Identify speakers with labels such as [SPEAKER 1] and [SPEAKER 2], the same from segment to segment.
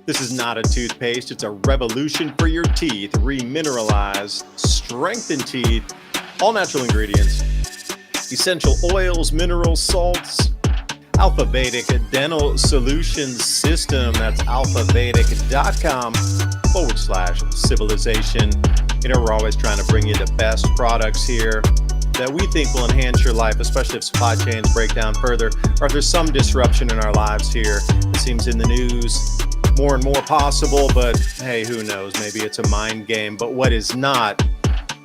[SPEAKER 1] This is not a toothpaste, it's a revolution for your teeth. Remineralized, strengthened teeth, all natural ingredients, essential oils, minerals, salts. Alphavedic Dental Solutions System. That's alphavedic.com/civilization. You know, we're always trying to bring you the best products here that we think will enhance your life, especially if supply chains break down further or if there's some disruption in our lives here. It seems in the news more and more possible, but hey, who knows? Maybe it's a mind game. But what is not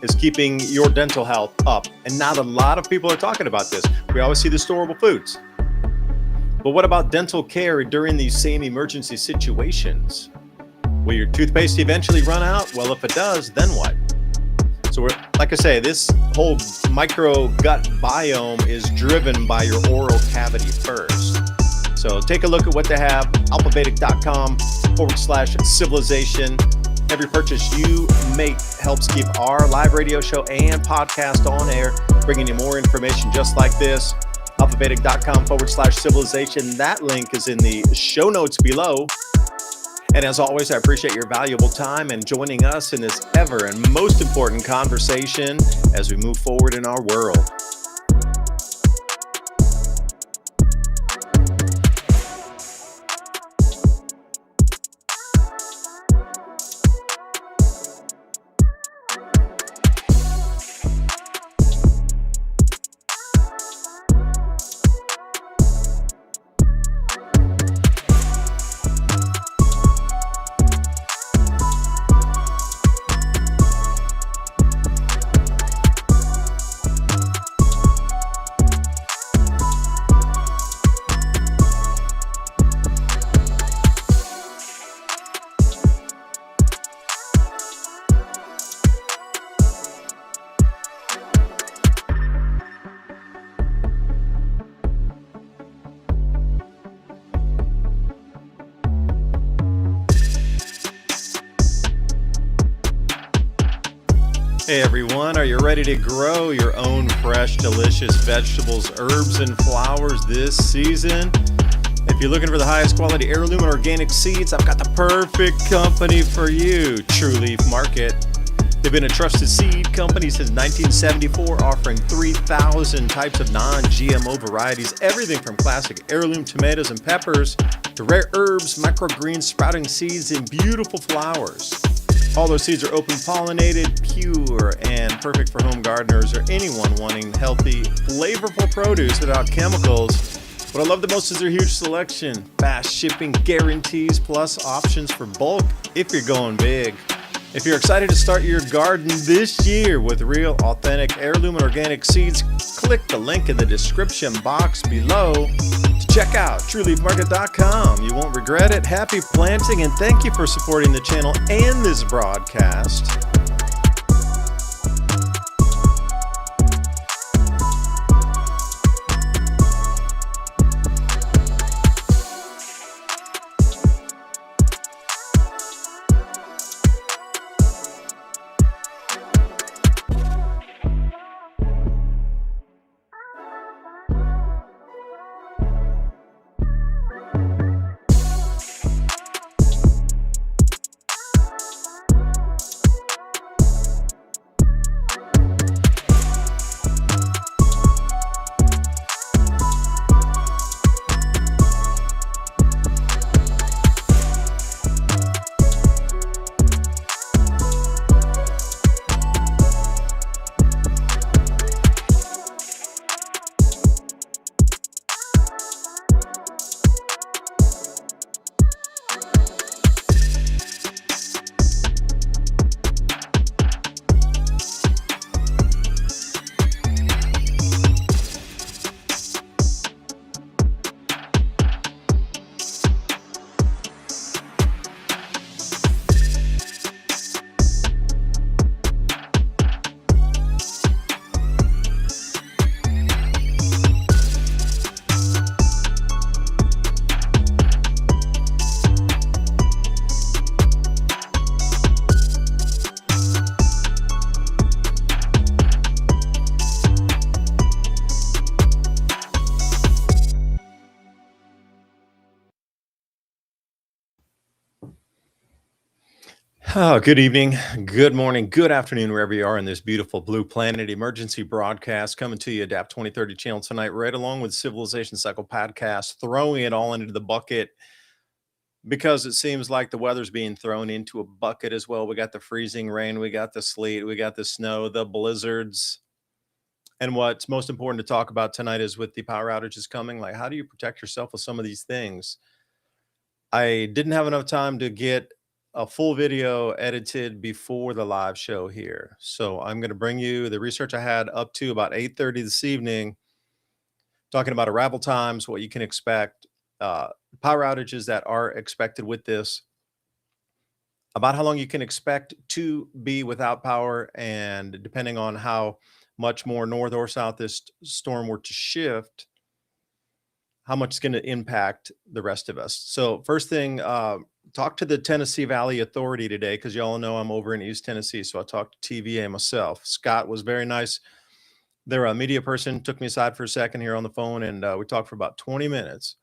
[SPEAKER 1] is keeping your dental health up. And not a lot of people are talking about this. We always see the storable foods. But what about dental care during these same emergency situations? Will your toothpaste eventually run out? Well, if it does, then what? So like I say, this whole micro gut biome is driven by your oral cavity first. So take a look at what they have, alphavedic.com/civilization. Every purchase you make helps keep our live radio show and podcast on air, bringing you more information just like this. alphavedic.com/civilization. That link is in the show notes below. And as always, I appreciate your valuable time and joining us in this ever and most important conversation as we move forward in our world. Hey everyone, are you ready to grow your own fresh, delicious vegetables, herbs, and flowers this season? If you're looking for the highest quality heirloom and organic seeds, I've got the perfect company for you, True Leaf Market. They've been a trusted seed company since 1974, offering 3,000 types of non-GMO varieties, everything from classic heirloom tomatoes and peppers to rare herbs, microgreens, sprouting seeds, and beautiful flowers. All those seeds are open pollinated, pure, and perfect for home gardeners or anyone wanting healthy, flavorful produce without chemicals. What I love the most is their huge selection, fast shipping guarantees, plus options for bulk if you're going big. If you're excited to start your garden this year with real, authentic heirloom and organic seeds, click the link in the description box below to check out TrueLeafMarket.com. You won't regret it. Happy planting, and thank you for supporting the channel and this broadcast. Oh, good evening, good morning, good afternoon, wherever you are in this beautiful blue planet. Emergency broadcast coming to you, Adapt 2030 channel tonight, right along with Civilization Cycle podcast, throwing it all into the bucket because it seems like the weather's being thrown into a bucket as well. We got the freezing rain, we got the sleet, we got the snow, the blizzards. And what's most important to talk about tonight is with the power outages coming, like how do you protect yourself with some of these things? I didn't have enough time to get a full video edited before the live show here. So I'm going to bring you the research I had up to about 8:30 this evening, talking about arrival times, what you can expect, uh, power outages that are expected with this, about how long you can expect to be without power, and depending on how much more north or south this storm were to shift, how much it's going to impact the rest of us. So first thing, talk to the Tennessee Valley Authority today because y'all know I'm over in East Tennessee. So I talked to TVA myself. Scott was very nice. Their media person took me aside for a second here on the phone, and we talked for about 20 minutes.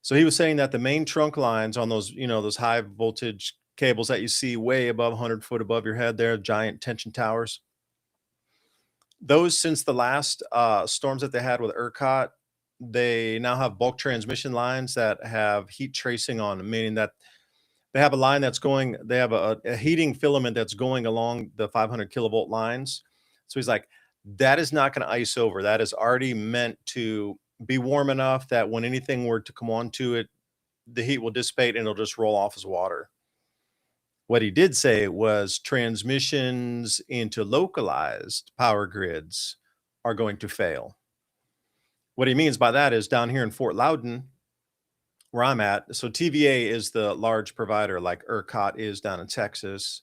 [SPEAKER 1] So he was saying that the main trunk lines on those, those high voltage cables that you see way above 100 foot above your head, there, giant tension towers. Those, since the last storms that they had with ERCOT, they now have bulk transmission lines that have heat tracing on them, meaning that they have a line that's going, they have a heating filament that's going along the 500 kilovolt lines. So he's like, that is not going to ice over. That is already meant to be warm enough that when anything were to come onto it, the heat will dissipate and it'll just roll off as water. What he did say was transmissions into localized power grids are going to fail. What he means by that is down here in Fort Loudon, where I'm at. So TVA is the large provider, like ERCOT is down in Texas,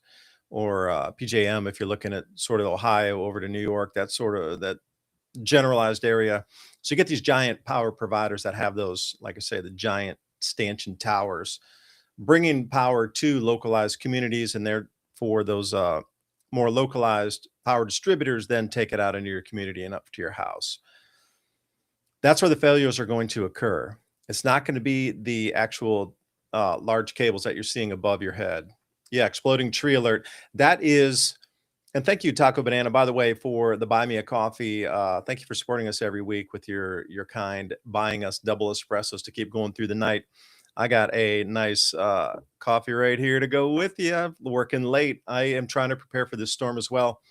[SPEAKER 1] or PJM if you're looking at sort of Ohio over to New York, that sort of that generalized area. So you get these giant power providers that have those, like I say, the giant stanchion towers, bringing power to localized communities, and therefore those more localized power distributors then take it out into your community and up to your house. That's where the failures are going to occur. It's not going to be the actual large cables that you're seeing above your head. Yeah, exploding tree alert. That is, and thank you, Taco Banana, by the way, for the buy me a coffee. Thank you for supporting us every week with your kind buying us double espressos to keep going through the night. I got a nice coffee right here to go with you. Working late. I am trying to prepare for this storm as well.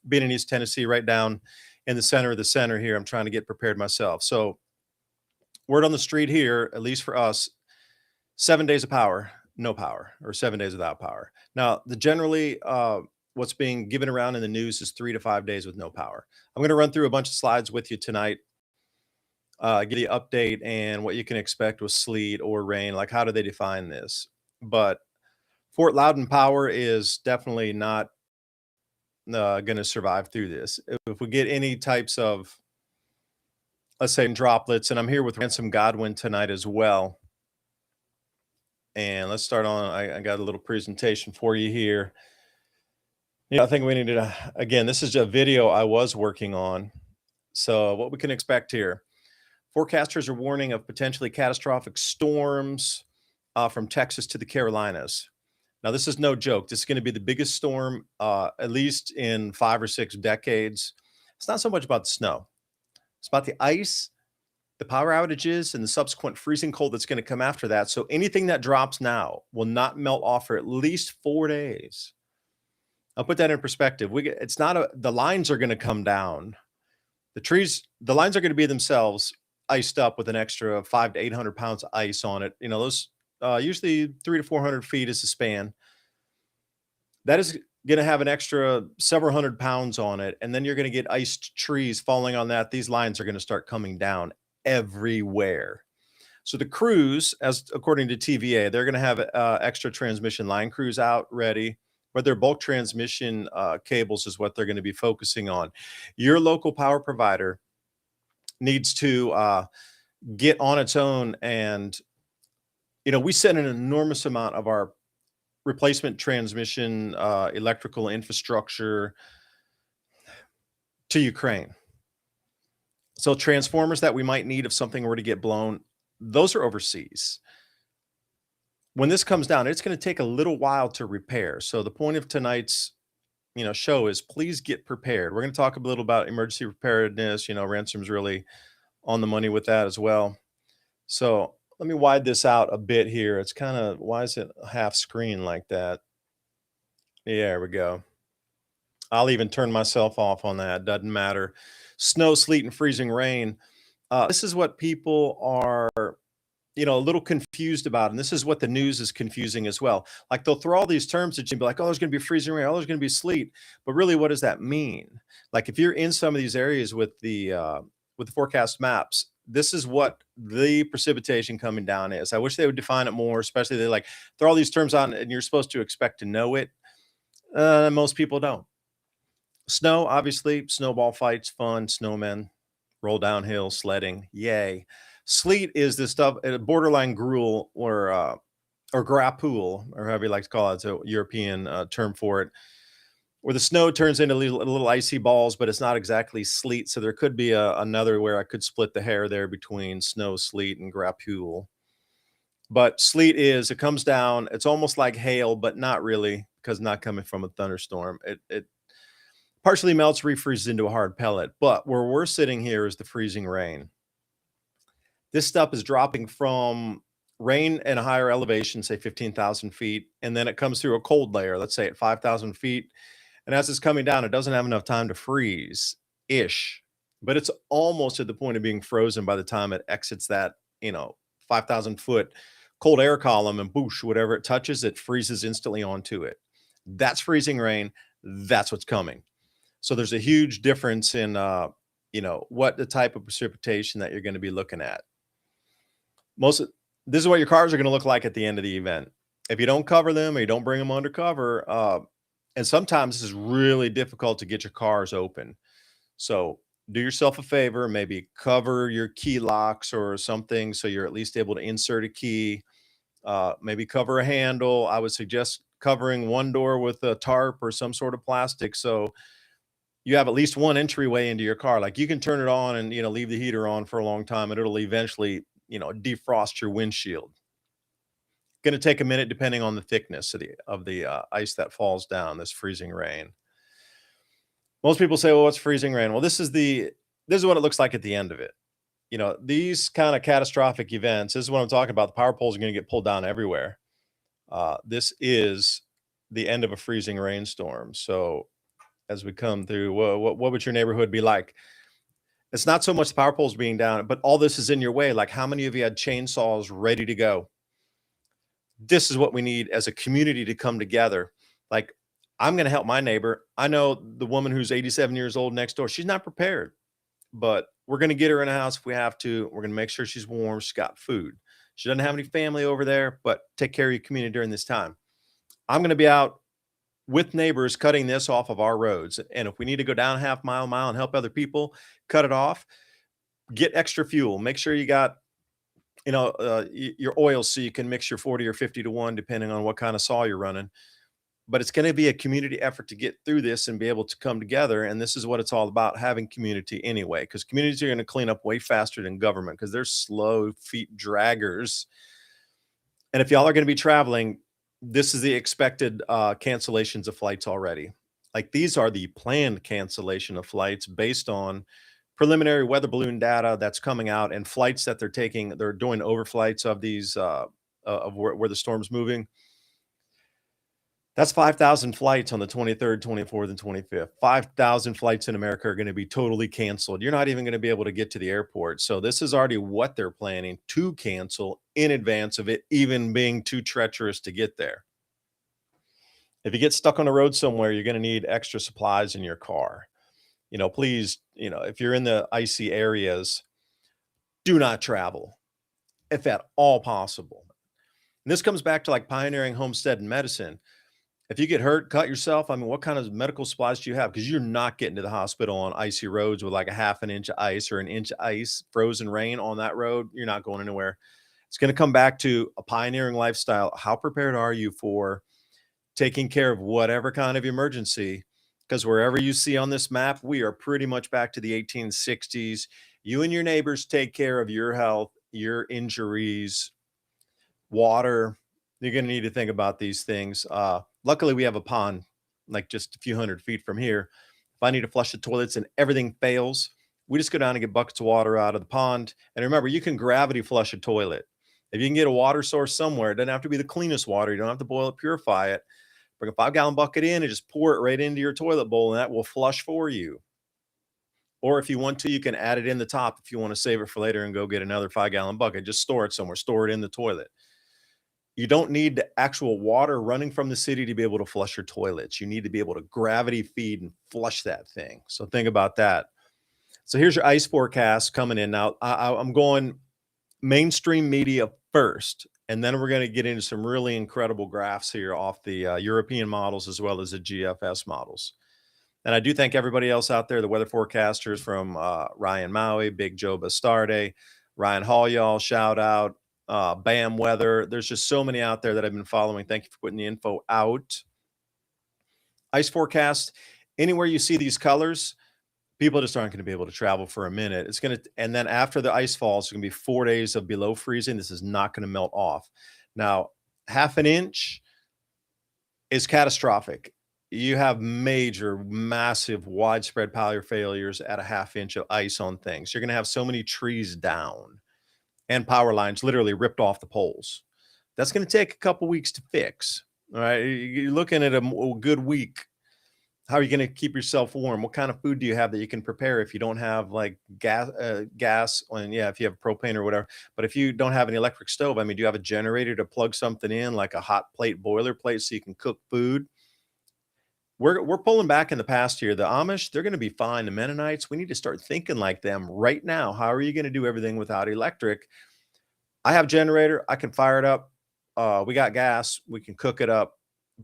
[SPEAKER 1] Being in East Tennessee, right down in the center of the center here, I'm trying to get prepared myself. So, word on the street here, at least for us, 7 days of power, no power, or 7 days without power. Now, the generally what's being given around in the news is 3 to 5 days with no power. I'm going to run through a bunch of slides with you tonight, give you an update and what you can expect with sleet or rain. Like, how do they define this? But Fort Loudon power is definitely not going to survive through this. If we get any types of, let's say, droplets, and I'm here with Ransom Godwin tonight as well. And let's start on, I got a little presentation for you here. I think we need to, again, this is a video I was working on. So what we can expect here. Forecasters are warning of potentially catastrophic storms from Texas to the Carolinas. Now, this is no joke. This is going to be the biggest storm, at least in 5 or 6 decades. It's not so much about the snow. It's about the ice, the power outages, and the subsequent freezing cold that's going to come after that. So anything that drops now will not melt off for at least 4 days. I'll put that in perspective. It's not the lines are going to come down. The lines are going to be themselves iced up with an extra 500 to 800 pounds of ice on it. Those usually 300 to 400 feet is the span. That is going to have an extra several hundred pounds on it. And then you're going to get iced trees falling on that. These lines are going to start coming down everywhere. So the crews, as according to TVA, they're going to have extra transmission line crews out ready. But their bulk transmission cables is what they're going to be focusing on. Your local power provider needs to get on its own. And, we send an enormous amount of our replacement transmission electrical infrastructure to Ukraine. So transformers that we might need if something were to get blown, those are overseas. When this comes down, it's going to take a little while to repair. So the point of tonight's show is please get prepared. We're going to talk a little about emergency preparedness. Ransom's really on the money with that as well. So let me widen this out a bit here. It's kind of, why is it half screen like that? Yeah, there we go. I'll even turn myself off on that. Doesn't matter. Snow, sleet, and freezing rain. This is what people are, a little confused about. And this is what the news is confusing as well. Like they'll throw all these terms at you and be like, oh, there's going to be freezing rain. Oh, there's going to be sleet. But really, what does that mean? Like if you're in some of these areas with the forecast maps, this is what the precipitation coming down is. I wish they would define it more, especially they like throw all these terms out and you're supposed to expect to know it. Most people don't. Snow, obviously, snowball fights, fun, snowmen, roll downhill, sledding, yay. Sleet is this stuff, borderline gruel or grappool, or however you like to call it. It's a European term for it, where the snow turns into little icy balls, but it's not exactly sleet. So there could be another where I could split the hair there between snow, sleet, and grappool. But sleet it comes down. It's almost like hail, but not really, because not coming from a thunderstorm. It partially melts, refreezes into a hard pellet. But where we're sitting here is the freezing rain. This stuff is dropping from rain at a higher elevation, say 15,000 feet, and then it comes through a cold layer, let's say at 5,000 feet. And as it's coming down, it doesn't have enough time to freeze-ish, but it's almost at the point of being frozen by the time it exits that, 5,000-foot cold air column, and boosh, whatever it touches, it freezes instantly onto it. That's freezing rain. That's what's coming. So there's a huge difference in, what the type of precipitation that you're going to be looking at. This is what your cars are going to look like at the end of the event. If you don't cover them or you don't bring them under cover, and sometimes this is really difficult to get your cars open. So do yourself a favor, maybe cover your key locks or something so you're at least able to insert a key. Maybe cover a handle. I would suggest covering one door with a tarp or some sort of plastic so you have at least one entryway into your car. Like you can turn it on and leave the heater on for a long time and it'll eventually defrost your windshield. Going to take a minute depending on the thickness of the ice that falls down, this freezing rain. Most people say, well, what's freezing rain? Well, this is what it looks like at the end of it. These kind of catastrophic events, this is what I'm talking about. The power poles are going to get pulled down everywhere. This is the end of a freezing rainstorm. So as we come through, what would your neighborhood be like? It's not so much the power poles being down, but all this is in your way. Like how many of you had chainsaws ready to go? This is what we need as a community to come together. Like I'm going to help my neighbor. I know the woman who's 87 years old next door. She's not prepared, but we're going to get her in a house if we have to. We're going to make sure she's warm. She's got food. She doesn't have any family over there, but take care of your community during this time. I'm going to be out with neighbors cutting this off of our roads. And if we need to go down a half mile and help other people cut it off, get extra fuel. Make sure you got, your oil so you can mix your 40 or 50 to 1, depending on what kind of saw you're running. But it's going to be a community effort to get through this and be able to come together. And this is what it's all about, having community anyway, because communities are going to clean up way faster than government because they're slow feet draggers. And if y'all are going to be traveling, this is the expected cancellations of flights already. Like these are the planned cancellation of flights based on preliminary weather balloon data that's coming out and flights that they're taking. They're doing overflights of these of where the storm's moving. That's 5,000 flights on the 23rd, 24th, and 25th. 5,000 flights in America are going to be totally canceled. You're not even going to be able to get to the airport. So this is already what they're planning to cancel in advance of it even being too treacherous to get there. If you get stuck on the road somewhere, you're going to need extra supplies in your car. Please, if you're in the icy areas, do not travel if at all possible. And this comes back to like pioneering homestead and medicine. If you get hurt, cut yourself, what kind of medical supplies do you have? Because you're not getting to the hospital on icy roads with like a half an inch of ice or an inch of ice, frozen rain on that road. You're not going anywhere. It's going to come back to a pioneering lifestyle. How prepared are you for taking care of whatever kind of emergency? Because wherever you see on this map, we are pretty much back to the 1860s. You and your neighbors take care of your health, your injuries, water, you're going to need to think about these things. Luckily, we have a pond like just a few hundred feet from here. If I need to flush the toilets and everything fails, we just go down and get buckets of water out of the pond. And remember, you can gravity flush a toilet. If you can get a water source somewhere, it doesn't have to be the cleanest water. You don't have to boil it, purify it. Bring a 5-gallon bucket in and just pour it right into your toilet bowl, and that will flush for you. Or if you want to, you can add it in the top if you want to save it for later and go get another 5-gallon bucket. Just store it somewhere, store it in the toilet. You don't need the actual water running from the city to be able to flush your toilets. You need to be able to gravity feed and flush that thing. So think about that. So here's your ice forecast coming in. Now, I'm going mainstream media first, and then we're going to get into some really incredible graphs here off the European models as well as the GFS models. And I do thank everybody else out there, the weather forecasters from Ryan Maui, Big Joe Bastarde, Ryan Hall, y'all, shout out, Bam Weather. There's just so many out there that I've been following. Thank you for putting the info out. Ice forecast, anywhere you see these colors, people just aren't going to be able to travel for a minute. It's going to, and then after the ice falls, it's going to be 4 days of below freezing. This is not going to melt off. Now, half an inch is catastrophic. You have major, massive, widespread power failures at a half inch of ice on things. You're going to have so many trees down and power lines literally ripped off the poles. That's going to take a couple weeks to fix. All right. You're looking at a good week. How are you going to keep yourself warm? What kind of food do you have that you can prepare if you don't have like gas, and yeah, if you have propane or whatever. But if you don't have an electric stove, I mean, do you have a generator to plug something in, like a hot plate boiler plate, so you can cook food? We're pulling back in the past here. The Amish, they're going to be fine. The Mennonites, we need to start thinking like them right now. How are you going to do everything without electric? I have a generator. I can fire it up. We got gas. We can cook it up.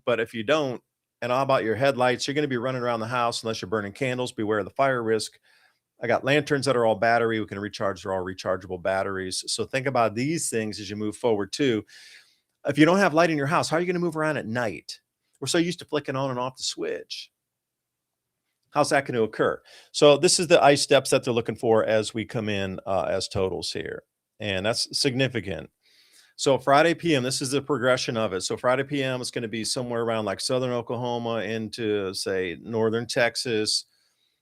[SPEAKER 1] But if you don't, and how about your headlights? You're going to be running around the house unless you're burning candles. Beware of the fire risk. I got lanterns that are all battery. We can recharge. They're all rechargeable batteries. So think about these things as you move forward too. If you don't have light in your house, how are you going to move around at night? We're so used to flicking on and off the switch. How's that going to occur? So this is the ice steps that they're looking for as we come in as totals here. And that's significant. So Friday PM, this is the progression of it. So Friday PM is going to be somewhere around like southern Oklahoma into, say, northern Texas,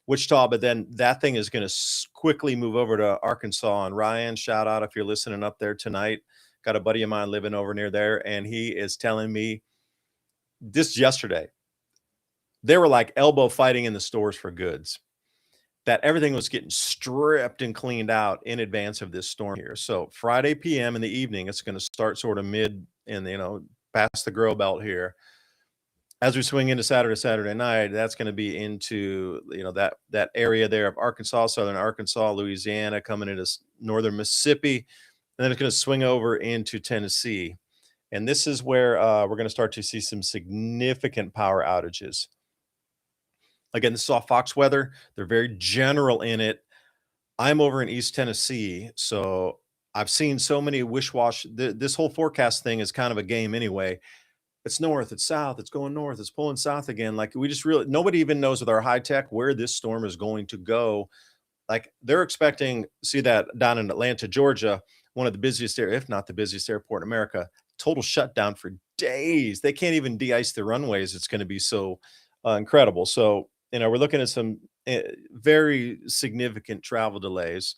[SPEAKER 1] Wichita, but then that thing is going to quickly move over to Arkansas. And Ryan, shout out if you're listening up there tonight. Got a buddy of mine living over near there, and he is telling me this yesterday, they were like elbow fighting in the stores for goods, that everything was getting stripped and cleaned out in advance of this storm here. So Friday PM in the evening, it's going to start sort of mid and, past the grow belt here. As we swing into Saturday night, that's going to be into, that area there of Arkansas, southern Arkansas, Louisiana, coming into northern Mississippi, and then it's going to swing over into Tennessee. And this is where we're going to start to see some significant power outages. Again, this is off Fox Weather. They're very general in it. I'm over in East Tennessee, so I've seen so many wish-wash. This whole forecast thing is kind of a game anyway. It's north, it's south, it's going north, it's pulling south again. Like we just really, nobody even knows with our high tech where this storm is going to go. Like they're expecting, see that down in Atlanta, Georgia, one of the busiest, if not the busiest airport in America, total shutdown for days. They can't even de-ice the runways. It's going to be so incredible. So, we're looking at some very significant travel delays.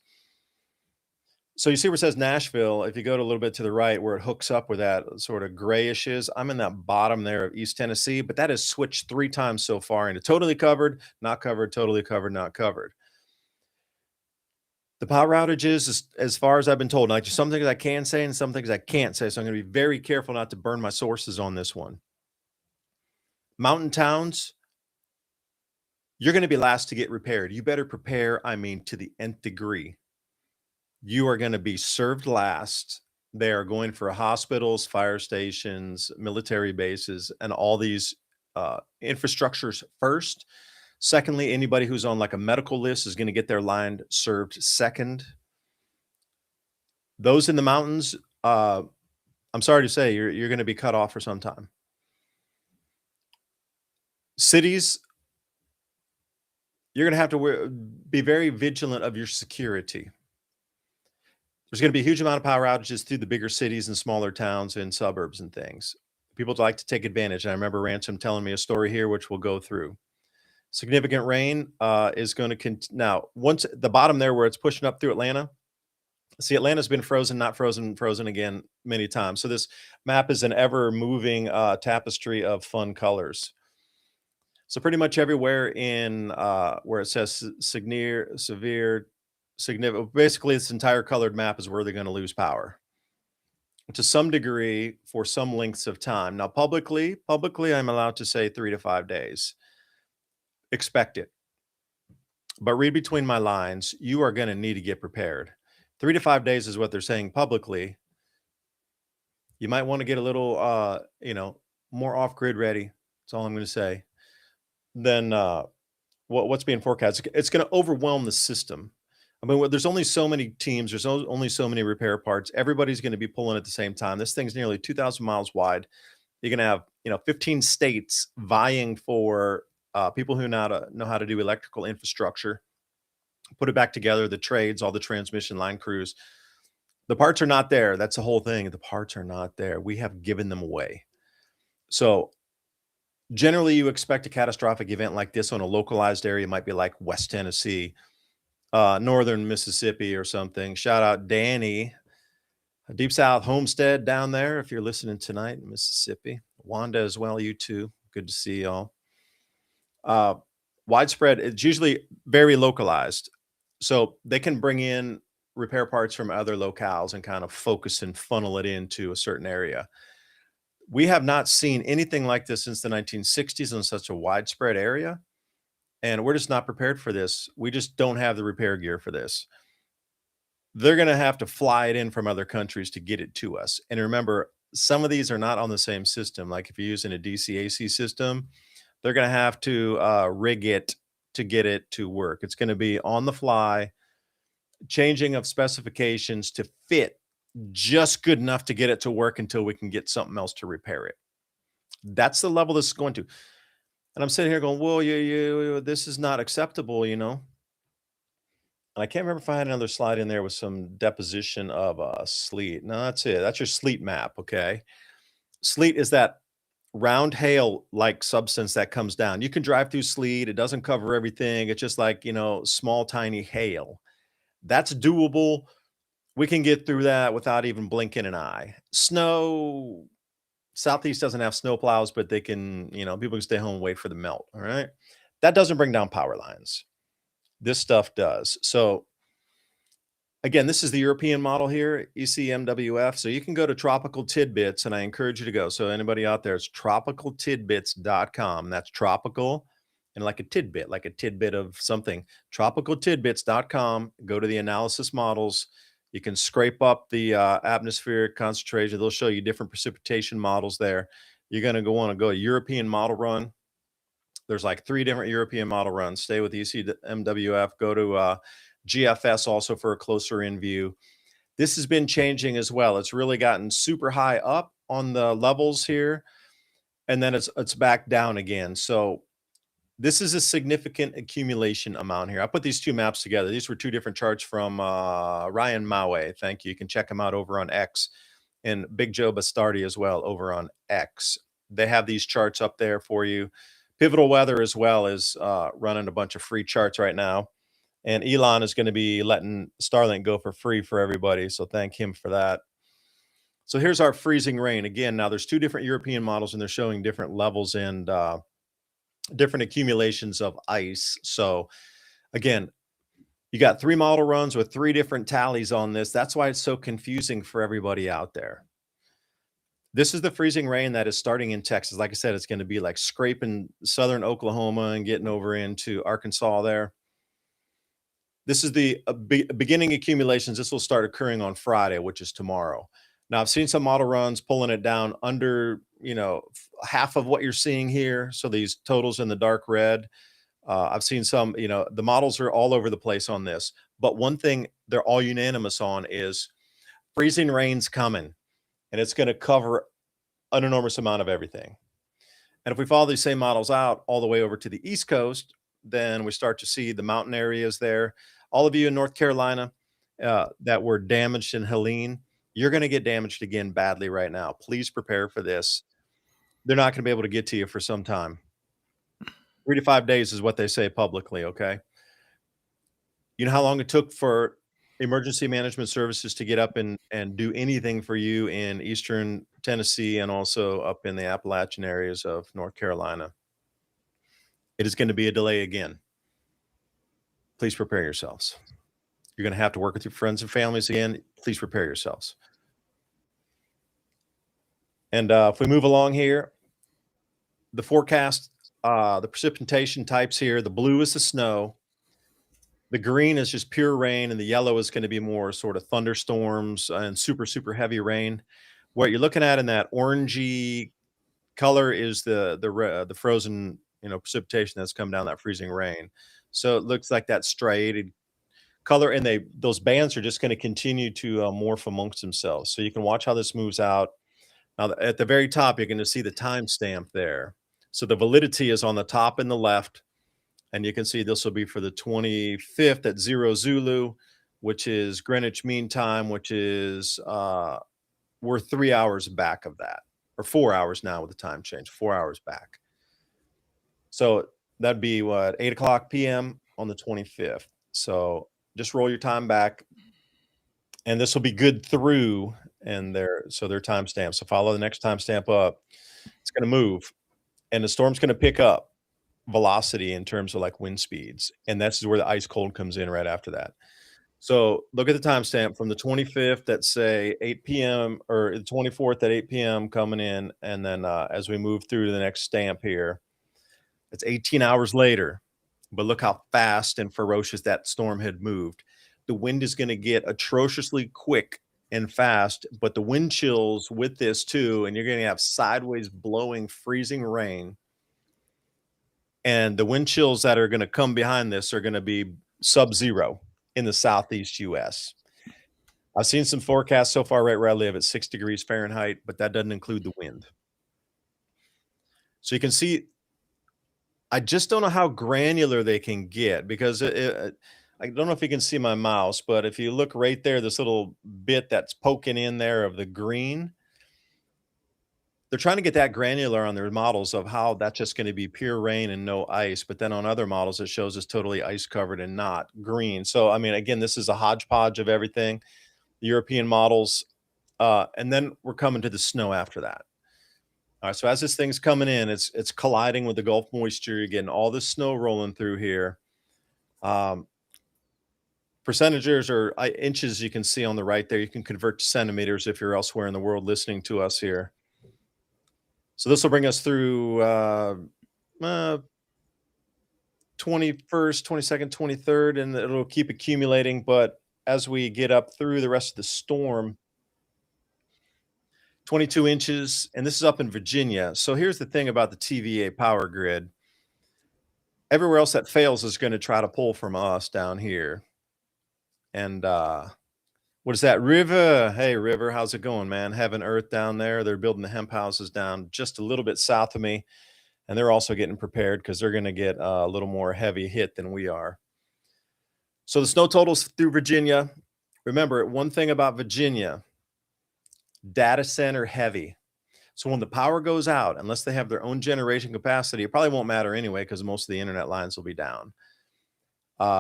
[SPEAKER 1] So you see where it says Nashville, if you go to a little bit to the right where it hooks up where that sort of grayish is, I'm in that bottom there of East Tennessee, but that has switched 3 times so far into totally covered, not covered, totally covered, not covered. The power outages, as far as I've been told, like some things I can say and some things I can't say, so I'm going to be very careful not to burn my sources on this one. Mountain towns, you're going to be last to get repaired. You better prepare, to the nth degree. You are going to be served last. They are going for hospitals, fire stations, military bases, and all these infrastructures first. Secondly, anybody who's on like a medical list is going to get their line served second. Those in the mountains, I'm sorry to say, you're going to be cut off for some time. Cities, you're going to have to be very vigilant of your security. There's going to be a huge amount of power outages through the bigger cities and smaller towns and suburbs and things. People like to take advantage. And I remember Ransom telling me a story here, which we'll go through. Significant rain is going to now, once at the bottom there where it's pushing up through Atlanta. See, Atlanta's been frozen, not frozen, frozen again many times. So this map is an ever moving tapestry of fun colors. So pretty much everywhere in where it says severe, significant, basically this entire colored map is where they're going to lose power to some degree for some lengths of time. Now, publicly, I'm allowed to say 3 to 5 days. Expect it. But read between my lines. You are going to need to get prepared. 3 to 5 days is what they're saying publicly. You might want to get a little, more off-grid ready. That's all I'm going to say. Then what's being forecast? It's going to overwhelm the system. I mean, there's only so many teams. There's only so many repair parts. Everybody's going to be pulling at the same time. This thing's nearly 2,000 miles wide. You're going to have, 15 states vying for people who know how to do electrical infrastructure, put it back together, the trades, all the transmission line crews. The parts are not there. That's the whole thing. The parts are not there. We have given them away. So generally, you expect a catastrophic event like this on a localized area. It might be like West Tennessee, northern Mississippi or something. Shout out Danny, Deep South Homestead down there, if you're listening tonight in Mississippi. Wanda as well, you too. Good to see y'all. Widespread, it's usually very localized. So they can bring in repair parts from other locales and kind of focus and funnel it into a certain area. We have not seen anything like this since the 1960s in such a widespread area. And we're just not prepared for this. We just don't have the repair gear for this. They're going to have to fly it in from other countries to get it to us. And remember, some of these are not on the same system. Like if you're using a DC-AC system, they're going to have to rig it to get it to work. It's going to be on the fly, changing of specifications to fit just good enough to get it to work until we can get something else to repair it. That's the level this is going to. And I'm sitting here going, well, this is not acceptable, And I can't remember if I had another slide in there with some deposition of sleet. No, that's it. That's your sleet map, okay? Sleet is that round hail-like substance that comes down. You can drive through sleet. It doesn't cover everything. It's just like, small, tiny hail. That's doable. We can get through that without even blinking an eye. Snow, Southeast doesn't have snow plows, but they can, people can stay home and wait for the melt, all right? That doesn't bring down power lines. This stuff does. So again, this is the European model here, ECMWF. So you can go to Tropical Tidbits, and I encourage you to go. So anybody out there, it's tropicaltidbits.com. That's tropical and like a tidbit of something. Tropicaltidbits.com. Go to the analysis models. You can scrape up the atmospheric concentration. They'll show you different precipitation models there. You're going to want to go a European model run. There's like 3 different European model runs. Stay with ECMWF. Go to GFS also for a closer in view. This has been changing as well. It's really gotten super high up on the levels here, and then it's back down again. So this is a significant accumulation amount here. I put these 2 maps together. These were 2 different charts from Ryan Maue. Thank you. You can check him out over on X, and Big Joe Bastardi as well over on X. They have these charts up there for you. Pivotal Weather as well is running a bunch of free charts right now. And Elon is going to be letting Starlink go for free for everybody. So thank him for that. So here's our freezing rain. Again, now there's 2 different European models, and they're showing different levels and different accumulations of ice. So again, you got 3 model runs with 3 different tallies on this. That's why it's so confusing for everybody out there. This is the freezing rain that is starting in Texas. Like I said, it's going to be like scraping southern Oklahoma and getting over into Arkansas there. This is the beginning accumulations. This will start occurring on Friday, which is tomorrow. Now, I've seen some model runs pulling it down under, half of what you're seeing here. So these totals in the dark red. I've seen some, the models are all over the place on this. But one thing they're all unanimous on is freezing rain's coming, and it's going to cover an enormous amount of everything. And if we follow these same models out all the way over to the East Coast, then we start to see the mountain areas there. All of you in North Carolina, that were damaged in Helene. You're going to get damaged again badly right now. Please prepare for this. They're not going to be able to get to you for some time. 3 to 5 days is what they say publicly. Okay. You know how long it took for emergency management services to get up and do anything for you in Eastern Tennessee and also up in the Appalachian areas of North Carolina? It is going to be a delay again. Please prepare yourselves. You're going to have to work with your friends and families again. Please prepare yourselves. And if we move along here, the forecast, the precipitation types here, the blue is the snow. The green is just pure rain, and the yellow is going to be more sort of thunderstorms and super, super heavy rain. What you're looking at in that orangey color is the frozen, precipitation that's come down, that freezing rain. So it looks like that striated color, and those bands are just going to continue to morph amongst themselves. So you can watch how this moves out. Now, at the very top, you're going to see the timestamp there. So the validity is on the top in the left, and you can see this will be for the 25th at 0 Zulu, which is Greenwich Mean Time, which is we're 3 hours back of that, or 4 hours now with the time change, 4 hours back. So that'd be what, 8 o'clock p.m. on the 25th. So just roll your time back, and this will be good through and their timestamp. So follow the next timestamp up. It's going to move, and the storm's going to pick up velocity in terms of like wind speeds, and that's where the ice cold comes in right after that. So look at the timestamp from the 25th at say 8 p.m. or the 24th at 8 p.m. coming in, and then as we move through to the next stamp here, it's 18 hours later. But look how fast and ferocious that storm had moved. The wind is going to get atrociously quick and fast, but the wind chills with this too, and you're going to have sideways blowing freezing rain. And the wind chills that are going to come behind this are going to be sub-zero in the southeast US. I've seen some forecasts so far right where I live at 6 degrees Fahrenheit, but that doesn't include the wind. So you can see, I just don't know how granular they can get, because I don't know if you can see my mouse, but if you look right there, this little bit that's poking in there of the green, they're trying to get that granular on their models of how that's just going to be pure rain and no ice. But then on other models, it shows it's totally ice covered and not green. So, I mean, again, this is a hodgepodge of everything, the European models. And then we're coming to the snow after that. All right. So as this thing's coming in, it's colliding with the Gulf moisture. You're getting all this snow rolling through here. Percentages or inches you can see on the right there. You can convert to centimeters if you're elsewhere in the world listening to us here. So this will bring us through 21st, 22nd, 23rd, and it'll keep accumulating. But as we get up through the rest of the storm, 22 inches, and this is up in Virginia. So here's the thing about the TVA power grid. Everywhere else that fails is going to try to pull from us down here. And what is that? River. Hey, River, how's it going, man? Heaven Earth down there. They're building the hemp houses down just a little bit south of me. And they're also getting prepared because they're going to get a little more heavy hit than we are. So the snow totals through Virginia. Remember, one thing about Virginia, data center heavy. So when the power goes out, unless they have their own generation capacity, it probably won't matter anyway because most of the internet lines will be down.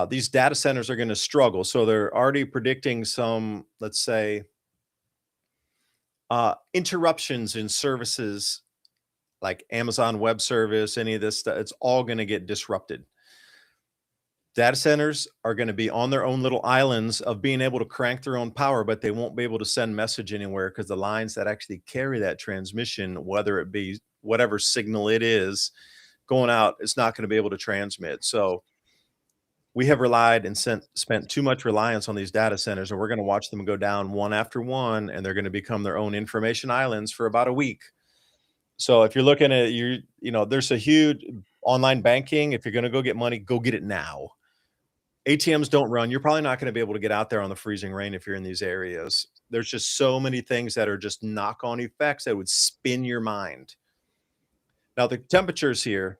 [SPEAKER 1] These data centers are going to struggle. So they're already predicting some, let's say, interruptions in services like Amazon Web Service, any of this stuff. It's all going to get disrupted. Data centers are going to be on their own little islands of being able to crank their own power, but they won't be able to send message anywhere because the lines that actually carry that transmission, whether it be whatever signal it is going out, it's not going to be able to transmit. So we have relied and spent too much reliance on these data centers, and we're going to watch them go down one after one, and they're going to become their own information islands for about a week. So if you're looking at there's a huge online banking. If you're going to go get money, go get it now. ATMs don't run. You're probably not going to be able to get out there on the freezing rain if you're in these areas. There's just so many things that are just knock-on effects that would spin your mind. Now, the temperatures here,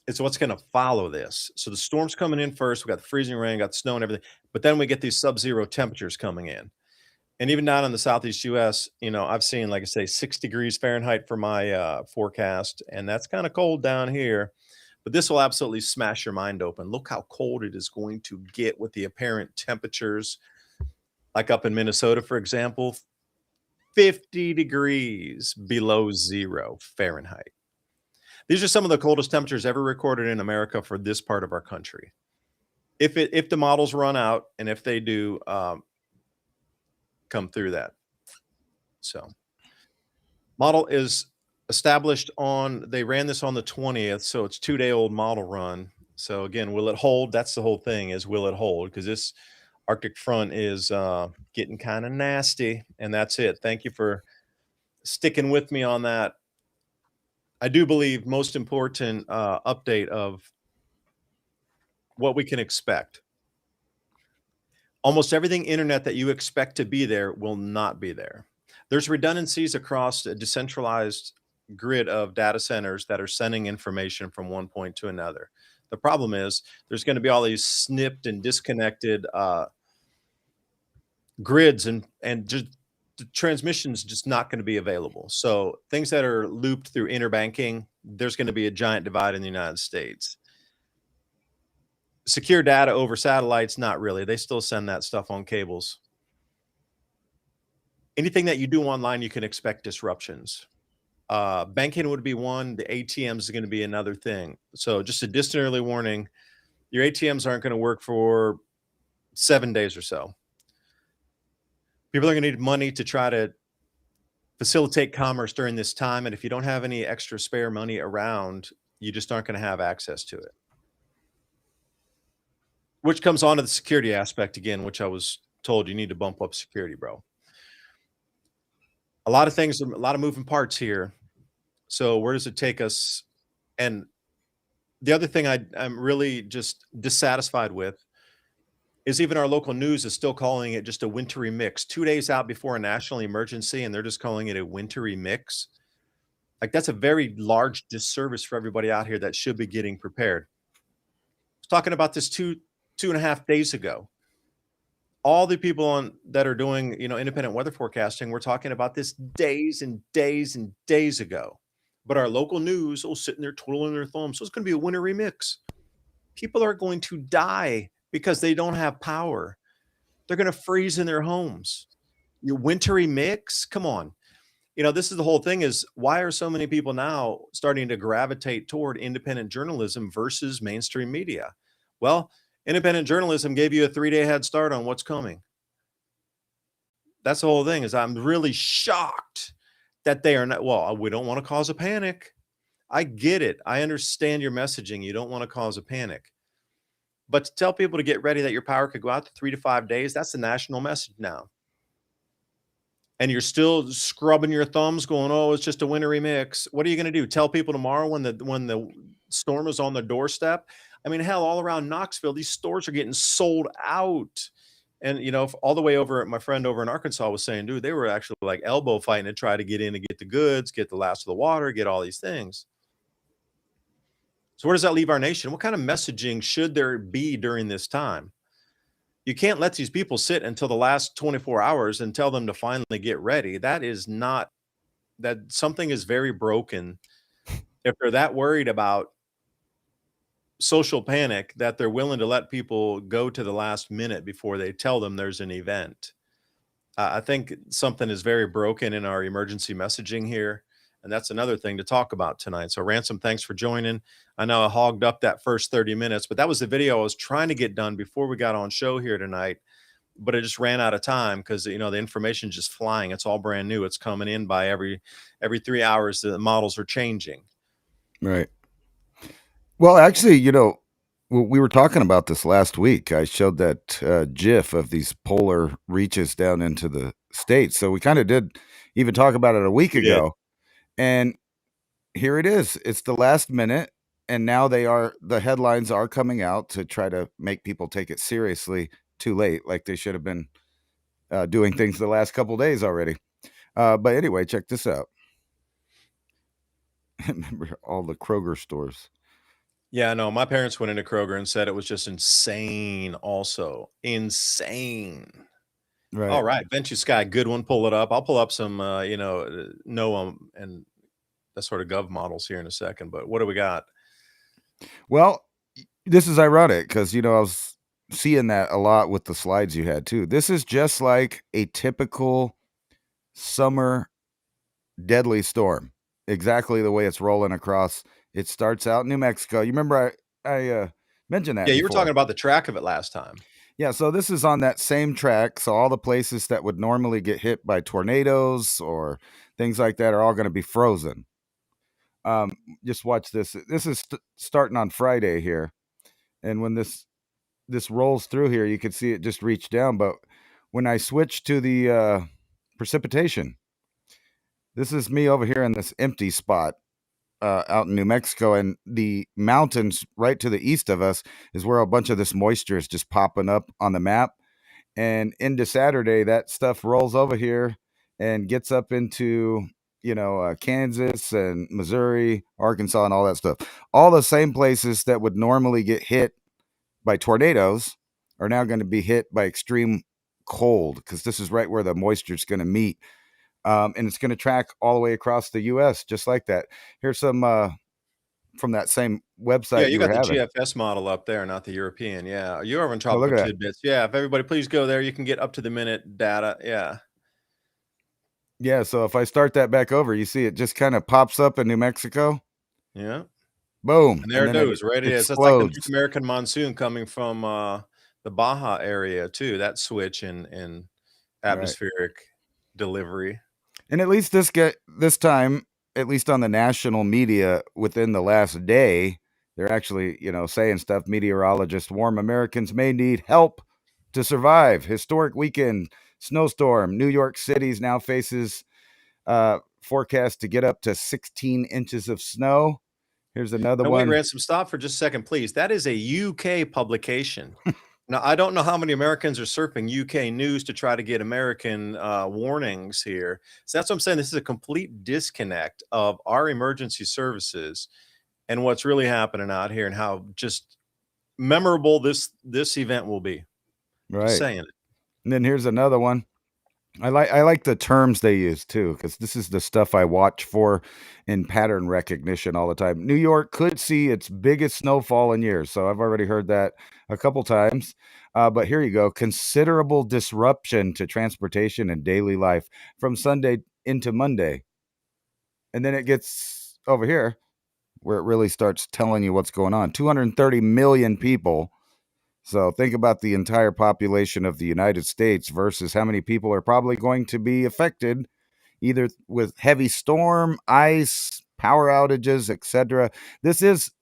[SPEAKER 1] It's what's going to follow this. So the storm's coming in first. We got the freezing rain, got the snow and everything, but then we get these sub-zero temperatures coming in. And even down in the Southeast US, I've seen, like I say, 6 degrees Fahrenheit for my forecast, and that's kind of cold down here. But this will absolutely smash your mind open. Look how cold it is going to get with the apparent temperatures. Like up in Minnesota, for example, 50 degrees below 0 Fahrenheit. These are some of the coldest temperatures ever recorded in America for this part of our country. If the models run out, and if they do come through that. So, model is established on they ran this on the 20th, so it's 2-day-old model run. So again, will it hold? That's the whole thing, is will it hold? Because this Arctic front is getting kind of nasty, and that's it. Thank you for sticking with me on that. I do believe most important update of what we can expect. Almost everything internet that you expect to be there will not be there. There's redundancies across a decentralized grid of data centers that are sending information from one point to another. The problem is there's going to be all these snipped and disconnected grids, and just the transmission's just not going to be available. So things that are looped through interbanking, there's going to be a giant divide in the United States. Secure data over satellites, not really. They still send that stuff on cables. Anything that you do online, you can expect disruptions. Banking would be one. The ATMs is going to be another thing. So just a distant early warning, your ATMs aren't going to work for 7 days or so. People are going to need money to try to facilitate commerce during this time. And if you don't have any extra spare money around, you just aren't going to have access to it. Which comes on to the security aspect again, which I was told you need to bump up security, bro. A lot of things, a lot of moving parts here. So where does it take us? And the other thing I'm really just dissatisfied with is even our local news is still calling it just a wintry mix. 2 days out before a national emergency, and they're just calling it a wintry mix. Like, that's a very large disservice for everybody out here that should be getting prepared. I was talking about this 2.5 days ago. All the people that are doing, independent weather forecasting, we're talking about this days and days and days ago. But our local news, sitting there twiddling their thumbs. So it's going to be a wintry mix. People are going to die because they don't have power. They're going to freeze in their homes. Your wintry mix? Come on. This is the whole thing, is why are so many people now starting to gravitate toward independent journalism versus mainstream media? Well, independent journalism gave you a 3-day head start on what's coming. That's the whole thing, is I'm really shocked that they are not. Well, we don't want to cause a panic. I get it. I understand your messaging. You don't want to cause a panic. But to tell people to get ready that your power could go out to 3 to 5 days, that's the national message now. And you're still scrubbing your thumbs going, oh, it's just a wintry mix. What are you going to do? Tell people tomorrow when the storm is on the doorstep? I mean, hell, all around Knoxville, these stores are getting sold out. And, all the way over, my friend over in Arkansas was saying, dude, they were actually like elbow fighting to try to get in to get the goods, get the last of the water, get all these things. So where does that leave our nation? What kind of messaging should there be during this time? You can't let these people sit until the last 24 hours and tell them to finally get ready. That something is very broken if they're that worried about social panic that they're willing to let people go to the last minute before they tell them there's an event. I think something is very broken in our emergency messaging here. And that's another thing to talk about tonight. So Ransom, thanks for joining. I know I hogged up that first 30 minutes, but that was the video I was trying to get done before we got on show here tonight. But it just ran out of time because, the information is just flying. It's all brand new. It's coming in by every 3 hours. The models are changing.
[SPEAKER 2] Right. Well, actually, we were talking about this last week. I showed that GIF of these polar reaches down into the States. So we kind of did even talk about it a week ago. And here it is. It's the last minute. And now the headlines are coming out to try to make people take it seriously too late, like they should have been doing things the last couple days already. But anyway, check this out. Remember all the Kroger stores.
[SPEAKER 1] Yeah, no, my parents went into Kroger and said it was just insane also. Insane.
[SPEAKER 2] Right.
[SPEAKER 1] All right, Venture Sky, good one. Pull it up. I'll pull up some, NOAA and that sort of gov models here in a second, but what do we got?
[SPEAKER 2] Well, this is ironic because, I was seeing that a lot with the slides you had too. This is just like a typical summer deadly storm. Exactly the way it's rolling across. It starts out in New Mexico. You remember I mentioned that
[SPEAKER 1] Yeah, you were talking
[SPEAKER 2] before.
[SPEAKER 1] about the track of it last time.
[SPEAKER 2] Yeah, so this is on that same track. So all the places that would normally get hit by tornadoes or things like that are all going to be frozen. Um, just watch this. This is starting on Friday here, and when this rolls through here, you can see it just reach down. But when I switch to the precipitation, this is me over here in this empty spot out in New Mexico, and the mountains right to the east of us is where a bunch of this moisture is just popping up on the map. And into Saturday, that stuff rolls over here and gets up into Kansas and Missouri, Arkansas, and all that stuff. All the same places that would normally get hit by tornadoes are now going to be hit by extreme cold because this is right where the moisture is going to meet. And it's going to track all the way across the U.S. just like that. Here's some from that same
[SPEAKER 1] Yeah,
[SPEAKER 2] website
[SPEAKER 1] you
[SPEAKER 2] you
[SPEAKER 1] got
[SPEAKER 2] were
[SPEAKER 1] the
[SPEAKER 2] having.
[SPEAKER 1] GFS model up there, not the European. Yeah, you're over in
[SPEAKER 2] Oh, look
[SPEAKER 1] Tropical
[SPEAKER 2] at that.
[SPEAKER 1] Tidbits. Yeah, if everybody please go there, you can get up to the minute data. Yeah,
[SPEAKER 2] Yeah, so if I start that back over, you see it just kind of pops up in New Mexico.
[SPEAKER 1] yeah.
[SPEAKER 2] Boom,
[SPEAKER 1] And there
[SPEAKER 2] and
[SPEAKER 1] it
[SPEAKER 2] then it
[SPEAKER 1] goes, right it is. That's like the North
[SPEAKER 2] explodes.
[SPEAKER 1] American monsoon coming from, the Baja area too, that switch in
[SPEAKER 2] Right.
[SPEAKER 1] atmospheric delivery.
[SPEAKER 2] And at least this time, at least on the national media within the last day, they're actually, saying stuff. Meteorologists warn Americans may need help to survive. Historic weekend snowstorm. New York City's now faces forecast to get up to 16 inches of snow. Here's another
[SPEAKER 1] Now wait,
[SPEAKER 2] one.
[SPEAKER 1] Ransom, stop for just a second, please. That is a UK publication. Now, I don't know how many Americans are surfing UK news to try to get American, warnings here. So that's what I'm saying, this is a complete disconnect of our emergency services and what's really happening out here and how just memorable this event will be. Just
[SPEAKER 2] Right.
[SPEAKER 1] saying it.
[SPEAKER 2] And then here's another one. I like the terms they use too, because this is the stuff I watch for in pattern recognition all the time. New York could see its biggest snowfall in years, so I've already heard that a couple times. But here you go: considerable disruption to transportation and daily life from Sunday into Monday, and then it gets over here where it really starts telling you what's going on. 230 million people. So think about the entire population of the United States versus how many people are probably going to be affected either with heavy storm, ice, power outages, etc. This is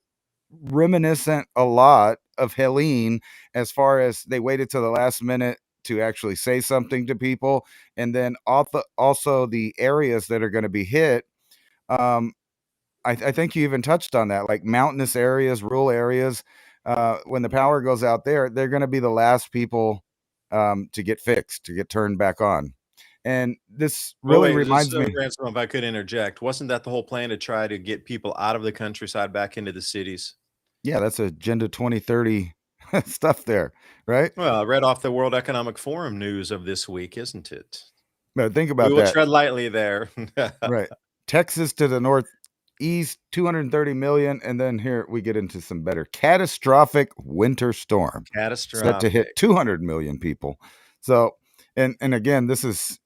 [SPEAKER 2] reminiscent a lot of Helene as far as they waited till the last minute to actually say something to people. And then also the areas that are going to be hit. Um, I think you even touched on that, like mountainous areas, rural areas. When the power goes out there, they're going to be the last people to get fixed, to get turned back on. And this
[SPEAKER 1] Well,
[SPEAKER 2] really
[SPEAKER 1] wait, just,
[SPEAKER 2] reminds me,
[SPEAKER 1] Ransom, if I could interject, wasn't that the whole plan to try to get people out of the countryside back into the cities?
[SPEAKER 2] yeah, that's Agenda 2030 stuff there, right?
[SPEAKER 1] Well, I read off the World Economic Forum news of this week, isn't it?
[SPEAKER 2] But think
[SPEAKER 1] We
[SPEAKER 2] about
[SPEAKER 1] will
[SPEAKER 2] that,
[SPEAKER 1] tread lightly there.
[SPEAKER 2] right? Texas to the northeast, 230 million. And then here we get into some better catastrophic winter storm set to hit
[SPEAKER 1] Catastrophic.
[SPEAKER 2] 200 million people. So, and again, this is,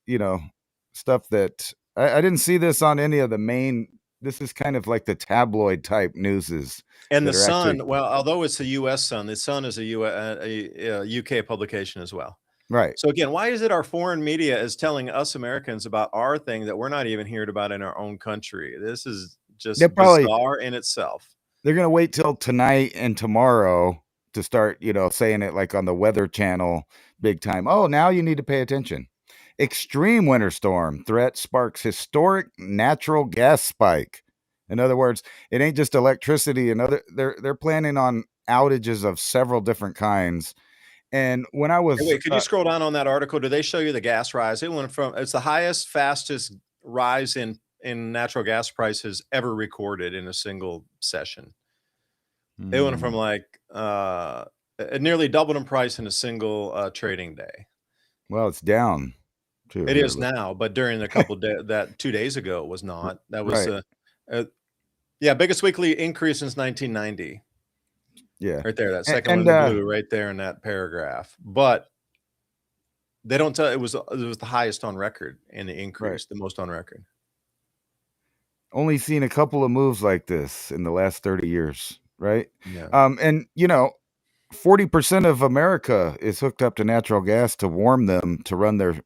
[SPEAKER 2] stuff that I didn't see this on any of the main. This is kind of like the tabloid type newses
[SPEAKER 1] And the
[SPEAKER 2] that are actually
[SPEAKER 1] Sun, well, although it's a US Sun, the Sun is a UK publication as well.
[SPEAKER 2] right.
[SPEAKER 1] So again, why is it our foreign media is telling us Americans about our thing that we're not even hearing about in our own country? This is
[SPEAKER 2] They're
[SPEAKER 1] just
[SPEAKER 2] probably
[SPEAKER 1] bizarre in itself.
[SPEAKER 2] they're gonna wait till tonight and tomorrow to start, saying it like on the Weather Channel big time. Oh, now you need to pay attention. Extreme winter storm threat sparks historic natural gas spike. In other words, it ain't just electricity and other they're planning on outages of several different kinds. And when I
[SPEAKER 1] Hey,
[SPEAKER 2] was
[SPEAKER 1] wait, could you scroll down on that article? Do they show you the gas rise? It went from it's the highest, fastest rise in natural gas prices ever recorded in a single session. It went from
[SPEAKER 2] Mm.
[SPEAKER 1] like it nearly doubled in price in a single trading day.
[SPEAKER 2] Well, it's down too
[SPEAKER 1] It
[SPEAKER 2] here.
[SPEAKER 1] is now, but during a couple that 2 days ago it was
[SPEAKER 2] R
[SPEAKER 1] not. That was
[SPEAKER 2] right.
[SPEAKER 1] a yeah, biggest weekly increase since 1990.
[SPEAKER 2] Yeah.
[SPEAKER 1] Right there, that
[SPEAKER 2] A
[SPEAKER 1] second one
[SPEAKER 2] and,
[SPEAKER 1] in blue right there in that paragraph. But they don't tell it was the highest on record in the
[SPEAKER 2] right.
[SPEAKER 1] increase, the most on record.
[SPEAKER 2] Only seen a couple of moves like this in the last 30 years, right?
[SPEAKER 1] Yeah.
[SPEAKER 2] And, 40% of America is hooked up to natural gas to warm them, to run their,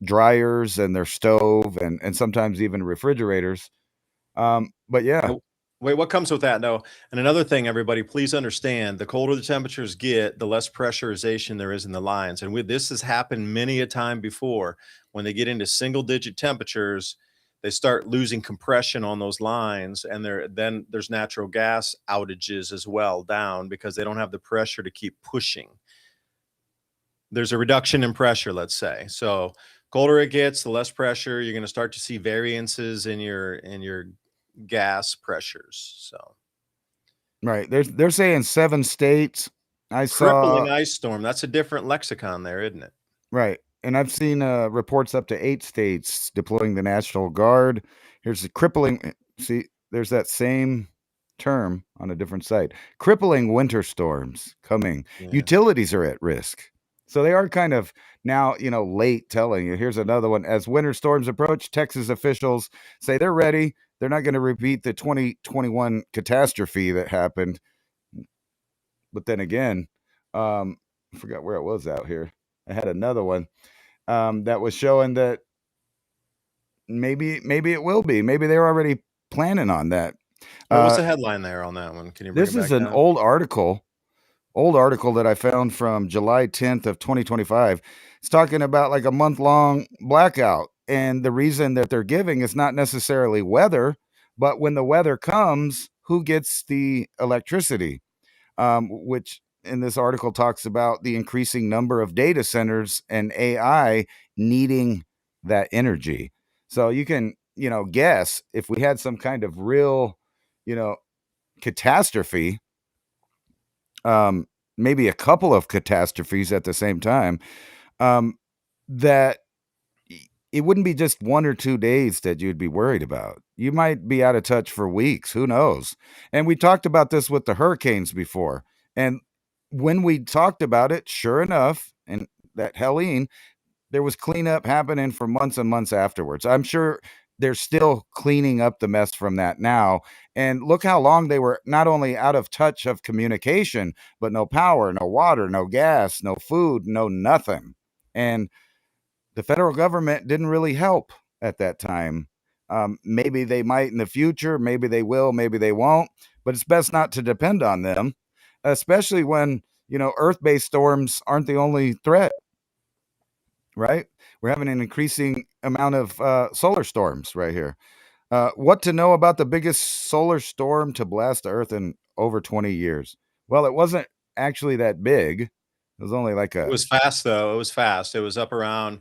[SPEAKER 2] dryers and their stove and sometimes even refrigerators. But yeah,
[SPEAKER 1] Oh, wait, what comes with that? No. And another thing, everybody, please understand, the colder the temperatures get, the less pressurization there is in the lines. And this has happened many a time before. When they get into single digit temperatures, they start losing compression on those lines, and then there's natural gas outages as well down because they don't have the pressure to keep pushing. There's a reduction in pressure, let's say. So colder it gets, the less pressure. You're going to start to see variances in your gas pressures. So
[SPEAKER 2] right. They're saying 7 states. I saw
[SPEAKER 1] crippling ice storm. That's a different lexicon there, isn't it?
[SPEAKER 2] right, and I've seen, reports up to 8 states deploying the National Guard. Here's the crippling see, there's that same term on a different site. Crippling winter storms coming.
[SPEAKER 1] Yeah.
[SPEAKER 2] Utilities are at risk. So they are kind of now, late telling you. Here's another one. As winter storms approach, Texas officials say they're ready. They're not gonna repeat the 2021 catastrophe that happened. But then again, I forgot where it was out here. I had another one that was showing that maybe it will be. Maybe they're already planning on that.
[SPEAKER 1] Wait, what's
[SPEAKER 2] Uh,
[SPEAKER 1] the headline there on that one? Can you bring
[SPEAKER 2] this
[SPEAKER 1] it
[SPEAKER 2] is
[SPEAKER 1] back
[SPEAKER 2] an
[SPEAKER 1] down?
[SPEAKER 2] old article that I found from July 10th of 2025. It's talking about like a month-long blackout, and the reason that they're giving is not necessarily weather, but when the weather comes, who gets the electricity? Which in this article talks about the increasing number of data centers and AI needing that energy. So you can, guess if we had some kind of real, you know, catastrophe, maybe a couple of catastrophes at the same time, um, that it wouldn't be just 1 or 2 days that you'd be worried about. You might be out of touch for weeks, who knows? And we talked about this with the hurricanes before, and when we talked about it, sure enough, and that Helene, there was cleanup happening for months and months afterwards. I'm sure they're still cleaning up the mess from that now, and look how long they were not only out of touch of communication, but no power, no water, no gas, no food, no nothing, and the federal government didn't really help at that time. Maybe they might in the future, maybe they will, maybe they won't, but it's best not to depend on them, especially when, earth-based storms aren't the only threat, right? We're having an increasing amount of solar storms right here. What to know about the biggest solar storm to blast the earth in over 20 years? Well, it wasn't actually that big. It was only like
[SPEAKER 1] It
[SPEAKER 2] a
[SPEAKER 1] was fast though. It was fast. It was up around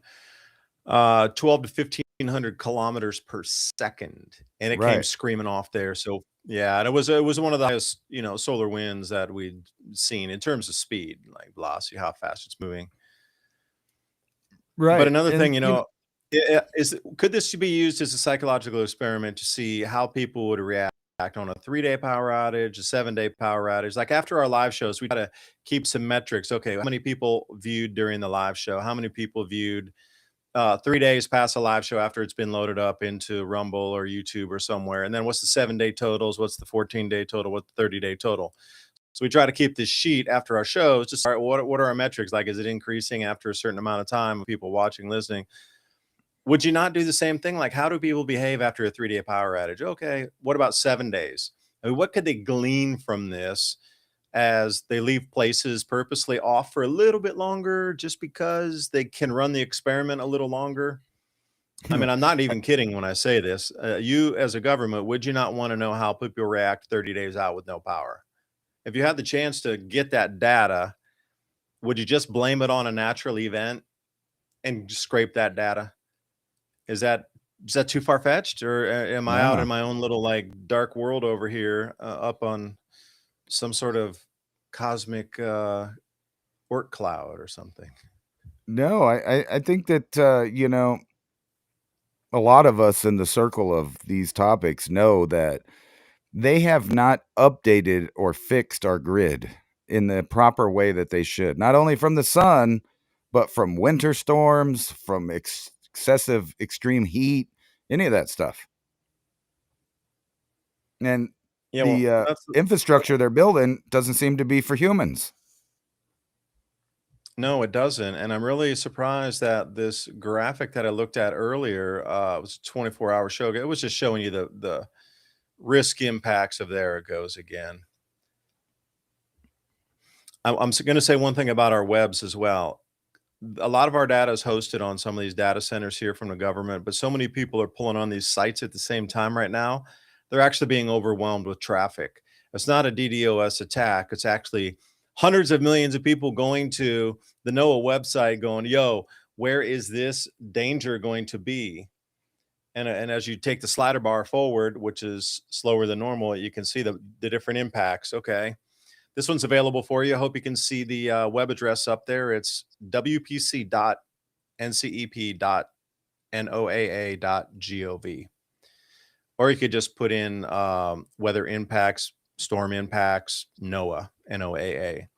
[SPEAKER 1] 12 to 1500 kilometers per second, and it came
[SPEAKER 2] right.
[SPEAKER 1] screaming off there. So yeah, and it was one of the highest solar winds that we'd seen in terms of speed, like velocity, how fast it's moving. But
[SPEAKER 2] Right.
[SPEAKER 1] another
[SPEAKER 2] And
[SPEAKER 1] thing, is could this be used as a psychological experiment to see how people would react on a 3-day power outage, a 7-day power outage? Like after our live shows, we try to keep some metrics. Okay, how many people viewed during the live show? How many people viewed 3 days past a live show after it's been loaded up into Rumble or YouTube or somewhere? And then what's the 7-day totals? What's the 14-day total? What's the 30-day total? So we try to keep this sheet after our shows. Just all right, what are our metrics? Like, is it increasing after a certain amount of time of people watching, listening? Would you not do the same thing? Like, how do people behave after a 3-day power outage? Okay, what about 7 days? I mean, what could they glean from this as they leave places purposely off for a little bit longer just because they can run the experiment a little longer? I mean, I'm not even kidding when I say this. You, as a government, would you not want to know how people react 30 days out with no power? If you had the chance to get that data, would you just blame it on a natural event and just scrape that data? Is that is that too far fetched, or am I out in
[SPEAKER 2] no.
[SPEAKER 1] my own little like dark world over here, up on some sort of cosmic work cloud or something.
[SPEAKER 2] No, I think that a lot of us in the circle of these topics know that they have not updated or fixed our grid in the proper way that they should. Not only from the sun, but from winter storms, from excessive extreme heat, any of that stuff. And
[SPEAKER 1] Yeah, well,
[SPEAKER 2] the
[SPEAKER 1] that's
[SPEAKER 2] infrastructure they're building doesn't seem to be for humans.
[SPEAKER 1] no, it doesn't. And I'm really surprised that this graphic that I looked at earlier was a 24-hour show. It was just showing you the risk impacts of there it goes again. I'm going to say one thing about our webs as well. A lot of our data is hosted on some of these data centers here from the government, but so many people are pulling on these sites at the same time right now. They're actually being overwhelmed with traffic. It's not a DDoS attack. It's actually hundreds of millions of people going to the NOAA website going, yo, where is this danger going to be? And as you take the slider bar forward, which is slower than normal, you can see the different impacts. Okay. This one's available for you. I hope you can see the web address up there. It's wpc.ncep.noaa.gov. Or you could just put in weather impacts, storm impacts, NOAA, NOAA.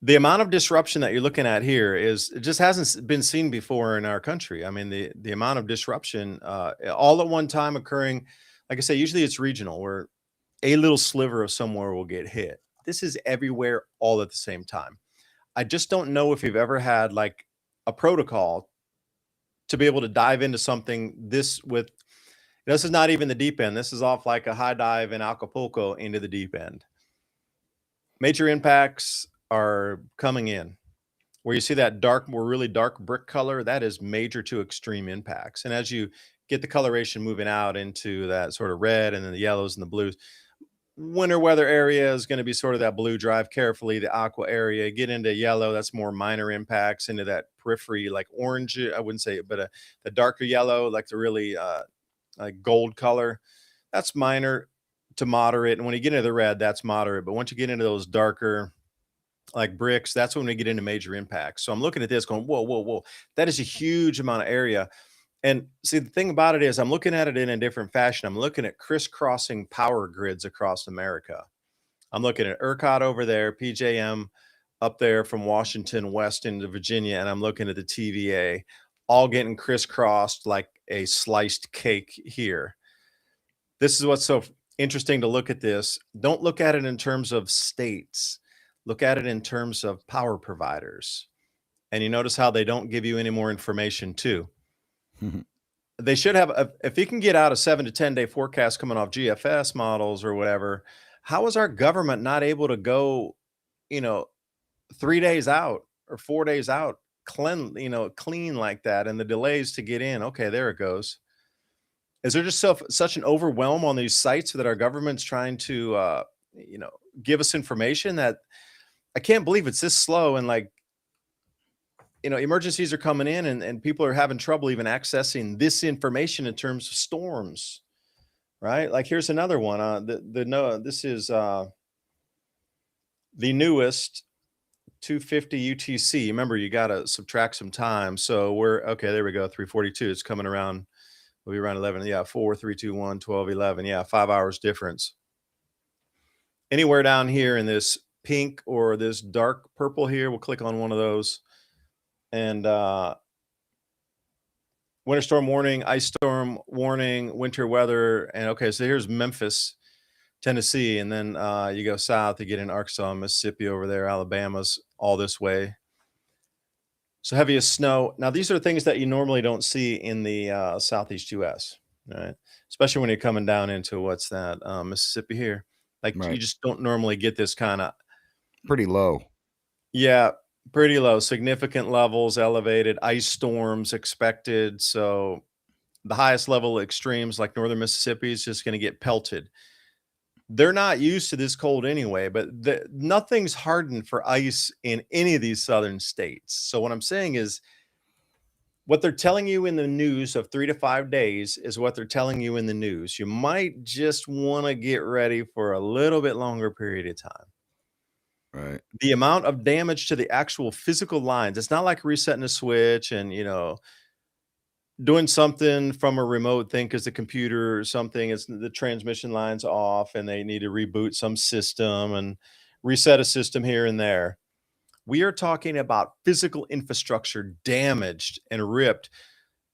[SPEAKER 1] The amount of disruption that you're looking at here is it just hasn't been seen before in our country. I mean, the amount of disruption all at one time occurring, like I say, usually it's regional where a little sliver of somewhere will get hit. This is everywhere all at the same time. I just don't know if you've ever had like a protocol to be able to dive into something this is not even the deep end. This is off like a high dive in Acapulco into the deep end. Major impacts are coming in. Where you see that dark, more really dark brick color, that is major to extreme impacts. And as you get the coloration moving out into that sort of red and then the yellows and the blues, winter weather area is going to be sort of that blue, drive carefully. The aqua area, get into yellow, that's more minor impacts. Into that periphery, like orange, I wouldn't say it, but the darker yellow, like the really like gold color, that's minor to moderate. And when you get into the red, that's moderate. But once you get into those darker like bricks, that's when we get into major impacts. So I'm looking at this going, whoa, whoa, whoa, that is a huge amount of area. And see, the thing about it is, I'm looking at it in a different fashion. I'm looking at crisscrossing power grids across America. I'm looking at ERCOT over there, PJM up there from Washington west into Virginia, and I'm looking at the TVA, all getting crisscrossed like a sliced cake here. This is what's so interesting to look at this. Don't look at it in terms of states, look at it in terms of power providers. And you notice how they don't give you any more information, too. They should have if you can get out a 7 to 10 day forecast coming off GFS models or whatever, how is our government not able to go, you know, 3 days out or 4 days out, clean like that, and the delays to get in? Okay, there it goes. Is there just such an overwhelm on these sites that our government's trying to you know, give us information that I can't believe it's this slow, and like, emergencies are coming in and people are having trouble even accessing this information in terms of storms, right? Like here's another one. No, this is the newest 250 UTC. Remember, you got to subtract some time. So we're okay. There we go. 342. It's coming around. We'll be around 11. Yeah. 4, 3, 2, 1, 12, 11. Yeah. 5 hours difference. Anywhere down here in this pink or this dark purple here, we'll click on one of those. And winter storm warning, ice storm warning, winter weather. And okay, so here's Memphis, Tennessee. And then you go south, you get in Arkansas, Mississippi over there, Alabama's all this way. So heaviest snow. Now, these are things that you normally don't see in the southeast US, right? Especially when you're coming down into what's that, Mississippi here. Like you
[SPEAKER 2] Right.
[SPEAKER 1] just don't normally get this kind of,
[SPEAKER 2] Pretty low.
[SPEAKER 1] yeah, pretty low, significant levels, elevated ice storms expected. So the highest level extremes like northern Mississippi is just going to get pelted. They're not used to this cold anyway, but nothing's hardened for ice in any of these southern states. So what I'm saying is What they're telling you in the news of 3 to 5 days is what they're telling you in the news. You might just wanna get ready for a little bit longer period of time.
[SPEAKER 2] Right.
[SPEAKER 1] The amount of damage to the actual physical lines, it's not like resetting a switch and, doing something from a remote thing because the computer or something is the transmission line's off and they need to reboot some system and reset a system here and there. We are talking about physical infrastructure damaged and ripped.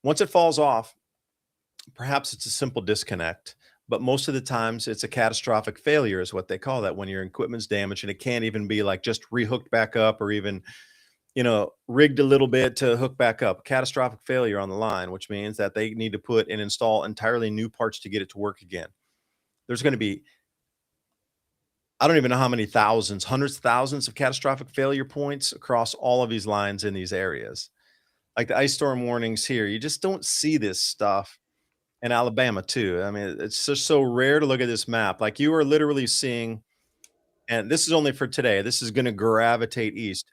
[SPEAKER 1] Once it falls off, perhaps it's a simple disconnect, but most of the times it's a catastrophic failure, is what they call that when your equipment's damaged and it can't even be like just rehooked back up or even rigged a little bit to hook back up. Catastrophic failure on the line, which means that they need to put and install entirely new parts to get it to work again. There's going to be, I don't even know how many thousands, hundreds of thousands of catastrophic failure points across all of these lines in these areas. Like the ice storm warnings here, you just don't see this stuff in Alabama, too. I mean, it's just so rare to look at this map. Like you are literally seeing, and this is only for today, this is going to gravitate east.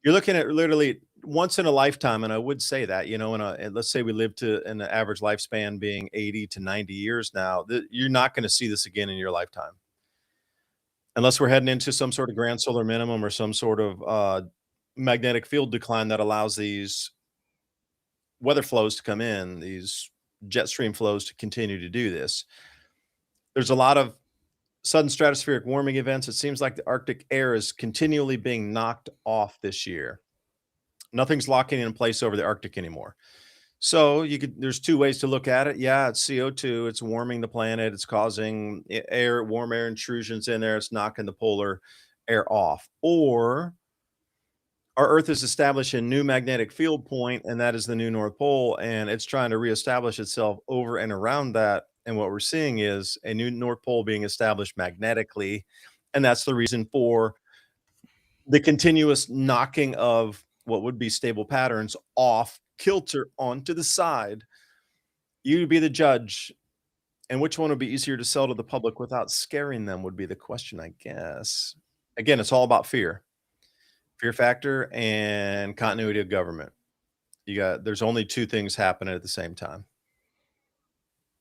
[SPEAKER 1] You're looking at literally once in a lifetime, and I would say that, and let's say we live to an average lifespan being 80 to 90 years now, you're not gonna see this again in your lifetime. Unless we're heading into some sort of grand solar minimum or some sort of, magnetic field decline that allows these weather flows to come in, these jet stream flows to continue to do this. There's a lot of sudden stratospheric warming events. It seems like the Arctic air is continually being knocked off this year. Nothing's locking in place over the Arctic anymore. So there's two ways to look at it. Yeah, it's CO2, it's warming the planet, it's causing warm air intrusions in there, it's knocking the polar air off. Or our Earth has established a new magnetic field point, and that is the new North Pole, and it's trying to reestablish itself over and around that. And what we're seeing is a new North Pole being established magnetically. And that's the reason for the continuous knocking of what would be stable patterns off kilter onto the side. You be the judge, and which one would be easier to sell to the public without scaring them would be the question, I guess. Again, it's all about fear factor and continuity of government. There's only two things happening at the same time.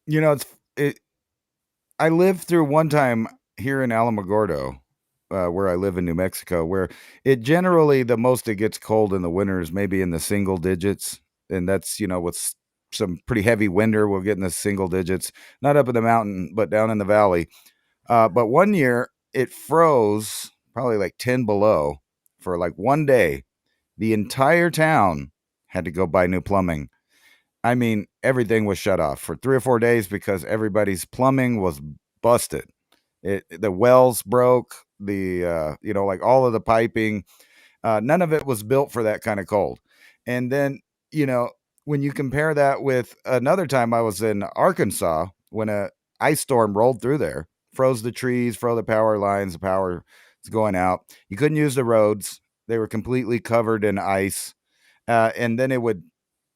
[SPEAKER 2] You know, I lived through one time here in Alamogordo, where I live in New Mexico, where it generally the most it gets cold in the winter is maybe in the single digits, and that's with some pretty heavy winter, we'll get in the single digits, not up in the mountain, but down in the valley. But one year it froze probably like 10 below for like one day. The entire town had to go buy new plumbing. I mean, everything was shut off for 3 or 4 days because everybody's plumbing was busted. The wells broke, like all of the piping. None of it was built for that kind of cold. And then, you know, when you compare that with another time I was in Arkansas when a ice storm rolled through there, froze the trees, froze the power lines, the power was going out. You couldn't use the roads. They were completely covered in ice. And then it would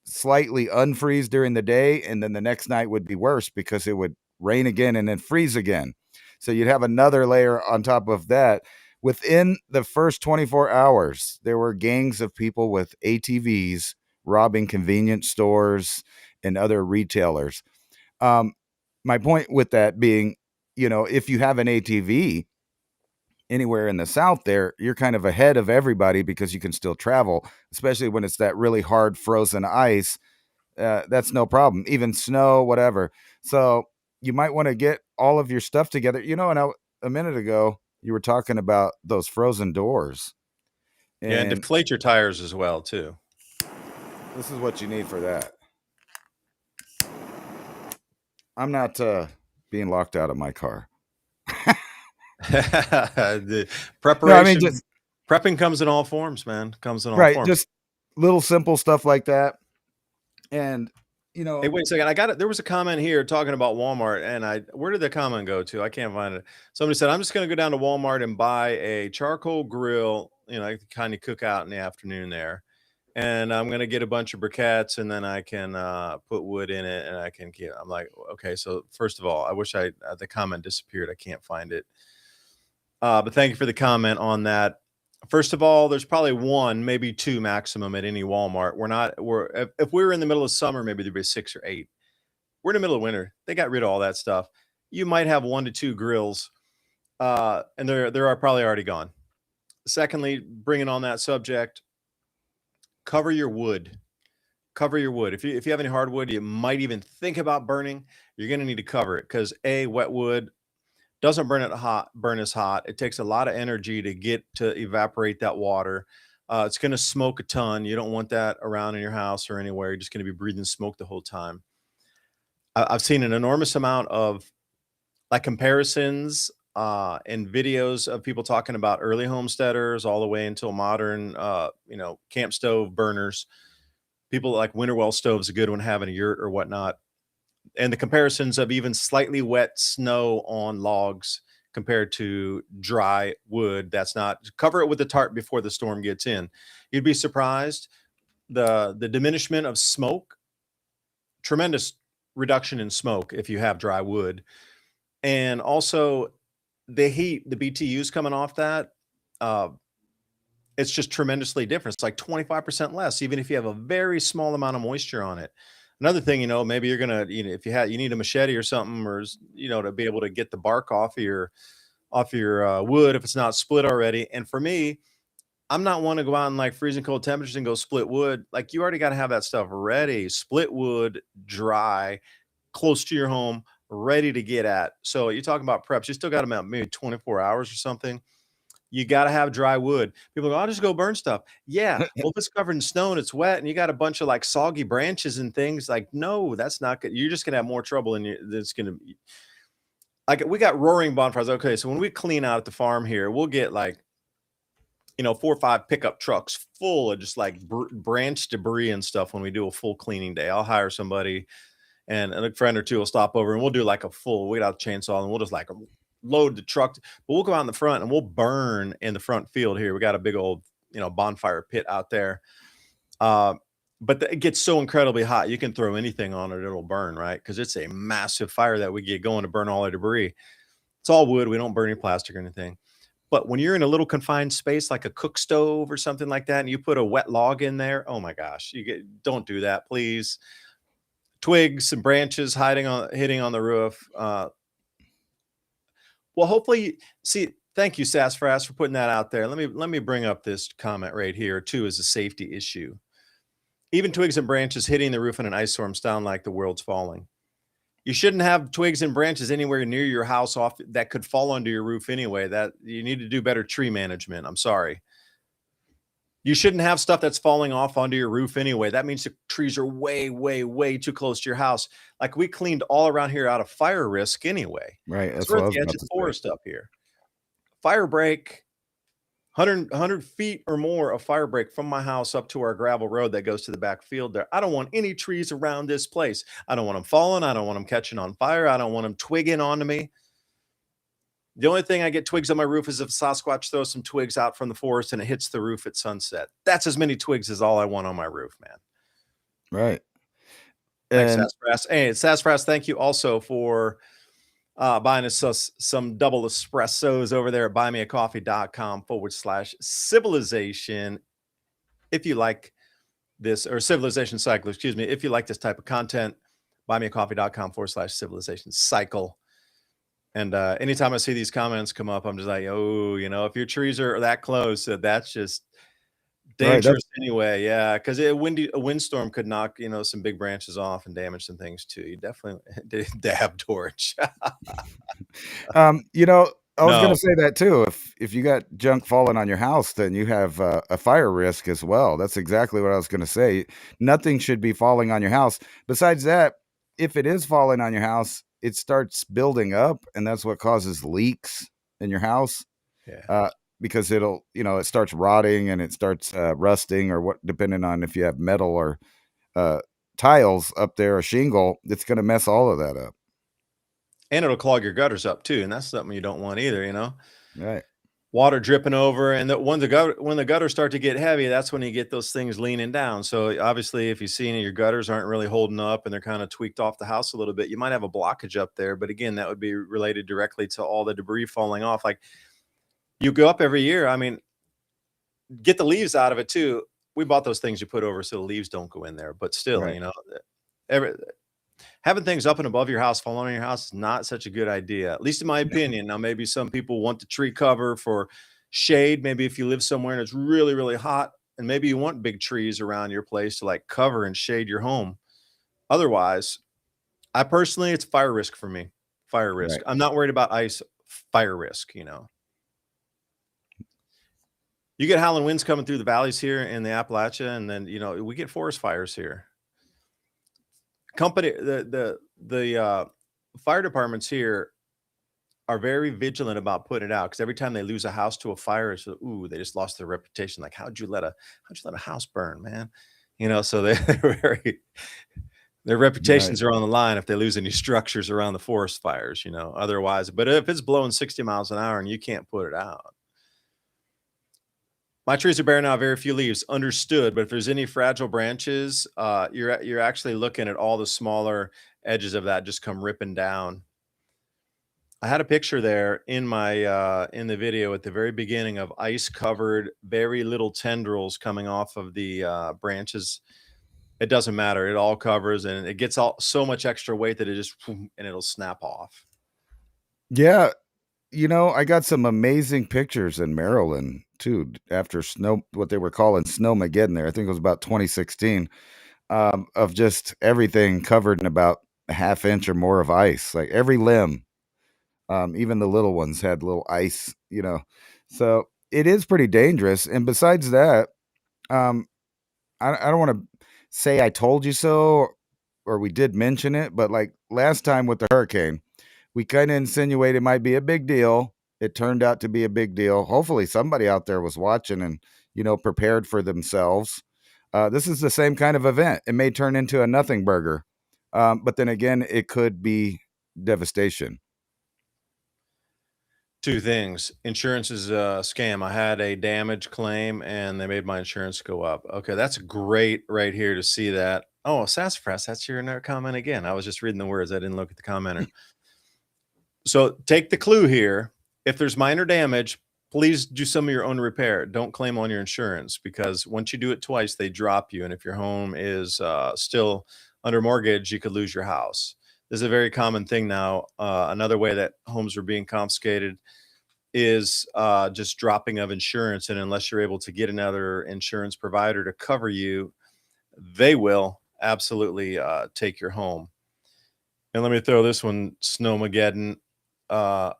[SPEAKER 2] slightly unfreeze during the day, and then the next night would be worse because it would rain again and then freeze again. So you'd have another layer on top of that. Within the first 24 hours, there were gangs of people with ATVs robbing convenience stores and other retailers. Um, my point with that being, if you have an ATV anywhere in the South there, you're kind of ahead of everybody because you can still travel, especially when it's that really hard frozen ice. That's no problem, even snow, whatever. So you might want to get all of your stuff together. And a minute ago, you were talking about those frozen doors.
[SPEAKER 1] Yeah, and
[SPEAKER 2] And
[SPEAKER 1] deflate your tires as well, too.
[SPEAKER 2] this is what you need for that. I'm not being locked out of my car.
[SPEAKER 1] The
[SPEAKER 2] No, I mean,
[SPEAKER 1] preparation prepping comes in all forms, man. Comes in all
[SPEAKER 2] right,
[SPEAKER 1] forms.
[SPEAKER 2] just little simple stuff like that. And,
[SPEAKER 1] Hey, wait a second. I got it. There was a comment here talking about Walmart, and where did the comment go to? I can't find it. Somebody said, I'm just going to go down to Walmart and buy a charcoal grill, I can kind of cook out in the afternoon there. And I'm going to get a bunch of briquettes, and then I can put wood in it, and I can get. I'm like, okay. So first of all, I wish the comment disappeared. I can't find it. But thank you for the comment on that. First of all, there's probably one, maybe two maximum at any Walmart. If we were in the middle of summer, maybe there'd be six or eight. We're in the middle of winter. They got rid of all that stuff. You might have one to two grills, and they're probably already gone. Secondly, bringing on that subject, cover your wood. Cover your wood. If you have any hardwood, you might even think about burning. You're going to need to cover it because wet wood doesn't burn as hot. It takes a lot of energy to get to evaporate that water. It's going to smoke a ton. You don't want that around in your house or anywhere. You're just going to be breathing smoke the whole time. I've seen an enormous amount of like comparisons and videos of people talking about early homesteaders all the way until modern, camp stove burners. People like winter well stoves, a good one, having a yurt or whatnot, and the comparisons of even slightly wet snow on logs compared to dry wood that's not, cover it with a tarp before the storm gets in. You'd be surprised the diminishment of smoke, tremendous reduction in smoke if you have dry wood. And also the heat, the BTUs coming off that, uh, it's just tremendously different. It's like 25% less, even if you have a very small amount of moisture on it. Another thing, maybe you're gonna, if you need a machete or something, or to be able to get the bark off your wood if it's not split already. And for me, I'm not one to go out in like freezing cold temperatures and go split wood. Like you already got to have that stuff ready. Split wood, dry, close to your home, ready to get at. So you're talking about preps. You still got about maybe 24 hours or something. You got to have dry wood. People go, I'll just go burn stuff. Yeah. Well, if it's covered in snow and it's wet and you got a bunch of like soggy branches and things, like, no, that's not good. You're just going to have more trouble and it's going to, like, we got roaring bonfires. Okay. So when we clean out at the farm here, we'll get like, 4 or 5 pickup trucks full of just like branch debris and stuff when we do a full cleaning day. I'll hire somebody and a friend or two will stop over and we'll do like we got a chainsaw and we'll just like load the truck, but we'll go out in the front and we'll burn in the front field here. We got a big old, bonfire pit out there. But it gets so incredibly hot, you can throw anything on it, it'll burn, right? Because it's a massive fire that we get going to burn all the debris. It's all wood. We don't burn any plastic or anything. But when you're in a little confined space like a cook stove or something like that, and you put a wet log in there, oh my gosh, don't do that, please. Twigs and branches hitting on the roof. Well, hopefully, see, thank you, Sassafras, for putting that out there. Let me bring up this comment right here too as a safety issue. Even twigs and branches hitting the roof in an ice storm sound like the world's falling. You shouldn't have twigs and branches anywhere near your house that could fall onto your roof anyway. That you need to do better tree management. I'm sorry. You shouldn't have stuff that's falling off onto your roof anyway. That means the trees are way, way, way too close to your house. Like we cleaned all around here out of fire risk anyway.
[SPEAKER 2] Right.
[SPEAKER 1] Because
[SPEAKER 2] That's
[SPEAKER 1] we're
[SPEAKER 2] what I
[SPEAKER 1] at
[SPEAKER 2] was
[SPEAKER 1] the edge
[SPEAKER 2] about
[SPEAKER 1] of
[SPEAKER 2] to say.
[SPEAKER 1] forest up here. Fire break, 100 feet or more of fire break from my house up to our gravel road that goes to the back field there. I don't want any trees around this place. I don't want them falling. I don't want them catching on fire. I don't want them twigging onto me. The only thing I get twigs on my roof is if Sasquatch throws some twigs out from the forest and it hits the roof at sunset. That's as many twigs as all I want on my roof, man.
[SPEAKER 2] Right.
[SPEAKER 1] Thanks,
[SPEAKER 2] And
[SPEAKER 1] Sassafras. Hey, Sassafras, thank you also for buying us some double espressos over there at buymeacoffee.com/civilization. If you like this, or civilization cycle, excuse me, if you like this type of content, buymeacoffee.com/civilization cycle. And anytime I see these comments come up, I'm just like, oh, if your trees are that close, that's just
[SPEAKER 2] right,
[SPEAKER 1] dangerous anyway. Yeah, because a windstorm could knock, some big branches off and damage some things too. You definitely dab torch.
[SPEAKER 2] you know, I was gonna
[SPEAKER 1] No,
[SPEAKER 2] say that too. If you got junk falling on your house, then you have a fire risk as well. That's exactly what I was gonna say. Nothing should be falling on your house. Besides that, if it is falling on your house, it starts building up, and that's what causes leaks in your house.
[SPEAKER 1] yeah.
[SPEAKER 2] Uh, because it starts rotting and it starts rusting, or what, depending on if you have metal or uh, tiles up there or shingle, it's gonna mess all of that up.
[SPEAKER 1] And it'll clog your gutters up too, and that's something you don't want either.
[SPEAKER 2] Right.
[SPEAKER 1] Water dripping over, and when the gutters start to get heavy, that's when you get those things leaning down. So obviously, if you see any of your gutters aren't really holding up and they're kind of tweaked off the house a little bit, you might have a blockage up there. But again, that would be related directly to all the debris falling off. Like you go up every year. I mean, get the leaves out of it too. We bought those things you put over so the leaves don't go in there, but still,
[SPEAKER 2] Right.
[SPEAKER 1] every, having things up and above your house, falling on your house is not such a good idea, at least in my opinion. Now, maybe some people want the tree cover for shade. Maybe if you live somewhere and it's really, really hot, and maybe you want big trees around your place to like cover and shade your home. Otherwise, I personally, it's fire risk for me. Fire risk.
[SPEAKER 2] Right.
[SPEAKER 1] I'm not worried about ice. Fire risk. You get howling winds coming through the valleys here in the Appalachia, and then we get forest fires here. The fire departments here are very vigilant about putting it out because every time they lose a house to a fire, it's ooh, they just lost their reputation. Like, how'd you let a house burn, man? So they're very their
[SPEAKER 2] Right.
[SPEAKER 1] reputations are on the line if they lose any structures around the forest fires, otherwise. But if it's blowing 60 miles an hour and you can't put it out. My trees are bearing out very few leaves, understood. But if there's any fragile branches, you're actually looking at all the smaller edges of that just come ripping down. I had a picture there in the video at the very beginning of ice covered, very little tendrils coming off of the branches. It doesn't matter; it all covers, and it gets all so much extra weight that it just and it'll snap off.
[SPEAKER 2] Yeah. I got some amazing pictures in Maryland too after snow, what they were calling Snowmageddon there. I think it was about 2016, of just everything covered in about a half inch or more of ice. Like every limb, even the little ones had little ice. So it is pretty dangerous. And besides that, um, I don't want to say I told you so, or we did mention it, but like last time with the hurricane, we kind of insinuated it might be a big deal. It turned out to be a big deal. Hopefully, somebody out there was watching and prepared for themselves. This is the same kind of event. It may turn into a nothing burger, but then again, it could be devastation.
[SPEAKER 1] Two things. Insurance is a scam. I had a damage claim and they made my insurance go up. Okay, that's great right here to see that. Oh, sassafras, that's your comment again. I was just reading the words. I didn't look at the commenter. So take the clue here. If there's minor damage, please do some of your own repair. Don't claim on your insurance because once you do it twice, they drop you. And if your home is still under mortgage, you could lose your house. This is a very common thing now. Another way that homes are being confiscated is just dropping of insurance. And unless you're able to get another insurance provider to cover you, they will absolutely take your home. And let me throw this one, Snowmageddon. Uh,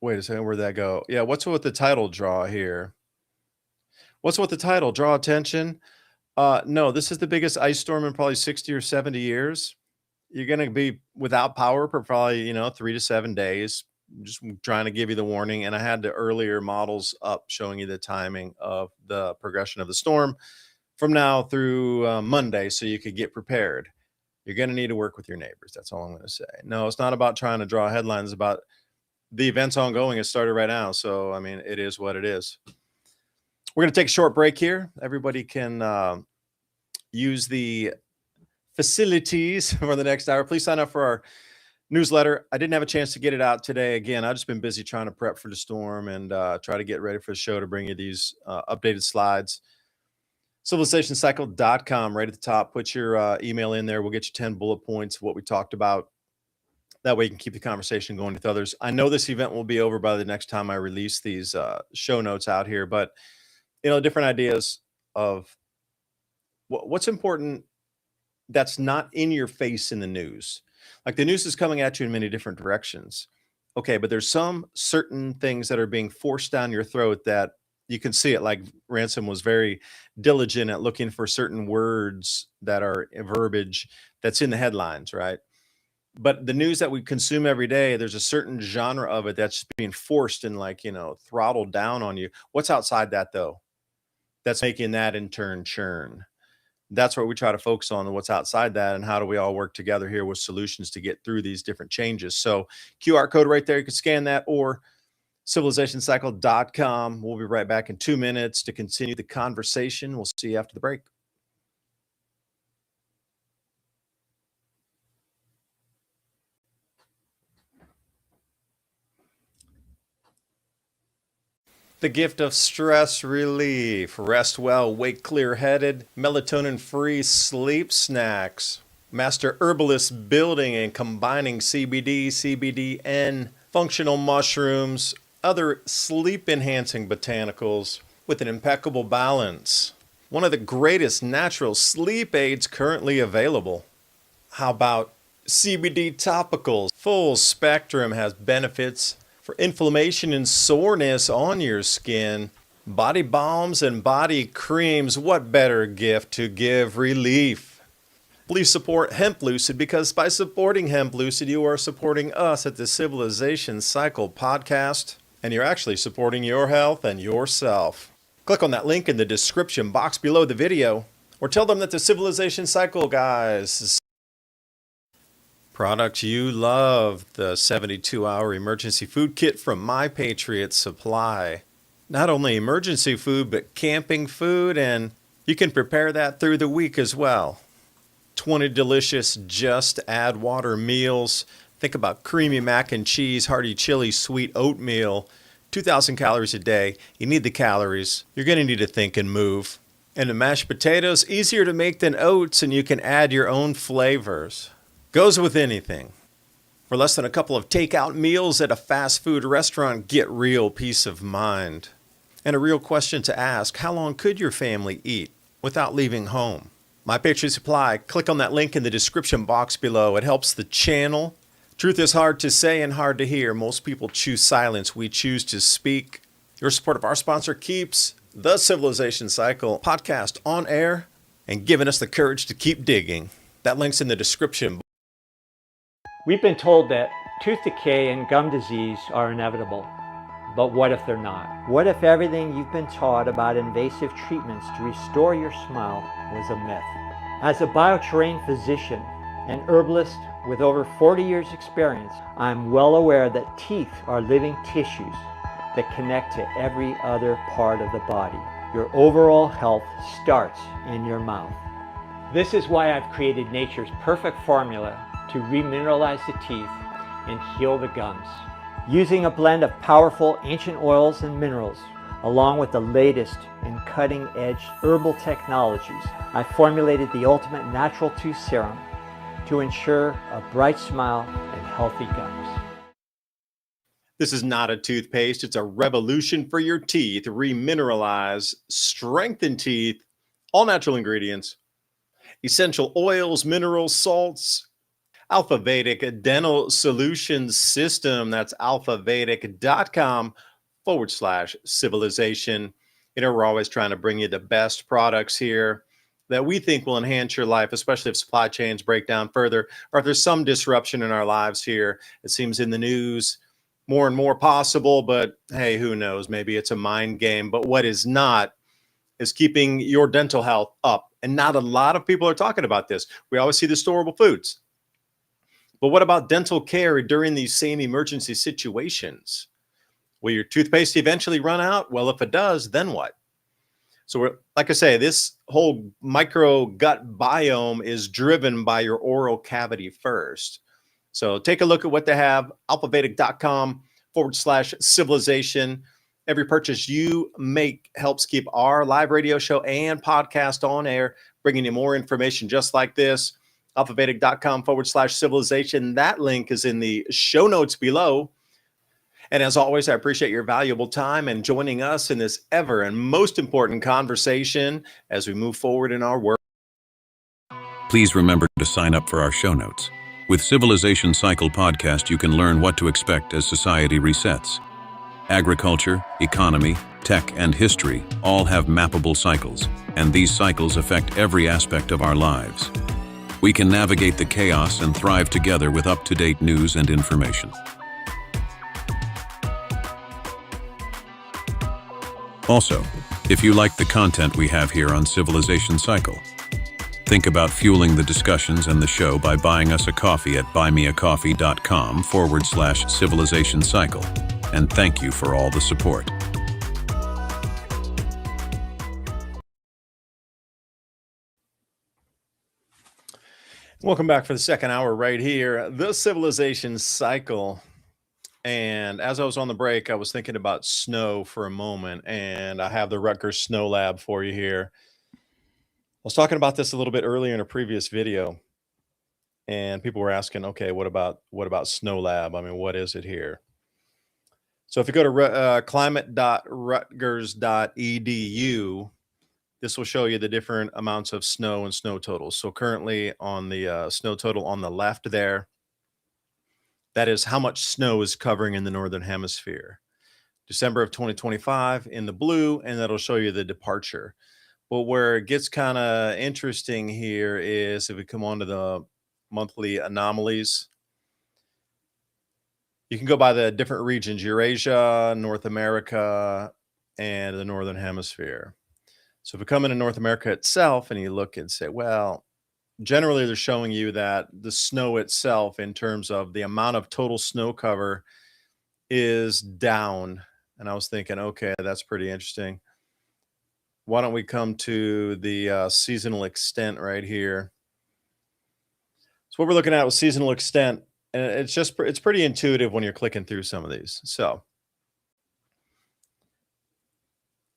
[SPEAKER 1] Wait a second, where'd that go? Yeah, what's with the title draw here? What's with the title? Draw attention? No, this is the biggest ice storm in probably 60 or 70 years. You're gonna be without power for probably, 3 to 7 days. Just trying to give you the warning, and I had the earlier models up showing you the timing of the progression of the storm from now through, Monday so you could get prepared. You're gonna need to work with your neighbors, that's all I'm gonna say. No, it's not about trying to draw headlines, it's about the event's ongoing. It started right now. So, I mean, it is what it is. We're going to take a short break here. Everybody can use the facilities for the next hour. Please sign up for our newsletter. I didn't have a chance to get it out today. Again, I've just been busy trying to prep for the storm and try to get ready for the show to bring you these updated slides. Civilizationcycle.com, right at the top. Put your email in there. We'll get you 10 bullet points of what we talked about. That way you can keep the conversation going with others. I know this event will be over by the next time I release these show notes out here, but different ideas of what's important that's not in your face in the news. Like the news is coming at you in many different directions. Okay, but there's some certain things that are being forced down your throat that you can see it. Like Ransom was very diligent at looking for certain words that are verbiage that's in the headlines, right? But the news that we consume every day, there's a certain genre of it that's being forced and like, throttled down on you. What's outside that though? That's making that in turn churn. That's what we try to focus on and what's outside that and how do we all work together here with solutions to get through these different changes. So QR code right there, you can scan that or civilizationcycle.com. We'll be right back in 2 minutes to continue the conversation. We'll see you after the break. The gift of stress relief. Rest well, wake clear-headed, melatonin-free sleep snacks. Master herbalist building and combining CBD, CBDN, functional mushrooms, other sleep-enhancing botanicals with an impeccable balance. One of the greatest natural sleep aids currently available. How about CBD topicals? Full spectrum has benefits for inflammation and soreness on your skin. Body balms and body creams, what better gift to give relief? Please support Hemp Lucid, because by supporting Hemp Lucid, you are supporting us at the Civilization Cycle podcast, and you're actually supporting your health and yourself. Click on that link in the description box below the video, or tell them that the Civilization Cycle guys products you love, the 72-hour emergency food kit from My Patriot Supply. Not only emergency food, but camping food, and you can prepare that through the week as well. 20 delicious just add water meals. Think about creamy mac and cheese, hearty chili, sweet oatmeal. 2,000 calories a day. You need the calories. You're going to need to think and move. And the mashed potatoes, easier to make than oats, and you can add your own flavors. Goes with anything. For less than a couple of takeout meals at a fast food restaurant, get real peace of mind. And a real question to ask, how long could your family eat without leaving home? My Patriot Supply, click on that link in the description box below. It helps the channel. Truth is hard to say and hard to hear. Most people choose silence. We choose to speak. Your support of our sponsor keeps the Civilization Cycle podcast on air and giving us the courage to keep digging. That link's in the description.
[SPEAKER 3] We've been told that tooth decay and gum disease are inevitable, but what if they're not? What if everything you've been taught about invasive treatments to restore your smile was a myth? As a bio-trained physician and herbalist with over 40 years experience, I'm well aware that teeth are living tissues that connect to every other part of the body. Your overall health starts in your mouth. This is why I've created nature's perfect formula to remineralize the teeth and heal the gums. Using a blend of powerful ancient oils and minerals, along with the latest and cutting-edge herbal technologies, I formulated the ultimate natural tooth serum to ensure a bright smile and healthy gums.
[SPEAKER 1] This is not a toothpaste. It's a revolution for your teeth. Remineralize, strengthen teeth, all natural ingredients, essential oils, minerals, salts, Alpha Vedic Dental Solutions System. That's alphavedic.com/civilization. You know, we're always trying to bring you the best products here that we think will enhance your life, especially if supply chains break down further, or if there's some disruption in our lives here. It seems in the news more and more possible, but hey, who knows? Maybe it's a mind game. But what is not is keeping your dental health up. And not a lot of people are talking about this. We always see the storable foods. But what about dental care during these same emergency situations? Will your toothpaste eventually run out? Well, if it does, then what? So like I say, this whole micro gut biome is driven by your oral cavity first. So take a look at what they have, alphavedic.com/civilization. Every purchase you make helps keep our live radio show and podcast on air, bringing you more information just like this. alphavedic.com/civilization. That link is in the show notes below. And as always, I appreciate your valuable time and joining us in this ever and most important conversation as we move forward in our work.
[SPEAKER 4] Please remember to sign up for our show notes. With Civilization Cycle podcast, you can learn what to expect as society resets. Agriculture, economy, tech, and history all have mappable cycles, and these cycles affect every aspect of our lives. We can navigate the chaos and thrive together with up-to-date news and information. Also, if you like the content we have here on Civilization Cycle, think about fueling the discussions and the show by buying us a coffee at buymeacoffee.com/civilization cycle. And thank you for all the support.
[SPEAKER 1] Welcome back for the second hour right here. The Civilization Cycle. And as I was on the break, I was thinking about snow for a moment, and I have the Rutgers Snow Lab for you here. I was talking about this a little bit earlier in a previous video, and people were asking, okay, what about Snow Lab? I mean, what is it here? So if you go to climate.rutgers.edu, this will show you the different amounts of snow and snow totals. So currently on the snow total on the left there, that is how much snow is covering in the Northern Hemisphere. December of 2025 in the blue, and that'll show you the departure. But where it gets kind of interesting here is if we come on to the monthly anomalies, you can go by the different regions, Eurasia, North America, and the Northern Hemisphere. So if we come into North America itself and you look and say, well, generally they're showing you that the snow itself in terms of the amount of total snow cover is down. And I was thinking, okay, that's pretty interesting. Why don't we come to the seasonal extent right here? So what we're looking at with seasonal extent, and it's pretty intuitive when you're clicking through some of these. So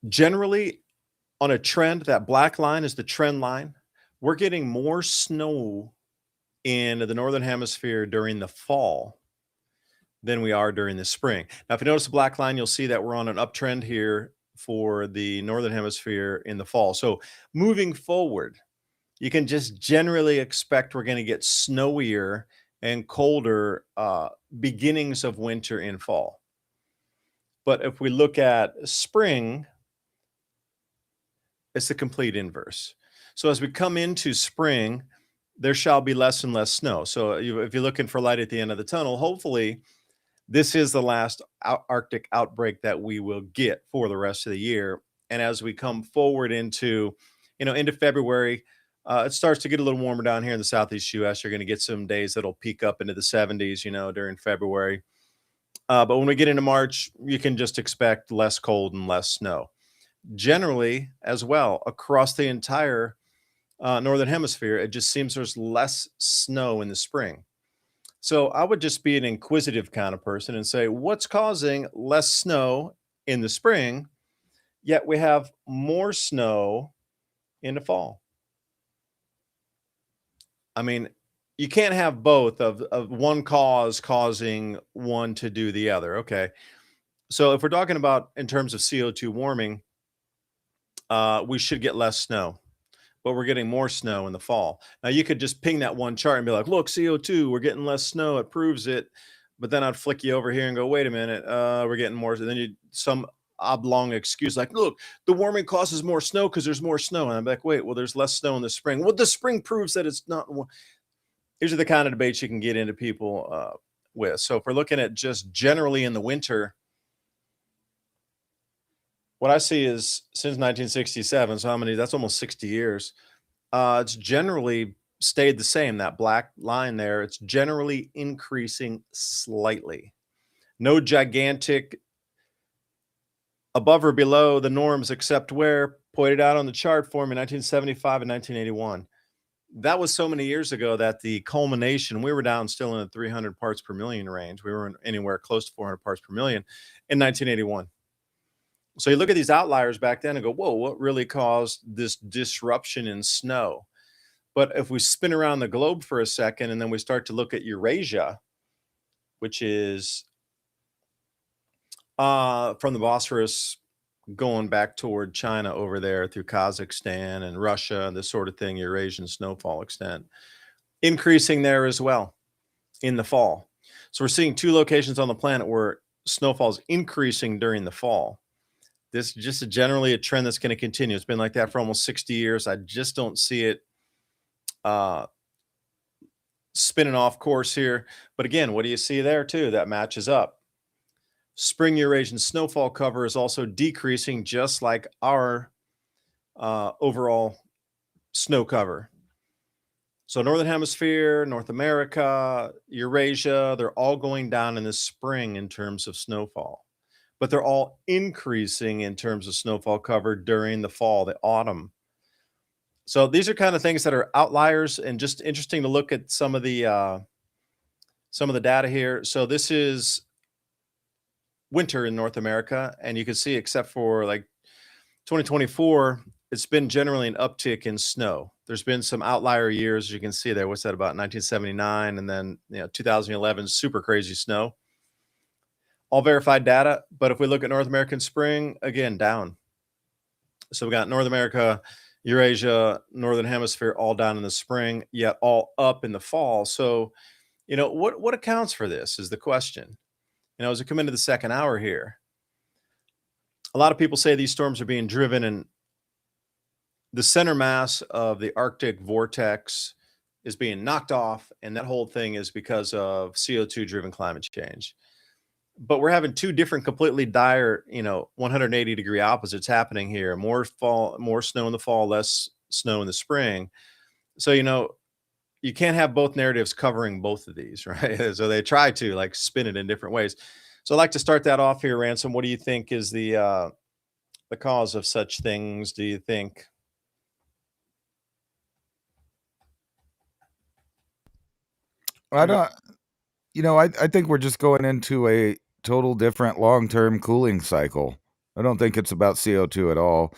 [SPEAKER 1] generally on a trend, that black line is the trend line. We're getting more snow in the Northern Hemisphere during the fall than we are during the spring. Now, if you notice the black line, you'll see that we're on an uptrend here for the Northern Hemisphere in the fall. So moving forward, you can just generally expect we're going to get snowier and colder beginnings of winter and fall. But if we look at spring, it's the complete inverse. So as we come into spring, there shall be less and less snow. So if you're looking for light at the end of the tunnel, hopefully this is the last Arctic outbreak that we will get for the rest of the year. And as we come forward into February, it starts to get a little warmer down here in the Southeast US. You're going to get some days that'll peak up into the 70s, during February. But when we get into March, you can just expect less cold and less snow. Generally, as well, across the entire Northern Hemisphere, it just seems there's less snow in the spring. So I would just be an inquisitive kind of person and say, what's causing less snow in the spring, yet we have more snow in the fall? I mean, you can't have both of one cause causing one to do the other. Okay. So if we're talking about in terms of CO2 warming, we should get less snow, but we're getting more snow in the fall. Now you could just ping that one chart and be like, look, CO2, we're getting less snow. It proves it. But then I'd flick you over here and go, wait a minute, we're getting more. And then some oblong excuse like, look, the warming causes more snow because there's more snow. And I'm like, wait, well, there's less snow in the spring. Well, the spring proves that it's not. These are the kind of debates you can get into people with. So if we're looking at just generally in the winter, what I see is since 1967, so that's almost 60 years, it's generally stayed the same. That black line there, it's generally increasing slightly. No gigantic above or below the norms, except where pointed out on the chart for me, 1975 and 1981. That was so many years ago that the culmination, we were down still in the 300 parts per million range. We weren't anywhere close to 400 parts per million in 1981. So you look at these outliers back then and go, whoa, what really caused this disruption in snow? But if we spin around the globe for a second and then we start to look at Eurasia, which is from the Bosphorus going back toward China over there through Kazakhstan and Russia, this sort of thing, Eurasian snowfall extent, increasing there as well in the fall. So we're seeing two locations on the planet where snowfall is increasing during the fall. This is just generally a trend that's going to continue. It's been like that for almost 60 years. I just don't see it spinning off course here. But again, what do you see there too? That matches up. Spring Eurasian snowfall cover is also decreasing, just like our overall snow cover. So Northern Hemisphere, North America, Eurasia, they're all going down in the spring in terms of snowfall. But they're all increasing in terms of snowfall cover during the fall, the autumn. So these are kind of things that are outliers and just interesting to look at some of the data here. So this is winter in North America, and you can see, except for like 2024, it's been generally an uptick in snow. There's been some outlier years, as you can see there. What's that, about 1979, and then 2011, super crazy snow. All verified data, but if we look at North American spring, again, down. So we got North America, Eurasia, Northern Hemisphere all down in the spring, yet all up in the fall. So, what accounts for this is the question. As we come into the second hour here, a lot of people say these storms are being driven, and the center mass of the Arctic vortex is being knocked off, and that whole thing is because of CO2 driven climate change. But we're having two different, completely dire, 180-degree opposites happening here. More snow in the fall, less snow in the spring. So, you can't have both narratives covering both of these, right? So they try to like spin it in different ways. So I'd like to start that off here, Ransom. What do you think is the cause of such things? Do you think?
[SPEAKER 2] I don't, I think we're just going into a total different long-term cooling cycle. I don't think it's about CO2 at all.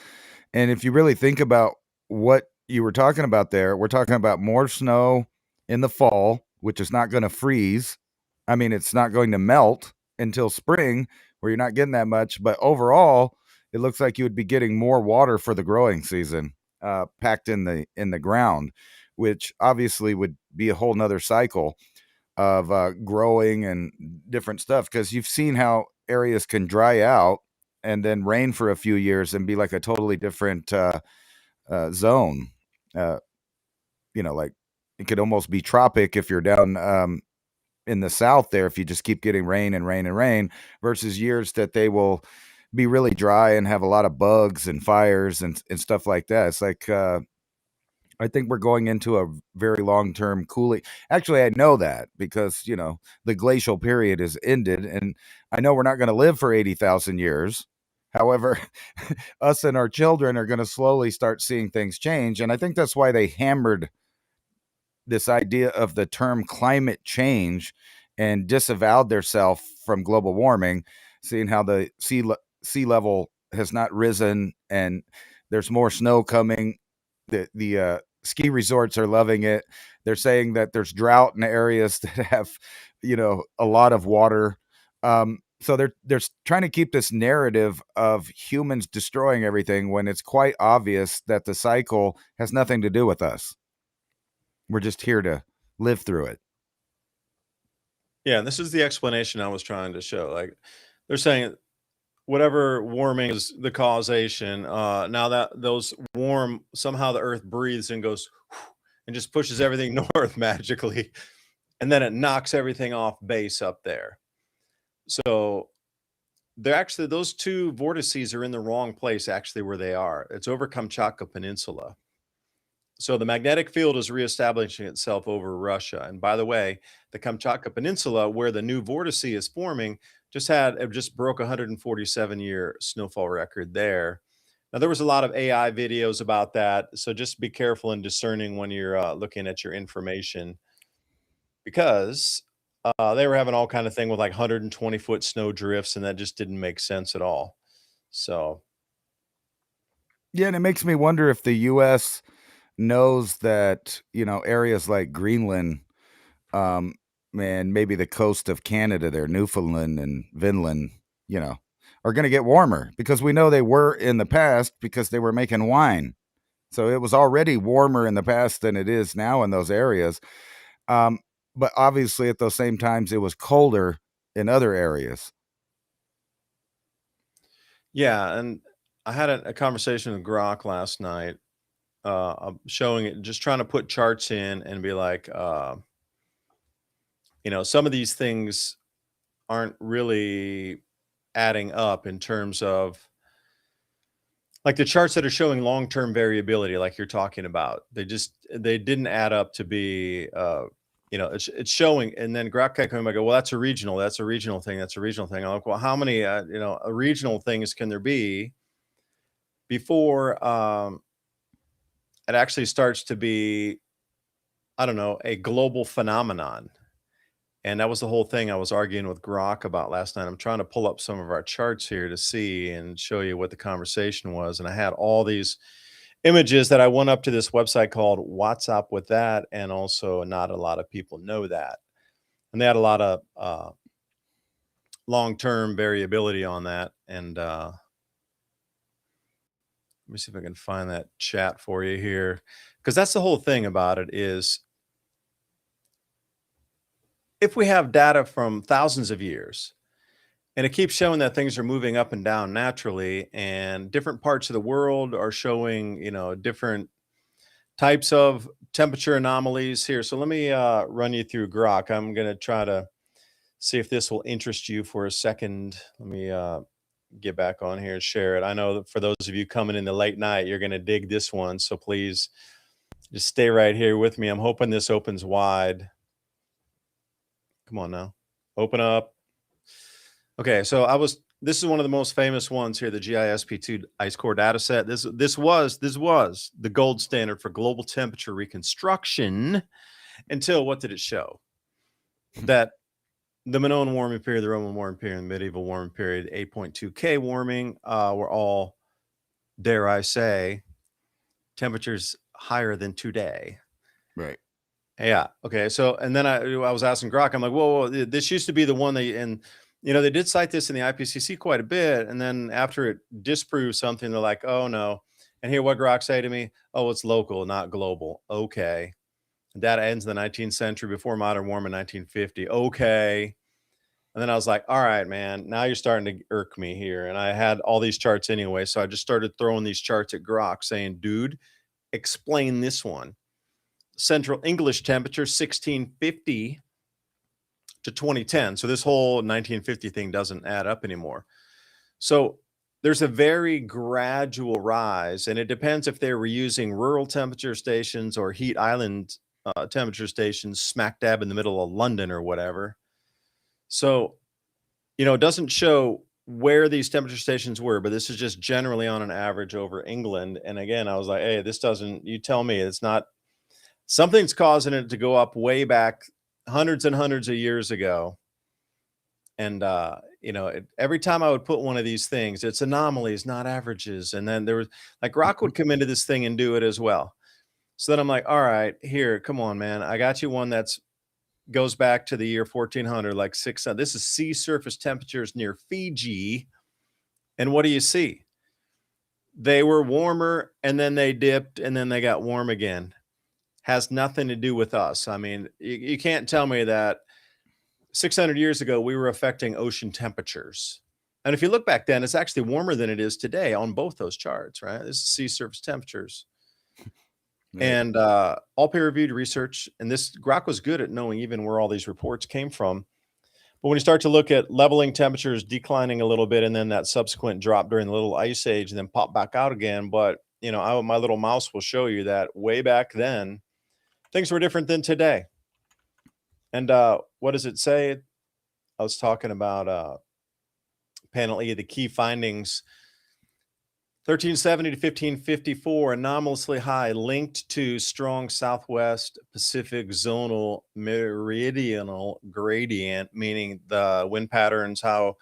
[SPEAKER 2] And if you really think about what you were talking about there, we're talking about more snow in the fall, which is not going to freeze. I mean, it's not going to melt until spring, where you're not getting that much. But overall, it looks like you would be getting more water for the growing season packed in the ground, which obviously would be a whole nother cycle of growing and different stuff, because you've seen how areas can dry out and then rain for a few years and be like a totally different zone. Like it could almost be tropic if you're down in the south there, if you just keep getting rain and rain and rain, versus years that they will be really dry and have a lot of bugs and fires and stuff like that. It's like I think we're going into a very long-term cooling. Actually, I know that because, the glacial period is ended, and I know we're not going to live for 80,000 years. However, us and our children are going to slowly start seeing things change. And I think that's why they hammered this idea of the term climate change and disavowed themselves from global warming, seeing how the sea level has not risen and there's more snow coming. The ski resorts are loving it. They're saying that there's drought in areas that have, a lot of water. So they're trying to keep this narrative of humans destroying everything when it's quite obvious that the cycle has nothing to do with us. We're just here to live through it.
[SPEAKER 1] Yeah, and this is the explanation I was trying to show. Like they're saying whatever warming is the causation, now that those warm, somehow the earth breathes and goes and just pushes everything north magically, and then it knocks everything off base up there. So they're actually, those two vortices are in the wrong place, actually, where they are. It's over Kamchatka Peninsula. So the magnetic field is reestablishing itself over Russia. And by the way, the Kamchatka Peninsula, where the new vortice is forming, just broke a 147-year snowfall record there. Now there was a lot of AI videos about that, so just be careful and discerning when you're looking at your information, because they were having all kind of thing with like 120-foot snow drifts, and that just didn't make sense at all. So
[SPEAKER 2] Yeah, and it makes me wonder if the U.S. knows that, areas like Greenland, um, and maybe the coast of Canada there, Newfoundland and Vinland, are going to get warmer, because we know they were in the past because they were making wine. So it was already warmer in the past than it is now in those areas. Um, but obviously at those same times, it was colder in other areas.
[SPEAKER 1] yeah, and I had a conversation with Grok last night, showing it, just trying to put charts in and be like, some of these things aren't really adding up in terms of like the charts that are showing long-term variability, like you're talking about. They didn't add up to be, it's showing. And then Grok kept coming back, go, well, that's a regional thing. That's a regional thing. I'm like, well, how many, regional things can there be before it actually starts to be, I don't know, a global phenomenon? And that was the whole thing I was arguing with Grok about last night. I'm trying to pull up some of our charts here to see and show you what the conversation was. And I had all these images that I went up to this website called What's Up With That, and also not a lot of people know that. And they had a lot of long-term variability on that. And let me see if I can find that chat for you here, because that's the whole thing about it is if we have data from thousands of years and it keeps showing that things are moving up and down naturally, and different parts of the world are showing, different types of temperature anomalies here. So let me run you through Grok. I'm going to try to see if this will interest you for a second. Let me get back on here and share it. I know that for those of you coming in the late night, you're going to dig this one. So please just stay right here with me. I'm hoping this opens wide. Come on now. Open up. Okay, so this is one of the most famous ones here, the GISP2 ice core data set. This was the gold standard for global temperature reconstruction until what did it show? That the Minoan warming period, the Roman warming period, the medieval warming period, 8.2 K warming were all, dare I say, temperatures higher than today.
[SPEAKER 2] Right.
[SPEAKER 1] Yeah. Okay. So, and then I was asking Grok, I'm like, whoa, this used to be the one they did cite this in the IPCC quite a bit. And then after it disproved something, they're like, oh no. And here, what Grok say to me? Oh, it's local, not global. Okay. That ends in the 19th century, before modern warming, 1950. Okay. And then I was like, all right, man, now you're starting to irk me here. And I had all these charts anyway. So I just started throwing these charts at Grok saying, dude, explain this one. Central English temperature, 1650 to 2010. So this whole 1950 thing doesn't add up anymore. So there's a very gradual rise, and it depends if they were using rural temperature stations or heat island temperature stations smack dab in the middle of London or whatever. So, it doesn't show where these temperature stations were, but this is just generally on an average over England. And again, I was like, hey, you tell me it's not, something's causing it to go up way back hundreds and hundreds of years ago. And, every time I would put one of these things, it's anomalies, not averages. And then there was like Grok would come into this thing and do it as well. So then I'm like, all right, here, come on, man. I got you one goes back to the year 1400, like this is sea surface temperatures near Fiji. And what do you see? They were warmer and then they dipped and then they got warm again. Has nothing to do with us. I mean, you can't tell me that 600 years ago, we were affecting ocean temperatures. And if you look back then, it's actually warmer than it is today on both those charts, right? This is sea surface temperatures. Right. And all peer-reviewed research. And this Grok was good at knowing even where all these reports came from. But when you start to look at leveling temperatures declining a little bit, and then that subsequent drop during the little ice age and then pop back out again. But, my little mouse will show you that way back then, things were different than today. And what does it say? I was talking about panel E, the key findings. 1370 to 1554, anomalously high, linked to strong southwest Pacific zonal meridional gradient, meaning the wind patterns, how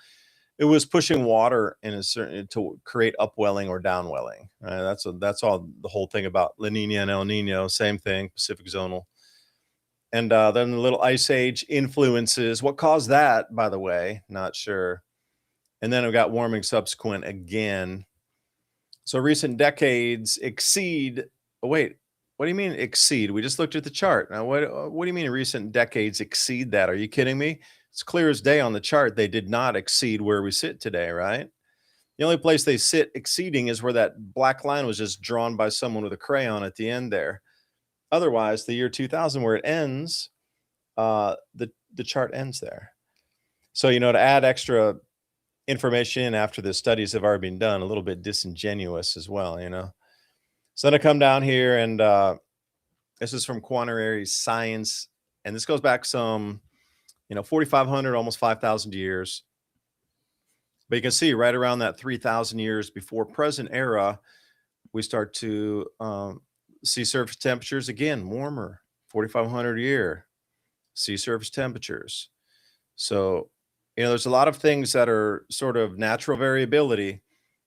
[SPEAKER 1] it was pushing water in a certain to create upwelling or downwelling. Right? That's all the whole thing about La Nina and El Nino, same thing, Pacific zonal. And then the little ice age influences. What caused that, by the way? Not sure. And then it got warming subsequent again. So recent decades exceed. Oh, wait, what do you mean exceed? We just looked at the chart. Now, what do you mean recent decades exceed that? Are you kidding me? It's clear as day on the chart. They did not exceed where we sit today, right? The only place they sit exceeding is where that black line was just drawn by someone with a crayon at the end there. Otherwise, the year 2000, where it ends, the chart ends there. So, to add extra information after the studies have already been done, a little bit disingenuous as well, So then I come down here, and this is from Quaternary Science, and this goes back some, 4,500, almost 5,000 years. But you can see right around that 3,000 years before present era, we start to sea surface temperatures again warmer, 4,500 a year. Sea surface temperatures. So, there's a lot of things that are sort of natural variability,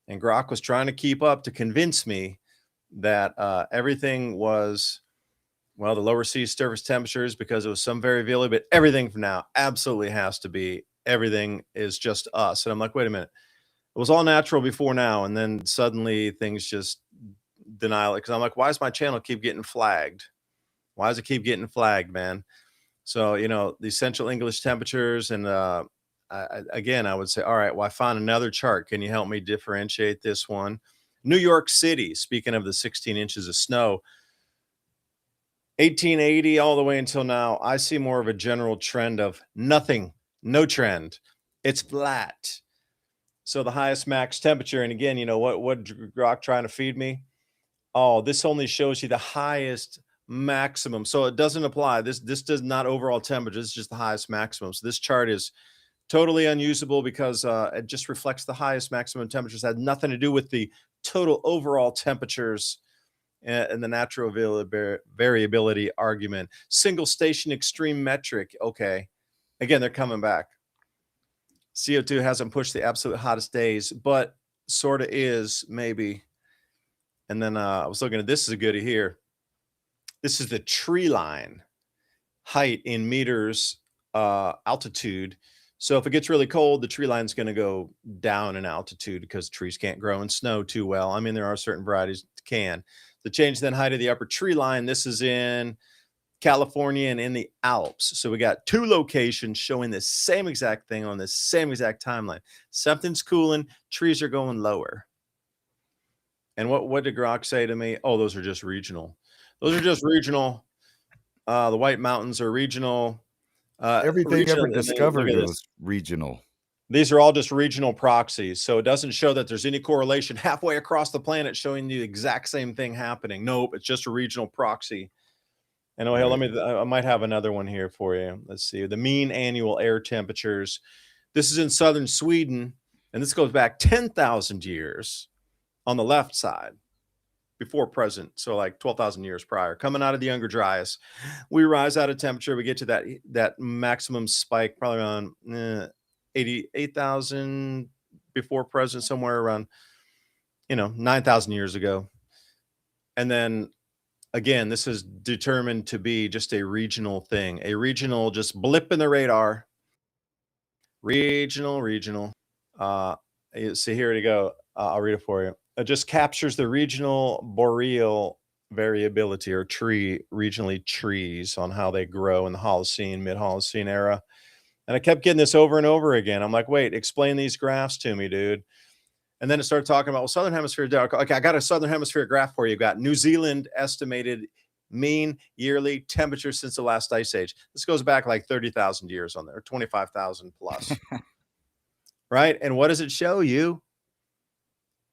[SPEAKER 1] and Grok was trying to keep up to convince me that everything was, well, the lower sea surface temperatures because it was some variability, but everything from now absolutely has to be, everything is just us. And I'm like, wait a minute. It was all natural before now. And then suddenly things just denial it. Cause I'm like, why does my channel keep getting flagged? Why does it keep getting flagged, man? So, the essential English temperatures and, again, I would say, all right, well, I found another chart. Can you help me differentiate this one? New York City, speaking of the 16 inches of snow, 1880 all the way until now, I see more of a general trend of nothing, no trend. It's flat. So the highest max temperature, and again, what Grok trying to feed me? Oh, this only shows you the highest maximum. So it doesn't apply. This does not overall temperature. This is just the highest maximum. So this chart is totally unusable because it just reflects the highest maximum temperatures. It had nothing to do with the total overall temperatures and the natural variability argument. Single station extreme metric. Okay. Again, they're coming back. CO2 hasn't pushed the absolute hottest days, but sort of is maybe. And then I was looking at, this is a goodie here. This is the tree line height in meters altitude. So if it gets really cold, the tree line is going to go down in altitude because trees can't grow in snow too well. I mean, there are certain varieties that can. The change then height of the upper tree line, this is in California and in the Alps. So we got two locations showing the same exact thing on the same exact timeline. Something's cooling, trees are going lower. And what did Grok say to me? Oh, those are just regional. Those are just regional. The White Mountains are regional.
[SPEAKER 2] Everything
[SPEAKER 1] Regional,
[SPEAKER 2] ever
[SPEAKER 1] and then
[SPEAKER 2] discovered
[SPEAKER 1] look at this.
[SPEAKER 2] was regional.
[SPEAKER 1] These are all just regional proxies. So it doesn't show that there's any correlation halfway across the planet showing the exact same thing happening. Nope, it's just a regional proxy. And
[SPEAKER 2] Right.
[SPEAKER 1] I might have another one here for you. Let's see. The mean annual air temperatures. This is in southern Sweden, and this goes back 10,000 years on the left side before present. So like 12,000 years prior, coming out of the Younger Dryas. We rise out of temperature. We get to that maximum spike probably around 88,000 before present, somewhere around, 9,000 years ago. And then again, this is determined to be just a regional thing, a regional just blip in the radar. Regional. See, here we go. I'll read it for you. It just captures the regional boreal variability or regionally trees on how they grow in the Holocene, mid-Holocene era. And I kept getting this over and over again. I'm like, wait, explain these graphs to me, dude. And then it started talking about, well, Southern Hemisphere. Okay, I got a Southern Hemisphere graph for you. You've got New Zealand estimated mean yearly temperature since the last ice age. This goes back like 30,000 years on there, 25,000 plus. Right? And what does it show you?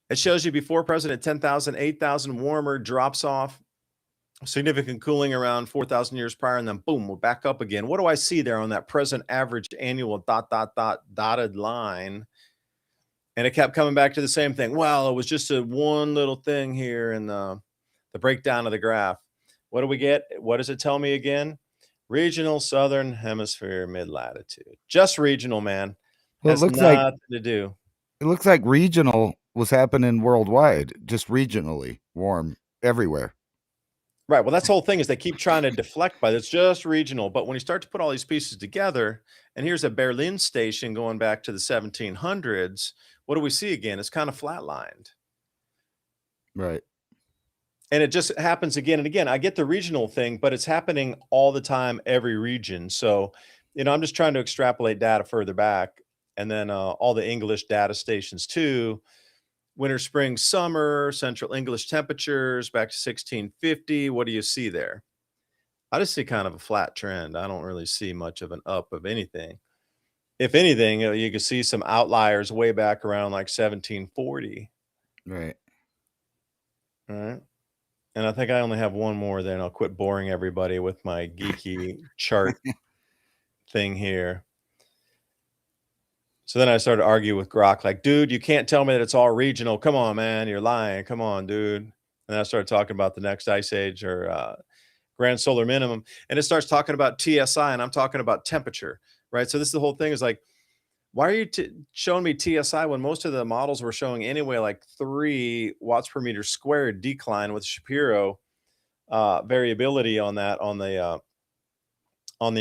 [SPEAKER 1] It shows you before present at 10,000, 8,000 warmer, drops off, significant cooling around 4,000 years prior, and then boom, we're back up again. What do I see there on that present average annual ... dotted line? And it kept coming back to the same thing. Well, it was just a one little thing here in the breakdown of the graph. What do we get? What does it tell me again? Regional Southern Hemisphere mid-latitude. Just regional, man.
[SPEAKER 2] Well,
[SPEAKER 1] Has nothing to do.
[SPEAKER 2] It looks like regional was happening worldwide, just regionally warm everywhere.
[SPEAKER 1] Right. Well, that's the whole thing is they keep trying to deflect by it's just regional. But when you start to put all these pieces together, and here's a Berlin station going back to the 1700s, what do we see again? It's kind of flatlined.
[SPEAKER 2] Right.
[SPEAKER 1] And it just happens again and again. I get the regional thing, but it's happening all the time, every region. So, I'm just trying to extrapolate data further back. And then all the English data stations too. Winter, spring, summer, central English temperatures back to 1650. What do you see there? I just see kind of a flat trend. I don't really see much of an up of anything. If anything, you can see some outliers way back around like 1740.
[SPEAKER 2] Right.
[SPEAKER 1] All right. And I think I only have one more, then I'll quit boring everybody with my geeky chart thing here. So then I started to argue with Grok, like, dude, you can't tell me that it's all regional. Come on, man, you're lying. Come on, dude. And then I started talking about the next ice age or grand solar minimum. And it starts talking about TSI, and I'm talking about temperature. right? So this is the whole thing is like, why are you showing me TSI when most of the models were showing anyway like 3 watts per meter squared decline with Shapiro variability on that on the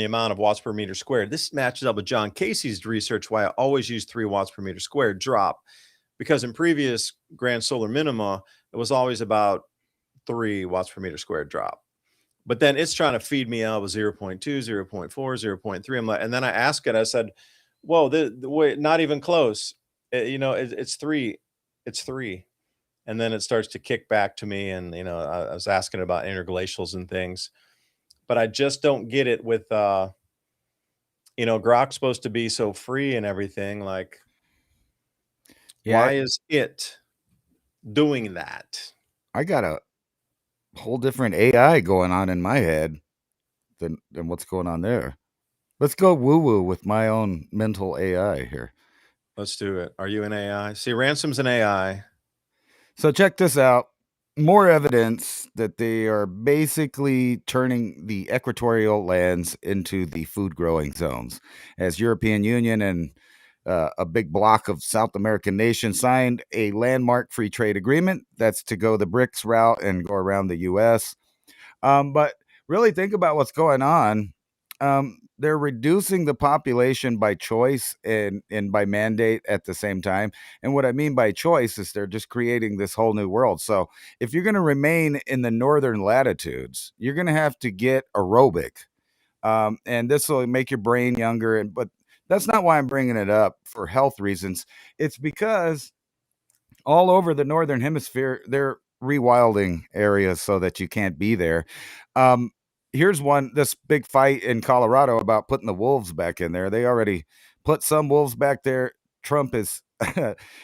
[SPEAKER 1] amount of watts per meter squared. This matches up with John Casey's research why I always use 3 watts per meter squared drop, because in previous grand solar minima it was always about 3 watts per meter squared drop. But then it's trying to feed me out with 0.2, 0.4, 0.3. I'm like, and then I ask it, I said, whoa, the way, not even close. It's 3. It's 3. And then it starts to kick back to me. And, I was asking about interglacials and things, but I just don't get it with, Grok's supposed to be so free and everything. Like,
[SPEAKER 2] Yeah,
[SPEAKER 1] why is it doing that?
[SPEAKER 2] I got a whole different AI going on in my head than what's going on there. Let's go woo woo with my own mental AI here.
[SPEAKER 1] Let's do it. Are you an AI? See, Ransom's an AI.
[SPEAKER 2] So check this out. More evidence that they are basically turning the equatorial lands into the food growing zones. As European Union and a big block of South American nations signed a landmark free trade agreement that's to go the BRICS route and go around the U.S. But really think about what's going on. They're reducing the population by choice and by mandate at the same time. And what I mean by choice is they're just creating this whole new world. So if you're going to remain in the northern latitudes, you're going to have to get aerobic. And this will make your brain younger. But that's not why I'm bringing it up for health reasons. It's because all over the northern hemisphere, they're rewilding areas so that you can't be there. Um, Here's this big fight in Colorado about putting the wolves back in there. They already put some wolves back there. Trump is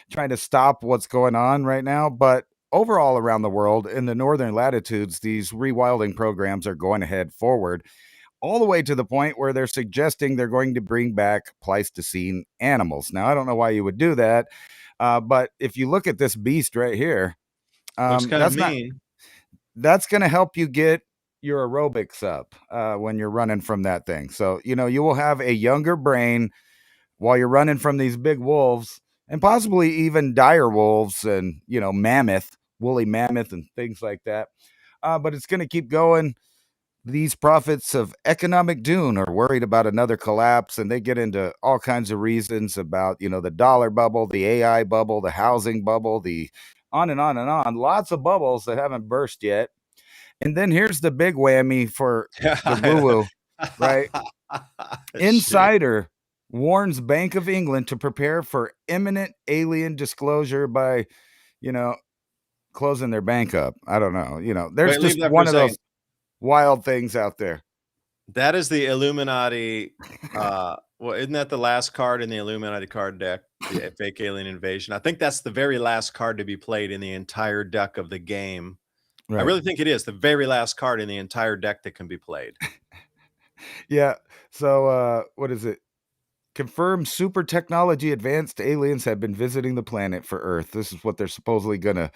[SPEAKER 2] trying to stop what's going on right now, but overall around the world in the northern latitudes, these rewilding programs are going ahead forward, all the way to the point where they're suggesting they're going to bring back Pleistocene animals. Now, I don't know why you would do that, but if you look at this beast right here,
[SPEAKER 1] Looks kind of
[SPEAKER 2] that's not
[SPEAKER 1] mean.
[SPEAKER 2] that's going to help you get your aerobics up when you're running from that thing. So you will have a younger brain while you're running from these big wolves, and possibly even dire wolves and woolly mammoth and things like that. But it's going to keep going. These prophets of economic doom are worried about another collapse, and they get into all kinds of reasons about, the dollar bubble, the AI bubble, the housing bubble, the on and on and on. Lots of bubbles that haven't burst yet. And then here's the big whammy for the woo-woo, right?
[SPEAKER 1] Shit.
[SPEAKER 2] Insider warns Bank of England to prepare for imminent alien disclosure by, you know, closing their bank up. I don't know. There's
[SPEAKER 1] Wait, leave
[SPEAKER 2] just
[SPEAKER 1] that for a
[SPEAKER 2] one of those
[SPEAKER 1] second.
[SPEAKER 2] wild things out there.
[SPEAKER 1] That is the Illuminati. Well, isn't that the last card in the Illuminati card deck? The fake alien invasion. I think that's the very last card to be played in the entire deck of the game. I
[SPEAKER 2] Right.
[SPEAKER 1] really think it is the very last card in the entire deck that can be played.
[SPEAKER 2] Yeah. So what is it? Confirmed super technology advanced aliens have been visiting the planet for Earth. This is what they're supposedly gonna,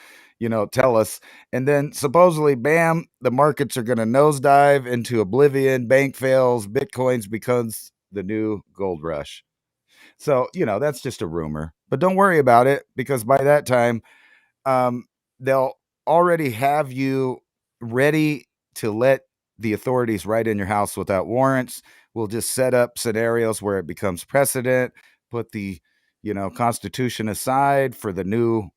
[SPEAKER 2] tell us. And then supposedly, bam, the markets are gonna nosedive into oblivion, bank fails, bitcoins becomes the new gold rush. So, that's just a rumor. But don't worry about it, because by that time, they'll already have you ready to let the authorities right in your house without warrants. We'll just set up scenarios where it becomes precedent, put the, Constitution aside for the new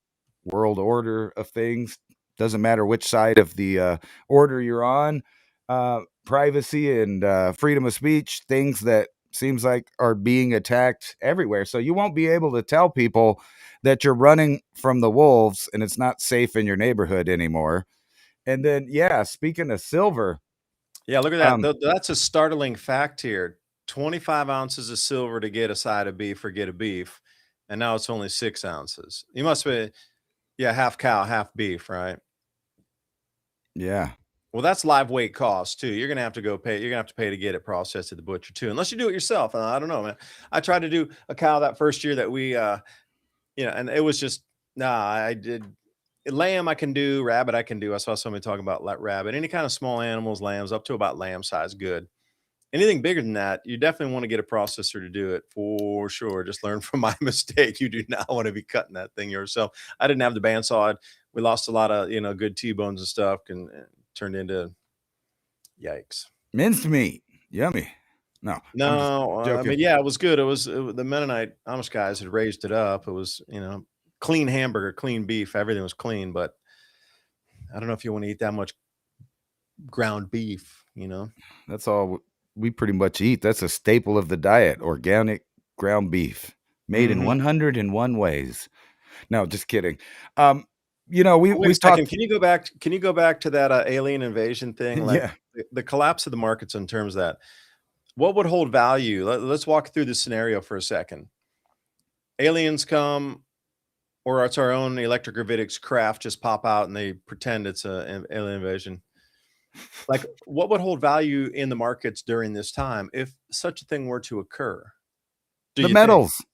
[SPEAKER 2] world order of things. Doesn't matter which side of the order you're on. Privacy and freedom of speech, things that seems like are being attacked everywhere. So you won't be able to tell people that you're running from the wolves and it's not safe in your neighborhood anymore. And then, yeah, speaking of silver,
[SPEAKER 1] Yeah, look at that. That's a startling fact here. 25 ounces of silver to get a side of beef or get a beef, and now it's only 6 ounces. You must be, yeah, half cow, half beef, right?
[SPEAKER 2] yeah,
[SPEAKER 1] Well, that's live weight cost too. You're gonna have to go pay. You're gonna have to pay to get it processed at the butcher too, unless you do it yourself. I don't know, man. I tried to do a cow that first year that we, and it was just nah. I did lamb. I can do rabbit. I can do. I saw somebody talking about rabbit. Any kind of small animals, lambs up to about lamb size, good. anything bigger than that, you definitely want to get a processor to do it for sure. Just learn from my mistake. You do not want to be cutting that thing yourself. I didn't have the bandsaw. We lost a lot of good T-bones and stuff, and turned into yikes.
[SPEAKER 2] Minced meat, yummy. No, I'm just
[SPEAKER 1] No, I
[SPEAKER 2] joking.
[SPEAKER 1] mean, yeah, it was good. The Mennonite Amish guys had raised it up. It was clean hamburger, clean beef. Everything was clean, but I don't know if you want to eat that much ground beef.
[SPEAKER 2] That's all we pretty much eat. That's a staple of the diet: organic ground beef, made in
[SPEAKER 1] Mhm.
[SPEAKER 2] 101 ways. No, just kidding. We
[SPEAKER 1] Oh, wait a
[SPEAKER 2] we've
[SPEAKER 1] second.
[SPEAKER 2] talked.
[SPEAKER 1] Can you go back? Can you go back to that alien invasion thing? Like
[SPEAKER 2] Yeah,
[SPEAKER 1] the collapse of the markets in terms of that. What would hold value? Let's walk through the scenario for a second. Aliens come, or it's our own electric gravitics craft just pop out and they pretend it's an alien invasion. Like, what would hold value in the markets during this time if such a thing were to occur? Do
[SPEAKER 2] the
[SPEAKER 1] you think?
[SPEAKER 2] metals.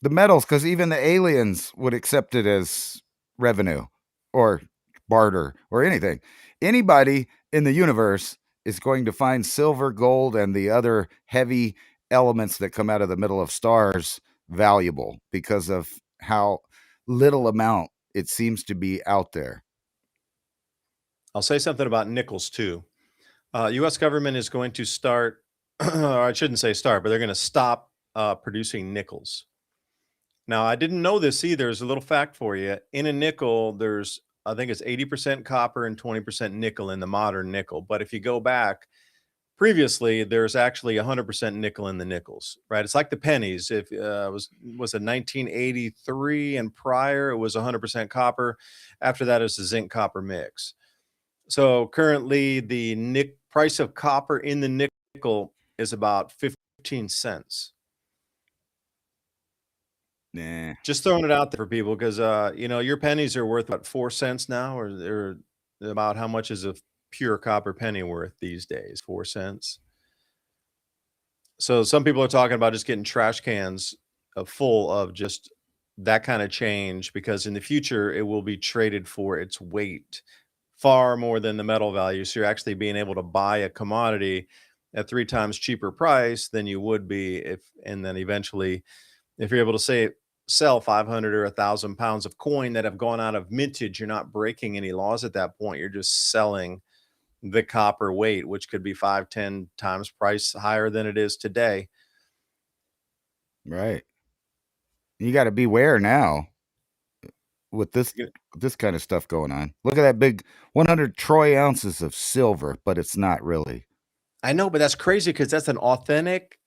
[SPEAKER 2] The metals, because even the aliens would accept it as revenue or barter or anything. Anybody in the universe is going to find silver, gold, and the other heavy elements that come out of the middle of stars valuable because of how little amount it seems to be out there.
[SPEAKER 1] I'll say something about nickels too. U.S. government is going to start, or I shouldn't say start, but they're going to stop producing nickels. Now, I didn't know this either. There's a little fact for you. In a nickel, there's, I think it's 80% copper and 20% nickel in the modern nickel. But if you go back previously, there's actually 100% nickel in the nickels, right? It's like the pennies. If was it 1983 and prior, it was 100% copper. After that, it's a zinc copper mix. So currently, the price of copper in the nickel is about 15 cents.
[SPEAKER 2] Nah.
[SPEAKER 1] Just throwing it out there for people because your pennies are worth about 4 cents now, or they're about how much is a pure copper penny worth these days? 4 cents. So some people are talking about just getting trash cans full of just that kind of change because in the future it will be traded for its weight far more than the metal value. So you're actually being able to buy a commodity at 3 times cheaper price than you would be and then eventually if you're able to sell 500 or 1,000 pounds of coin that have gone out of mintage, you're not breaking any laws at that point. You're just selling the copper weight, which could be 5, 10 times price higher than it is today.
[SPEAKER 2] Right. You got to beware now with this kind of stuff going on. Look at that big 100 troy ounces of silver, but it's not really.
[SPEAKER 1] I know, but that's crazy because that's an authentic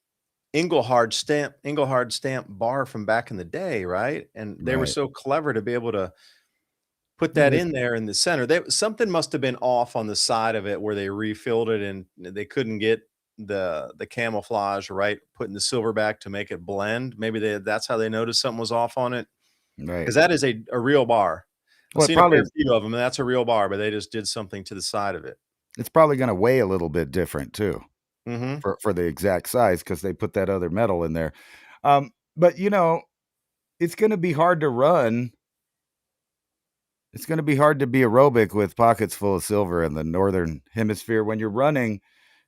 [SPEAKER 1] Engelhard stamp bar from back in the day, right? And they were
[SPEAKER 2] Right.
[SPEAKER 1] so clever to be able to put
[SPEAKER 2] Yeah,
[SPEAKER 1] that in there in the center. Something must have been off on the side of it where they refilled it and they couldn't get the camouflage right, putting the silver back to make it blend. Maybe that's how they noticed something was off on it.
[SPEAKER 2] right.
[SPEAKER 1] Because that is a real bar. I've
[SPEAKER 2] Well, it
[SPEAKER 1] seen a
[SPEAKER 2] probably
[SPEAKER 1] fair few of them, and that's a real bar, but they just did something to the side of it.
[SPEAKER 2] it's probably going to weigh a little bit different too
[SPEAKER 1] Mhm.
[SPEAKER 2] for the exact size because they put that other metal in there. But it's going to be hard to run. It's going to be hard to be aerobic with pockets full of silver in the northern hemisphere when you're running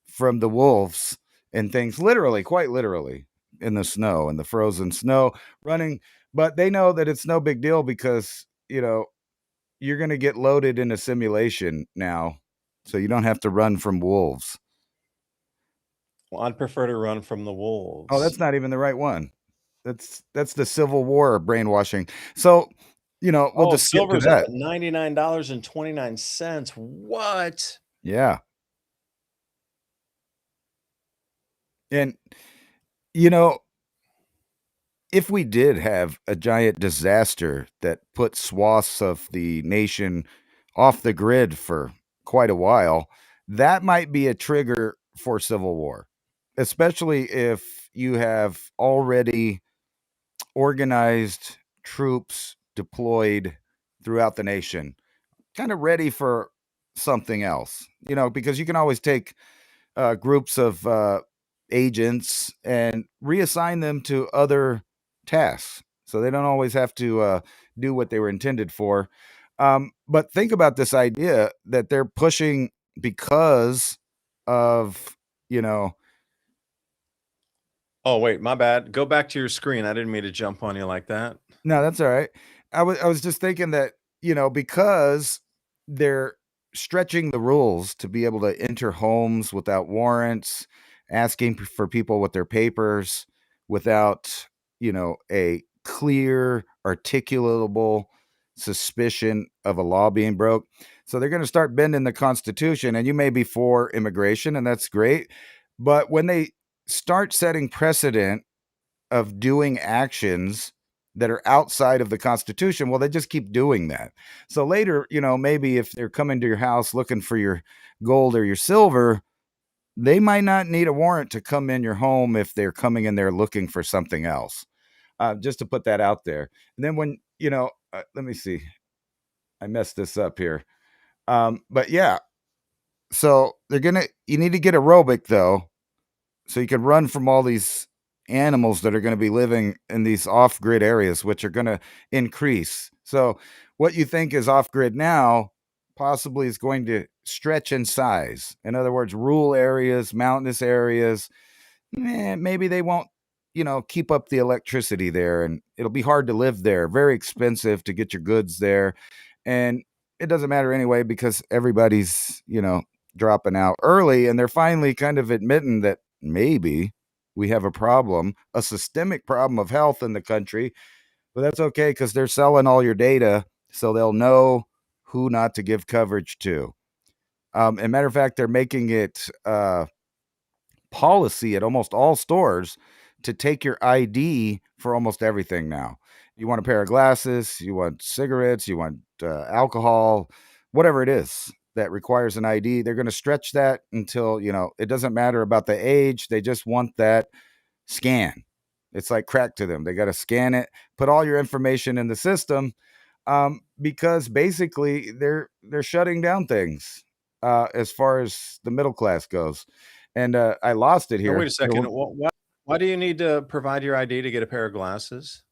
[SPEAKER 2] from the wolves and things, literally, quite literally, in the snow, in the frozen snow, running. But they know that it's no big deal because you're going to get loaded in a simulation now, so you don't have to run from wolves.
[SPEAKER 1] Well, I'd prefer to run from the
[SPEAKER 2] Oh,
[SPEAKER 1] wolves.
[SPEAKER 2] that's not even the right one. That's the Civil War brainwashing. So, we'll
[SPEAKER 1] Oh,
[SPEAKER 2] just skip to
[SPEAKER 1] silver's up
[SPEAKER 2] that.
[SPEAKER 1] at $99.29. What?
[SPEAKER 2] Yeah. And you know, if we did have a giant disaster that put swaths of the nation off the grid for quite a while, that might be a trigger for civil war, especially if you have already organized troops deployed throughout the nation, kind of ready for something else, because you can always take groups of agents and reassign them to other tasks. So they don't always have to do what they were intended for. But think about this idea that they're pushing because of, you know,
[SPEAKER 1] Oh, wait, my bad. Go back to your screen. I didn't mean to jump on you like that.
[SPEAKER 2] No, that's all right. I was just thinking that, because they're stretching the rules to be able to enter homes without warrants, asking for people with their papers without, a clear, articulable suspicion of a law being broke. So they're going to start bending the Constitution, and you may be for immigration, and that's great. But when they start setting precedent of doing actions that are outside of the Constitution, well, they just keep doing that. So later, maybe if they're coming to your house looking for your gold or your silver, they might not need a warrant to come in your home if they're coming in there looking for something else. Just to put that out there. And then when, let me see, I messed this up here. But yeah, so you need to get aerobic though, so you can run from all these animals that are going to be living in these off-grid areas, which are going to increase. So what you think is off-grid now possibly is going to stretch in size. In other words, rural areas, mountainous areas, maybe they won't, keep up the electricity there, and it'll be hard to live there, very expensive to get your goods there. And it doesn't matter anyway, because everybody's, dropping out early, and they're finally kind of admitting that maybe we have a problem, a systemic problem of health in the country. But that's okay, because they're selling all your data, so they'll know who not to give coverage to. And matter of fact, they're making it policy at almost all stores to take your ID for almost everything now. You want a pair of glasses, you want cigarettes, you want alcohol, whatever it is that requires an ID, they're going to stretch that until, it doesn't matter about the age. They just want that scan. It's like crack to them. They got to scan it, put all your information in the system, because basically they're shutting down things as far as the middle class goes. And I lost it
[SPEAKER 1] Oh,
[SPEAKER 2] here.
[SPEAKER 1] wait a second. Why do you need to provide your ID to get a pair of glasses?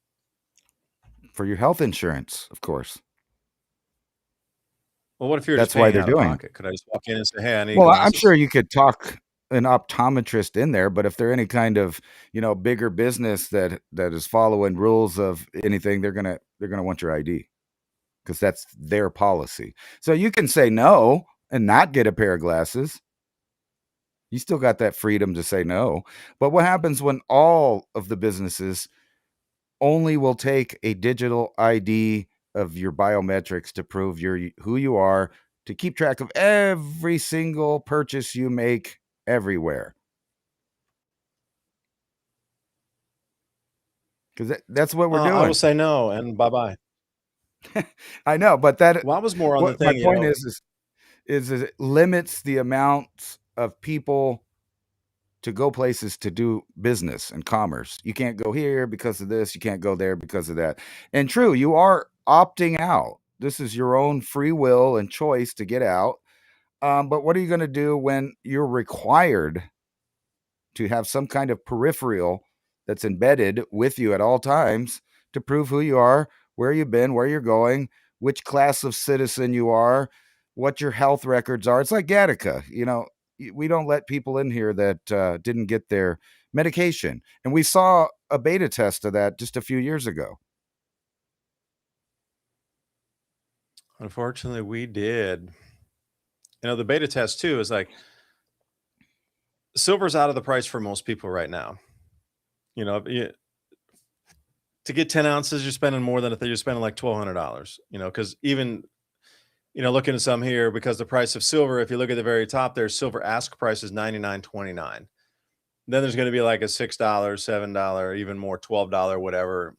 [SPEAKER 2] For your health insurance, of course.
[SPEAKER 1] Well, what if you're just
[SPEAKER 2] That's why
[SPEAKER 1] paying
[SPEAKER 2] they're
[SPEAKER 1] out of
[SPEAKER 2] doing.
[SPEAKER 1] pocket? Could I just walk in and say, "Hey, I need
[SPEAKER 2] Well, I'm sure
[SPEAKER 1] glasses"?
[SPEAKER 2] you could talk an optometrist in there, but if they're any kind of, bigger business that is following rules of anything, they're gonna want your ID, because that's their policy. So you can say no and not get a pair of glasses. You still got that freedom to say no. But what happens when all of the businesses only will take a digital ID of your biometrics to prove who you are, to keep track of every single purchase you make everywhere? Because that's what we're
[SPEAKER 1] I will
[SPEAKER 2] doing.
[SPEAKER 1] say no and bye-bye.
[SPEAKER 2] I know, but that
[SPEAKER 1] Well, I was more on the
[SPEAKER 2] what my
[SPEAKER 1] thing,
[SPEAKER 2] point is it limits the amount of people to go places to do business and commerce. You can't go here because of this. You can't go there because of that. And true, you are opting out. This is your own free will and choice to get out. But what are you going to do when you're required to have some kind of peripheral that's embedded with you at all times to prove who you are, where you've been, where you're going, which class of citizen you are, what your health records are? It's like Gattaca. We don't let people in here that didn't get their medication. And we saw a beta test of that just a few years ago.
[SPEAKER 1] Unfortunately, we did. The beta test too is like silver's out of the price for most people right now. To get 10 ounces, you're spending more than if you're spending like $1,200. Because even looking at some here, because the price of silver, if you look at the very top there, silver ask price is $99.29. Then there's going to be like a $6, $7, even more, $12, whatever,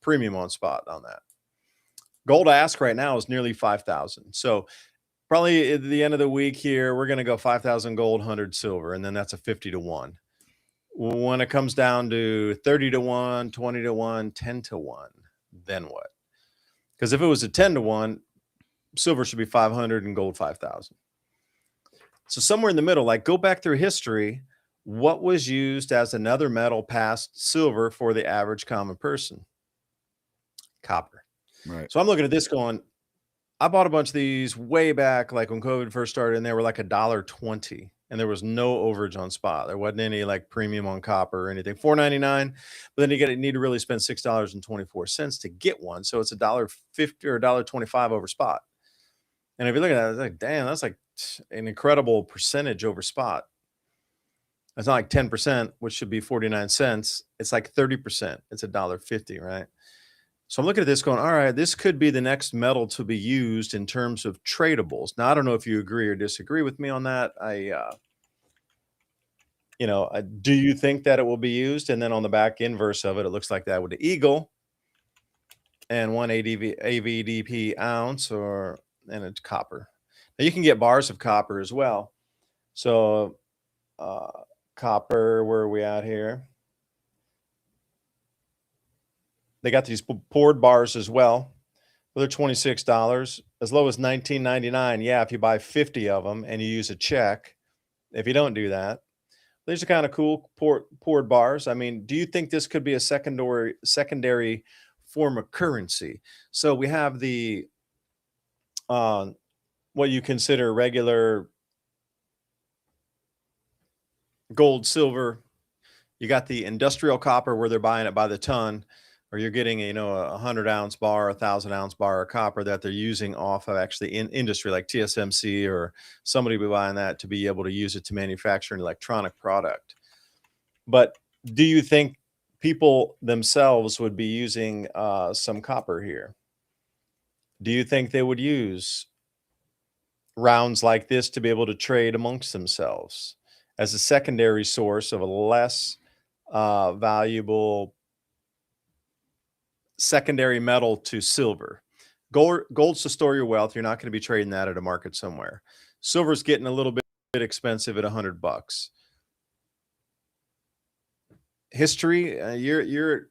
[SPEAKER 1] premium on spot on that. Gold ask right now is nearly 5,000. So probably at the end of the week here, we're going to go 5,000 gold, 100 silver, and then that's a 50 to 1. When it comes down to 30 to 1, 20 to 1, 10 to 1, then what? Because if it was a 10 to 1, silver should be 500 and gold 5,000. So somewhere in the middle, like go back through history, what was used as another metal past silver for the average common person? Copper.
[SPEAKER 2] Right.
[SPEAKER 1] So I'm looking at this going, I bought a bunch of these way back, like when COVID first started, and they were like $1.20. and there was no overage on spot. There wasn't any like premium on copper or anything. $4.99, but then you need to really spend $6.24 to get one. So it's $1.50 or $1.25 over spot. And if you look at that, it's like, damn, that's like an incredible percentage over spot. It's not like 10%, which should be 49 cents. It's like 30%. It's $1.50, right? So I'm looking at this going, all right, this could be the next metal to be used in terms of tradables. Now, I don't know if you agree or disagree with me on that. Do you think that it will be used? And then on the back inverse of it, it looks like that with the eagle and 1 AVDP ounce and it's copper. Now you can get bars of copper as well. So copper, where are we at here? They got these poured bars as well. Well, they're $26, as low as $19.99. Yeah, if you buy 50 of them and you use a check. If you don't do that, these are kind of cool poured bars. I mean, do you think this could be a secondary form of currency? So we have the what you consider regular gold, silver. You got the industrial copper where they're buying it by the ton, or you're getting a 100-ounce bar, 1,000-ounce bar of copper that they're using off of actually in industry like TSMC, or somebody will be buying that to be able to use it to manufacture an electronic product. But do you think people themselves would be using some copper here? Do you think they would use rounds like this to be able to trade amongst themselves as a secondary source of a less valuable secondary metal to silver? Gold's to store your wealth. You're not going to be trading that at a market somewhere. Silver's getting a little bit expensive at $100. History, you're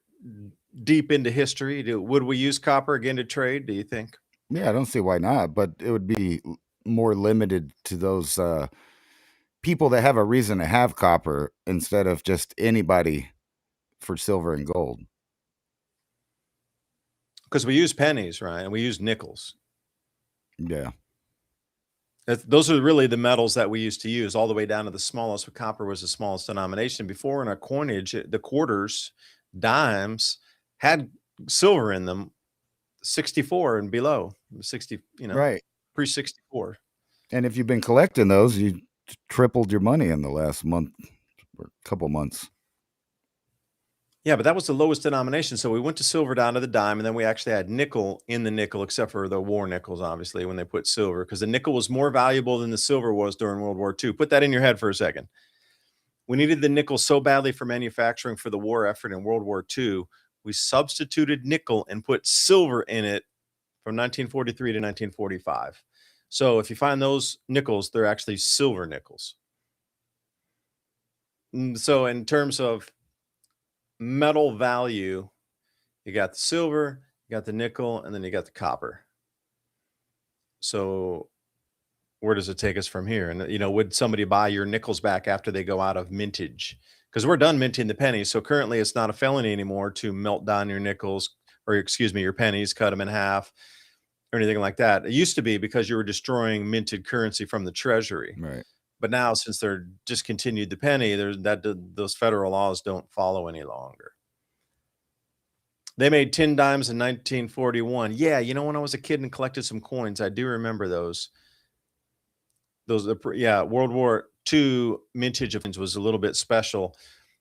[SPEAKER 1] deep into history. Would we use copper again to trade, do you think?
[SPEAKER 2] Yeah, I don't see why not, but it would be more limited to those people that have a reason to have copper instead of just anybody for silver and gold.
[SPEAKER 1] Because we use pennies, right? And we use nickels.
[SPEAKER 2] Yeah.
[SPEAKER 1] Those are really the metals that we used to use, all the way down to the smallest. Copper was the smallest denomination. Before, in our coinage, the quarters, dimes had silver in them, 64 and below, 60,
[SPEAKER 2] right,
[SPEAKER 1] pre-64.
[SPEAKER 2] And if you've been collecting those, you tripled your money in the last month or couple months.
[SPEAKER 1] Yeah, but that was the lowest denomination. So we went to silver down to the dime, and then we actually had nickel in the nickel, except for the war nickels, obviously, when they put silver, because the nickel was more valuable than the silver was during World War II. Put that in your head for a second. We needed the nickel so badly for manufacturing for the war effort in World War II, we substituted nickel and put silver in it from 1943 to 1945. So if you find those nickels, they're actually silver nickels. So in terms of metal value, you got the silver, you got the nickel, and then you got the copper. So where does it take us from here? And would somebody buy your nickels back after they go out of mintage? Because we're done minting the pennies. So currently it's not a felony anymore to melt down your nickels, or your pennies, cut them in half or anything like that. It used to be because you were destroying minted currency from the treasury.
[SPEAKER 2] Right.
[SPEAKER 1] But now, since they're discontinued the penny, those federal laws don't follow any longer. They made 10 dimes in 1941. Yeah, when I was a kid and collected some coins, I do remember those. World War II mintage of coins was a little bit special.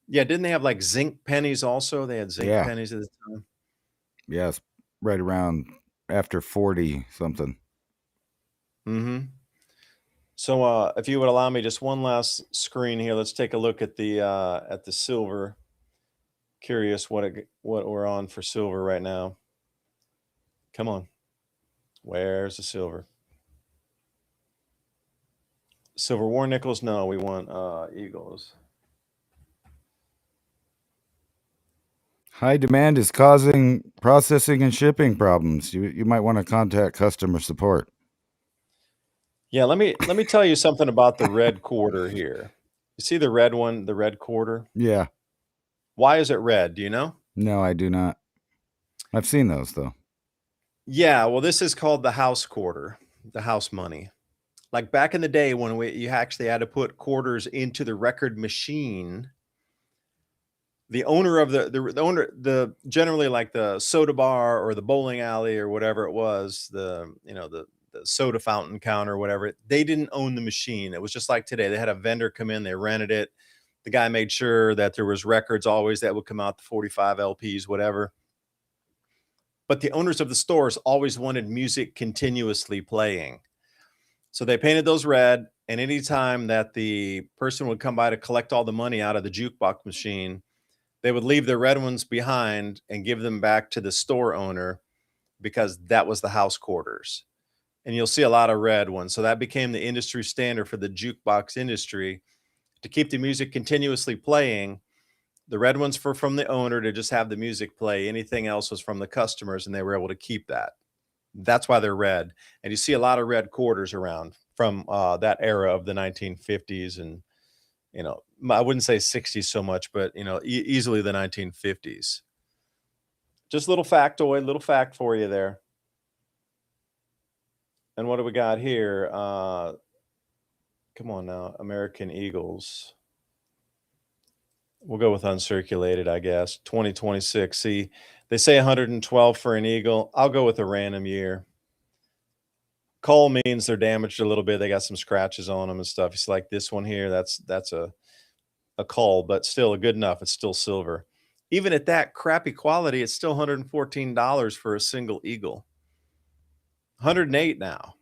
[SPEAKER 1] Yeah, didn't they have like zinc pennies also? They had zinc pennies at the time.
[SPEAKER 2] Yes, right around after 40 something.
[SPEAKER 1] Mm-hmm. So if you would allow me just one last screen here, let's take a look at the silver. Curious what we're on for silver right now. Come on. Where's the silver? Silver war nickels? No, we want eagles.
[SPEAKER 2] High demand is causing processing and shipping problems. You might want to contact customer support.
[SPEAKER 1] Yeah, let me tell you something about the red quarter here. You see the red one, the red quarter?
[SPEAKER 2] Yeah.
[SPEAKER 1] Why is it red? Do you know?
[SPEAKER 2] No, I do not. I've seen those though.
[SPEAKER 1] Yeah, well, this is called the house quarter, the house money. Like back in the day when you actually had to put quarters into the record machine, the owner of the owner, the generally like the soda bar or the bowling alley or whatever it was, the soda fountain counter or whatever, they didn't own the machine. It was just like today. They had a vendor come in, they rented it. The guy made sure that there was records always that would come out, the 45 LPs, whatever. But the owners of the stores always wanted music continuously playing. So they painted those red, and anytime that the person would come by to collect all the money out of the jukebox machine, they would leave the red ones behind and give them back to the store owner because that was the house quarters. And you'll see a lot of red ones. So that became the industry standard for the jukebox industry to keep the music continuously playing. The red ones were from the owner to just have the music play. Anything else was from the customers, and they were able to keep that. That's why they're red. And you see a lot of red quarters around from that era of the 1950s and, I wouldn't say 60s so much, but, easily the 1950s. Just a little factoid, little fact for you there. And what do we got here? Come on now, American Eagles. We'll go with uncirculated, I guess. 2026. See, they say 112 for an Eagle. I'll go with a random year. Coal means they're damaged a little bit. They got some scratches on them and stuff. It's like this one here. That's a coal, but still good enough. It's still silver. Even at that crappy quality, it's still $114 for a single Eagle. 108 now.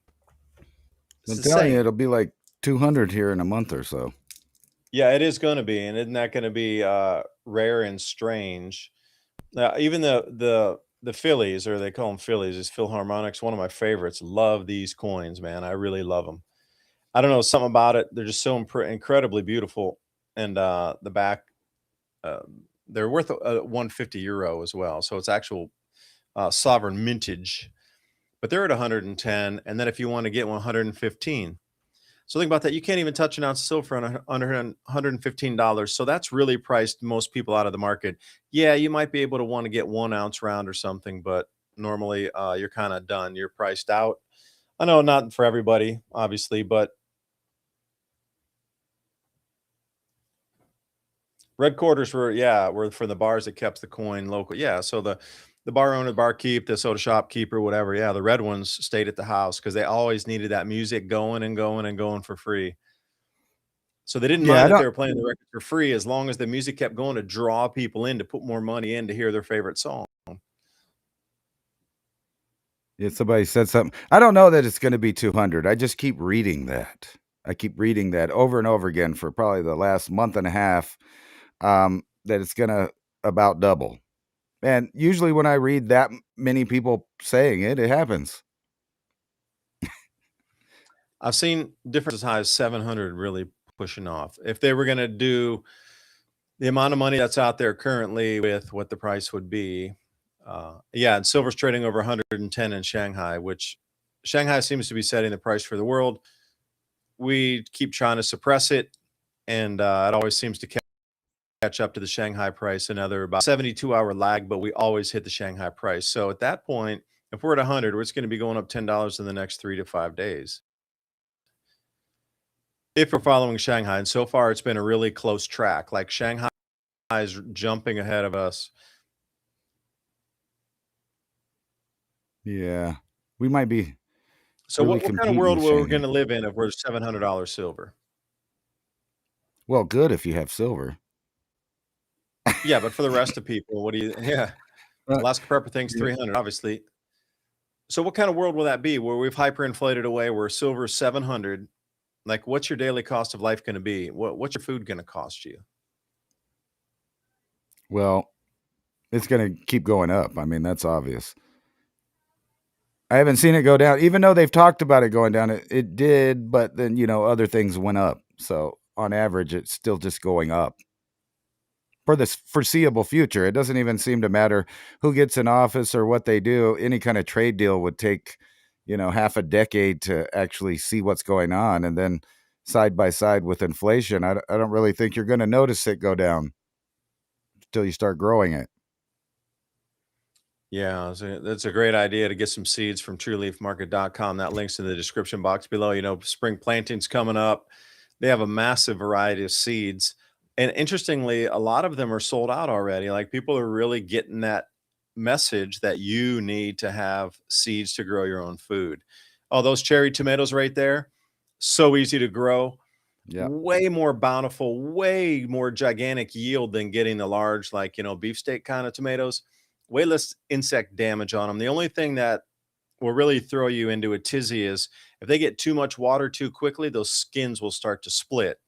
[SPEAKER 2] I'm telling you, it'll be like 200 here in a month or so.
[SPEAKER 1] Yeah, it is going to be, and isn't that going to be rare and strange? Even the Phillies, or they call them Phillies, is Philharmonics, one of my favorites. Love these coins, man. I really love them. I don't know, something about it. They're just so incredibly beautiful, and the back, they're worth 150 euro as well. So it's actual sovereign mintage, but they're at 110, and then if you want to get 115. So think about that. You can't even touch an ounce of silver under $115. So that's really priced most people out of the market. Yeah, you might be able to want to get 1 ounce round or something, but normally you're kind of done. You're priced out. I know not for everybody, obviously, but red quarters were for the bars that kept the coin local. Yeah, so the bar owner, the barkeep, the soda shop keeper, whatever. Yeah, the red ones stayed at the house because they always needed that music going and going and going for free. So they didn't mind that they were playing the record for free as long as the music kept going to draw people in, to put more money in to hear their favorite song.
[SPEAKER 2] Yeah, somebody said something. I don't know that it's going to be 200. I just keep reading that. I keep reading that over and over again for probably the last month and a half, that it's going to about double. And usually when I read that many people saying it, it happens.
[SPEAKER 1] I've seen different as high as 700 really pushing off. If they were going to do the amount of money that's out there currently with what the price would be, and silver's trading over 110 in Shanghai, which Shanghai seems to be setting the price for the world. We keep trying to suppress it, and it always seems to catch up to the Shanghai price, another about 72-hour lag, but we always hit the Shanghai price. So at that point, if we're at 100, it's going to be going up $10 in the next 3 to 5 days. If we're following Shanghai, and so far it's been a really close track. Like Shanghai is jumping ahead of us.
[SPEAKER 2] Yeah, we might be.
[SPEAKER 1] So what kind of world we're going to live in if we're $700 silver?
[SPEAKER 2] Well, good if you have silver.
[SPEAKER 1] Yeah, but for the rest of people, what do you? Yeah, Alaska Prepper thinks 300, obviously. So what kind of world will that be, where we've hyperinflated away, where silver is 700? Like, what's your daily cost of life going to be? What's your food going to cost you?
[SPEAKER 2] Well, it's going to keep going up. I mean, that's obvious. I haven't seen it go down, even though they've talked about it going down. It did, but then, other things went up. So on average, it's still just going up for this foreseeable future. It doesn't even seem to matter who gets in office or what they do. Any kind of trade deal would take, half a decade to actually see what's going on. And then side by side with inflation, I don't really think you're going to notice it go down until you start growing it.
[SPEAKER 1] Yeah, that's a great idea to get some seeds from trueleafmarket.com. That link's in the description box below. Spring planting's coming up. They have a massive variety of seeds. And interestingly, a lot of them are sold out already. Like people are really getting that message that you need to have seeds to grow your own food. Oh, those cherry tomatoes right there, so easy to grow,
[SPEAKER 2] Yeah.
[SPEAKER 1] way more bountiful, way more gigantic yield than getting the large, like, beefsteak kind of tomatoes, way less insect damage on them. The only thing that will really throw you into a tizzy is if they get too much water too quickly, those skins will start to split.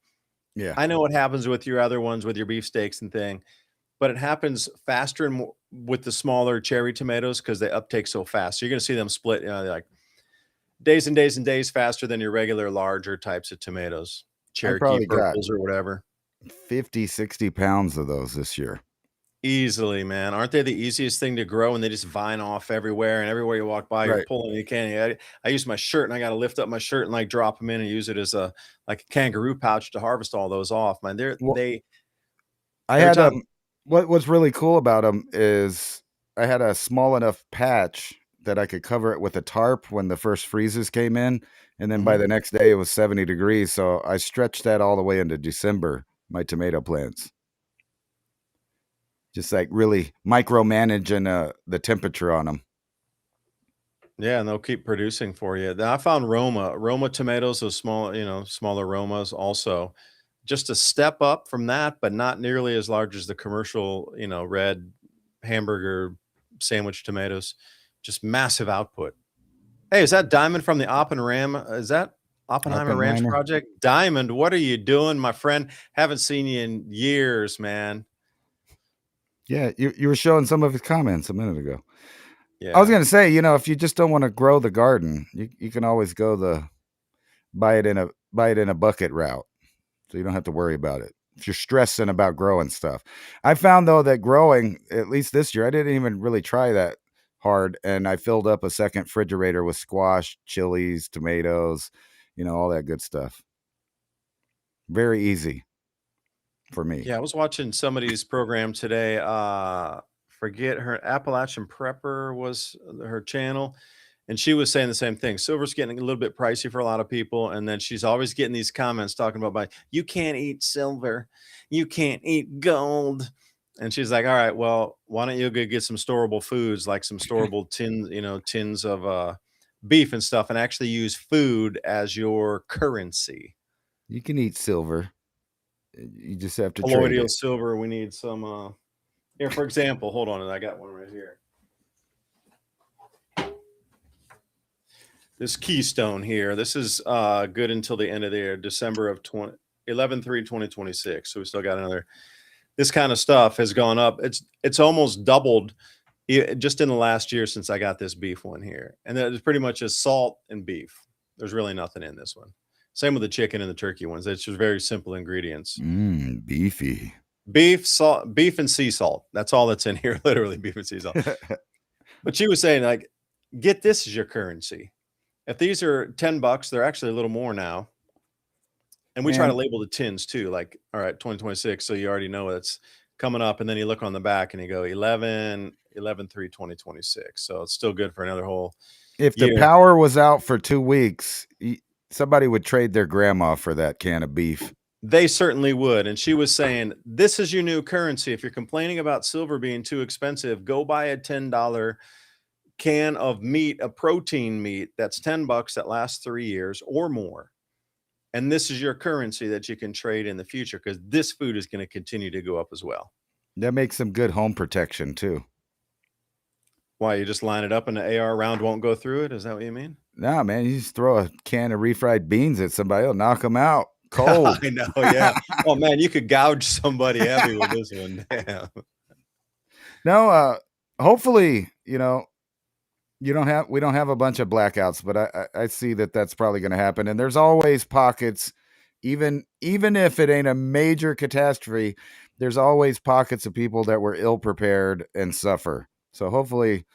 [SPEAKER 2] Yeah.
[SPEAKER 1] I know what happens with your other ones, with your beefsteaks and thing, but it happens faster and more with the smaller cherry tomatoes because they uptake so fast. So you're going to see them split, like days and days and days faster than your regular larger types of tomatoes,
[SPEAKER 2] I
[SPEAKER 1] Cherokee
[SPEAKER 2] probably got
[SPEAKER 1] purples or whatever.
[SPEAKER 2] 50, 60 pounds of those this year.
[SPEAKER 1] Easily, man. Aren't they the easiest thing to grow? And they just vine off everywhere, and everywhere you walk by, you're
[SPEAKER 2] Right.
[SPEAKER 1] pulling. You can't. I use my shirt, and I got to lift up my shirt and like drop them in and use it as a like a kangaroo pouch to harvest all those off. Man,
[SPEAKER 2] Well,
[SPEAKER 1] they
[SPEAKER 2] I
[SPEAKER 1] every
[SPEAKER 2] had
[SPEAKER 1] time.
[SPEAKER 2] what's really cool about them is I had a small enough patch that I could cover it with a tarp when the first freezes came in, and then by
[SPEAKER 1] Mhm.
[SPEAKER 2] the next day it was 70 degrees. So I stretched that all the way into December. My tomato plants, just like really micromanaging the temperature on them.
[SPEAKER 1] Yeah, and they'll keep producing for you. Then I found Roma tomatoes, those small, smaller Romas also. Just a step up from that, but not nearly as large as the commercial, red hamburger sandwich tomatoes. Just massive output. Hey, is that Diamond from the Is that Oppenheimer Ranch
[SPEAKER 2] Oppenheimer.
[SPEAKER 1] project? Diamond, what are you doing, my friend? Haven't seen you in years, man.
[SPEAKER 2] Yeah, you were showing some of his comments a minute ago. I was
[SPEAKER 1] Yeah.
[SPEAKER 2] gonna say, if you just don't want to grow the garden, you can always go the buy it in a bucket route, so you don't have to worry about it. If you're stressing about growing stuff, I found though that growing, at least this year, I didn't even really try that hard, and I filled up a second refrigerator with squash, chilies, tomatoes, all that good stuff. Very easy for me.
[SPEAKER 1] Yeah, I was watching somebody's program today. Forget her Appalachian Prepper was her channel, and she was saying the same thing. Silver's getting a little bit pricey for a lot of people, and then she's always getting these comments talking about, you can't eat silver, you can't eat gold. And she's like, all right, well, why don't you go get some storable foods, like some storable tins of beef and stuff, and actually use food as your currency.
[SPEAKER 2] You can eat silver. You just have to trade
[SPEAKER 1] Colloidal
[SPEAKER 2] it.
[SPEAKER 1] silver. We need some. Here, for example, hold on, and I got one right here. This Keystone here. This is good until the end of the year, December of 11/3/2026. So we still got another. This kind of stuff has gone up. It's almost doubled just in the last year since I got this beef one here, and that is pretty much just salt and beef. There's really nothing in this one. Same with the chicken and the turkey ones. It's just very simple ingredients.
[SPEAKER 2] Beefy.
[SPEAKER 1] Beef, salt, beef and sea salt. That's all that's in here. Literally beef and sea salt. But she was saying, like, get this as your currency. If these are $10, they're actually a little more now. And we try to
[SPEAKER 2] Man,
[SPEAKER 1] label the tins too, like, all right, 2026. So you already know it's coming up. And then you look on the back and you go 11/3/2026. So it's still good for another whole
[SPEAKER 2] if the
[SPEAKER 1] year.
[SPEAKER 2] power was out for 2 weeks, somebody would trade their grandma for that can of beef.
[SPEAKER 1] They certainly would. And she was saying, this is your new currency. If you're complaining about silver being too expensive, go buy a $10 can of meat, a protein meat that's $10 that lasts 3 years or more. And this is your currency that you can trade in the future because this food is going to continue to go up as well.
[SPEAKER 2] That makes some good home protection too.
[SPEAKER 1] Why, you just line it up and the AR round won't go through it? Is that what you mean?
[SPEAKER 2] Nah, man, you just throw a can of refried beans at somebody, it'll knock them out cold.
[SPEAKER 1] I know, yeah. Oh man, you could gouge somebody heavy with this one. Damn.
[SPEAKER 2] No, hopefully, we don't have a bunch of blackouts, but I see that that's probably going to happen. And there's always pockets, even if it ain't a major catastrophe, there's always pockets of people that were ill prepared and suffer. So hopefully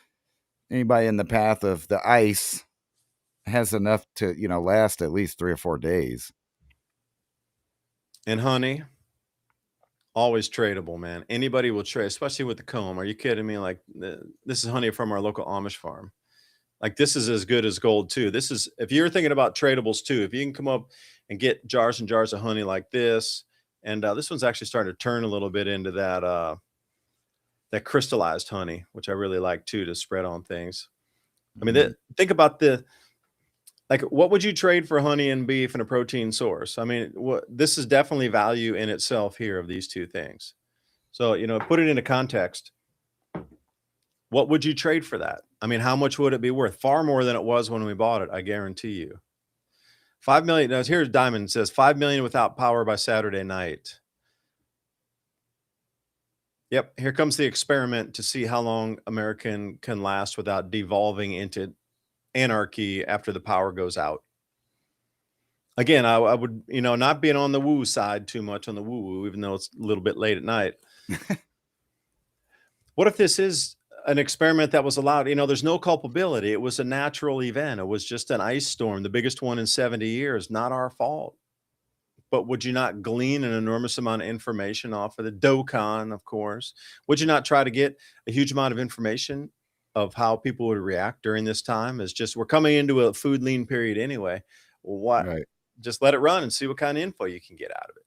[SPEAKER 2] anybody in the path of the ice has enough to, last at least 3 or 4 days.
[SPEAKER 1] And honey, Always tradable, man. Anybody will trade, especially with the comb. Are you kidding me? Like this is honey from our local Amish farm. Like this is as good as gold too. This is if you're thinking about tradables too. If you can come up and get jars and jars of honey like this, and this one's actually starting to turn a little bit into that crystallized honey, which I really like too to spread on things. I mean, think about like what would you trade for honey and beef and a protein source? I mean, this is definitely value in itself here of these two things. So, put it into context. What would you trade for that? I mean, how much would it be worth? Far more than it was when we bought it, I guarantee you. 5 million. Now, here's Diamond says 5 million without power by Saturday night. Yep, here comes the experiment to see how long American can last without devolving into anarchy after the power goes out. Again, I would, not being on the woo side too much on the woo, even though it's a little bit late at night. What if this is an experiment that was allowed? There's no culpability. It was a natural event. It was just an ice storm, the biggest one in 70 years, not our fault. But would you not glean an enormous amount of information off of the Dokkan, of course? Would you not try to get a huge amount of information of how people would react during this time? It's just we're coming into a food lean period anyway. What?
[SPEAKER 2] Right.
[SPEAKER 1] Just let it run and see what kind of info you can get out of it.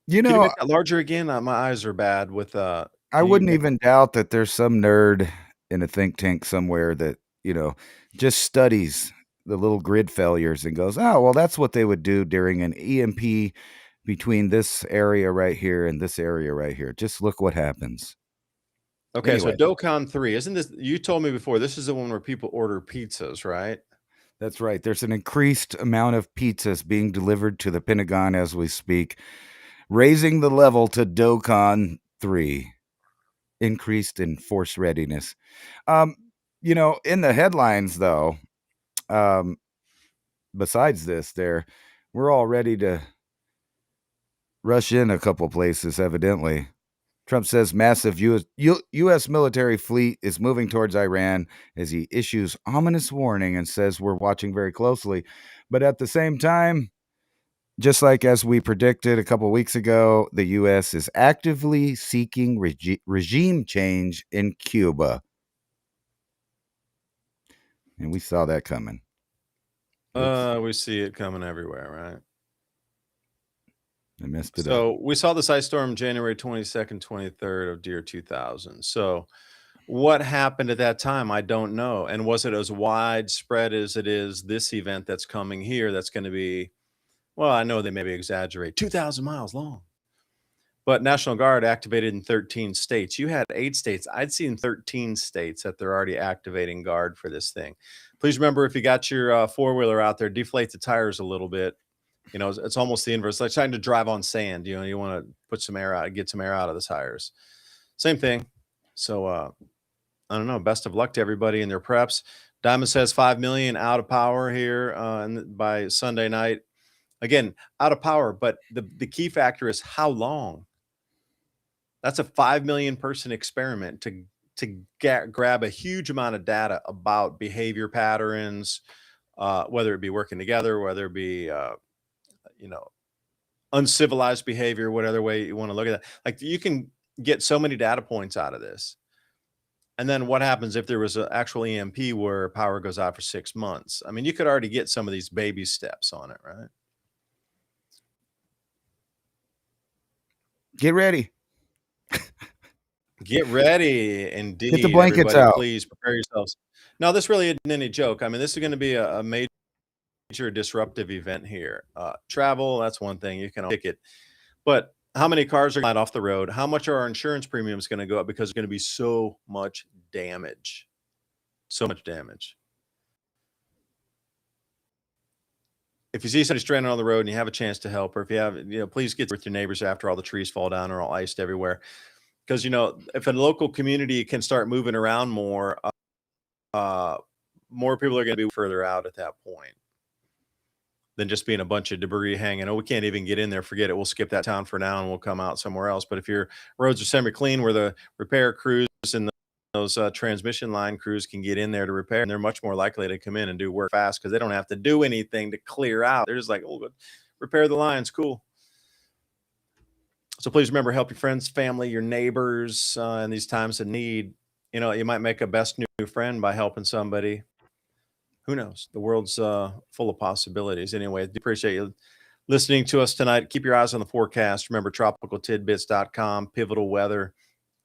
[SPEAKER 2] You
[SPEAKER 1] Can you
[SPEAKER 2] know,
[SPEAKER 1] make that larger again? My eyes are bad with
[SPEAKER 2] I wouldn't even doubt that there's some nerd in a think tank somewhere that, just studies the little grid failures and goes, oh, well, that's what they would do during an EMP between this area right here and this area right here. Just look what happens.
[SPEAKER 1] Okay,
[SPEAKER 2] Anyway.
[SPEAKER 1] so Dokkan 3, isn't this, you told me before, this is the one where people order pizzas, right?
[SPEAKER 2] That's right. There's an increased amount of pizzas being delivered to the Pentagon as we speak, raising the level to Dokkan 3. Increased in force readiness. In the headlines, though, besides this, we're all ready to rush in a couple places, evidently. Trump says massive U.S. military fleet is moving towards Iran as he issues ominous warning and says we're watching very closely. But at the same time, just like as we predicted a couple weeks ago, the U.S. is actively seeking regime change in Cuba. And we saw that coming.
[SPEAKER 1] We see it coming everywhere, right?
[SPEAKER 2] I messed it up.
[SPEAKER 1] So we saw this ice storm January 22nd, 23rd of year 2000. So what happened at that time? I don't know. And was it as widespread as it is this event that's coming here that's going to be, well, I know they maybe exaggerate, 2,000 miles long. But National Guard activated in 13 states. You had 8 states. I'd seen 13 states that they're already activating Guard for this thing. Please remember, if you got your four-wheeler out there, deflate the tires a little bit. It's almost the inverse. Like trying to drive on sand. You want to put some air out, get some air out of the tires. Same thing. So I don't know. Best of luck to everybody in their preps. Diamond says 5 million out of power here by Sunday night. Again, out of power, but the key factor is how long. That's a 5 million person experiment to grab a huge amount of data about behavior patterns, whether it be working together, whether it be uncivilized behavior, whatever way you want to look at that. Like you can get so many data points out of this. And then what happens if there was an actual EMP where power goes out for 6 months? I mean, you could already get some of these baby steps on it, right?
[SPEAKER 2] Get ready.
[SPEAKER 1] Get ready, indeed.
[SPEAKER 2] Get the blankets
[SPEAKER 1] everybody,
[SPEAKER 2] out.
[SPEAKER 1] Please prepare yourselves. No, this really isn't any joke. I mean, this is going to be a major disruptive event here. Travel, that's one thing. You can ticket. But how many cars are going off the road? How much are our insurance premiums going to go up? Because there's going to be so much damage. So much damage. If you see somebody stranded on the road and you have a chance to help, or if you have, please get with your neighbors after all the trees fall down or all iced everywhere. Because, if a local community can start moving around more, more people are going to be further out at that point than just being a bunch of debris hanging. Oh, we can't even get in there. Forget it. We'll skip that town for now and we'll come out somewhere else. But if your roads are semi-clean where the repair crews and those transmission line crews can get in there to repair, and they're much more likely to come in and do work fast because they don't have to do anything to clear out. They're just like, oh, repair the lines. Cool. So please remember, help your friends, family, your neighbors in these times of need. You know, you might make a best new friend by helping somebody. Who knows? The world's full of possibilities. Anyway, I do appreciate you listening to us tonight. Keep your eyes on the forecast. Remember, tropicaltidbits.com, pivotal weather,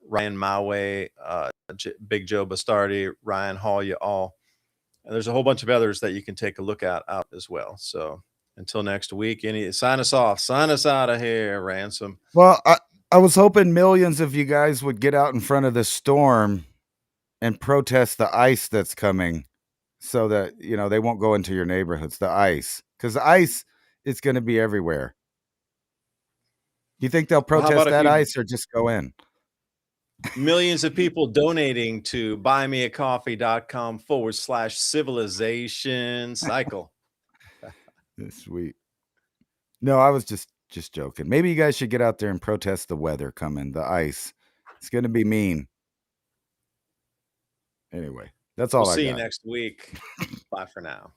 [SPEAKER 1] Ryan Maue, Big Joe Bastardi, Ryan Hall, you all. And there's a whole bunch of others that you can take a look at out as well. So until next week, sign us off, sign us out of here, Ransom.
[SPEAKER 2] Well, I was hoping millions of you guys would get out in front of the storm and protest the ice that's coming so that, you know, they won't go into your neighborhoods, the ice. Because the ice is going to be everywhere. You think they'll
[SPEAKER 1] Well, how about
[SPEAKER 2] protest
[SPEAKER 1] if
[SPEAKER 2] that
[SPEAKER 1] you
[SPEAKER 2] ice or just go in?
[SPEAKER 1] millions of people donating to buymeacoffee.com/civilization cycle.
[SPEAKER 2] Sweet. No, I was just joking. Maybe you guys should get out there and protest the weather coming, the ice. It's going to be mean. Anyway, that's all
[SPEAKER 1] We'll
[SPEAKER 2] I
[SPEAKER 1] see you
[SPEAKER 2] got.
[SPEAKER 1] next week. Bye for now.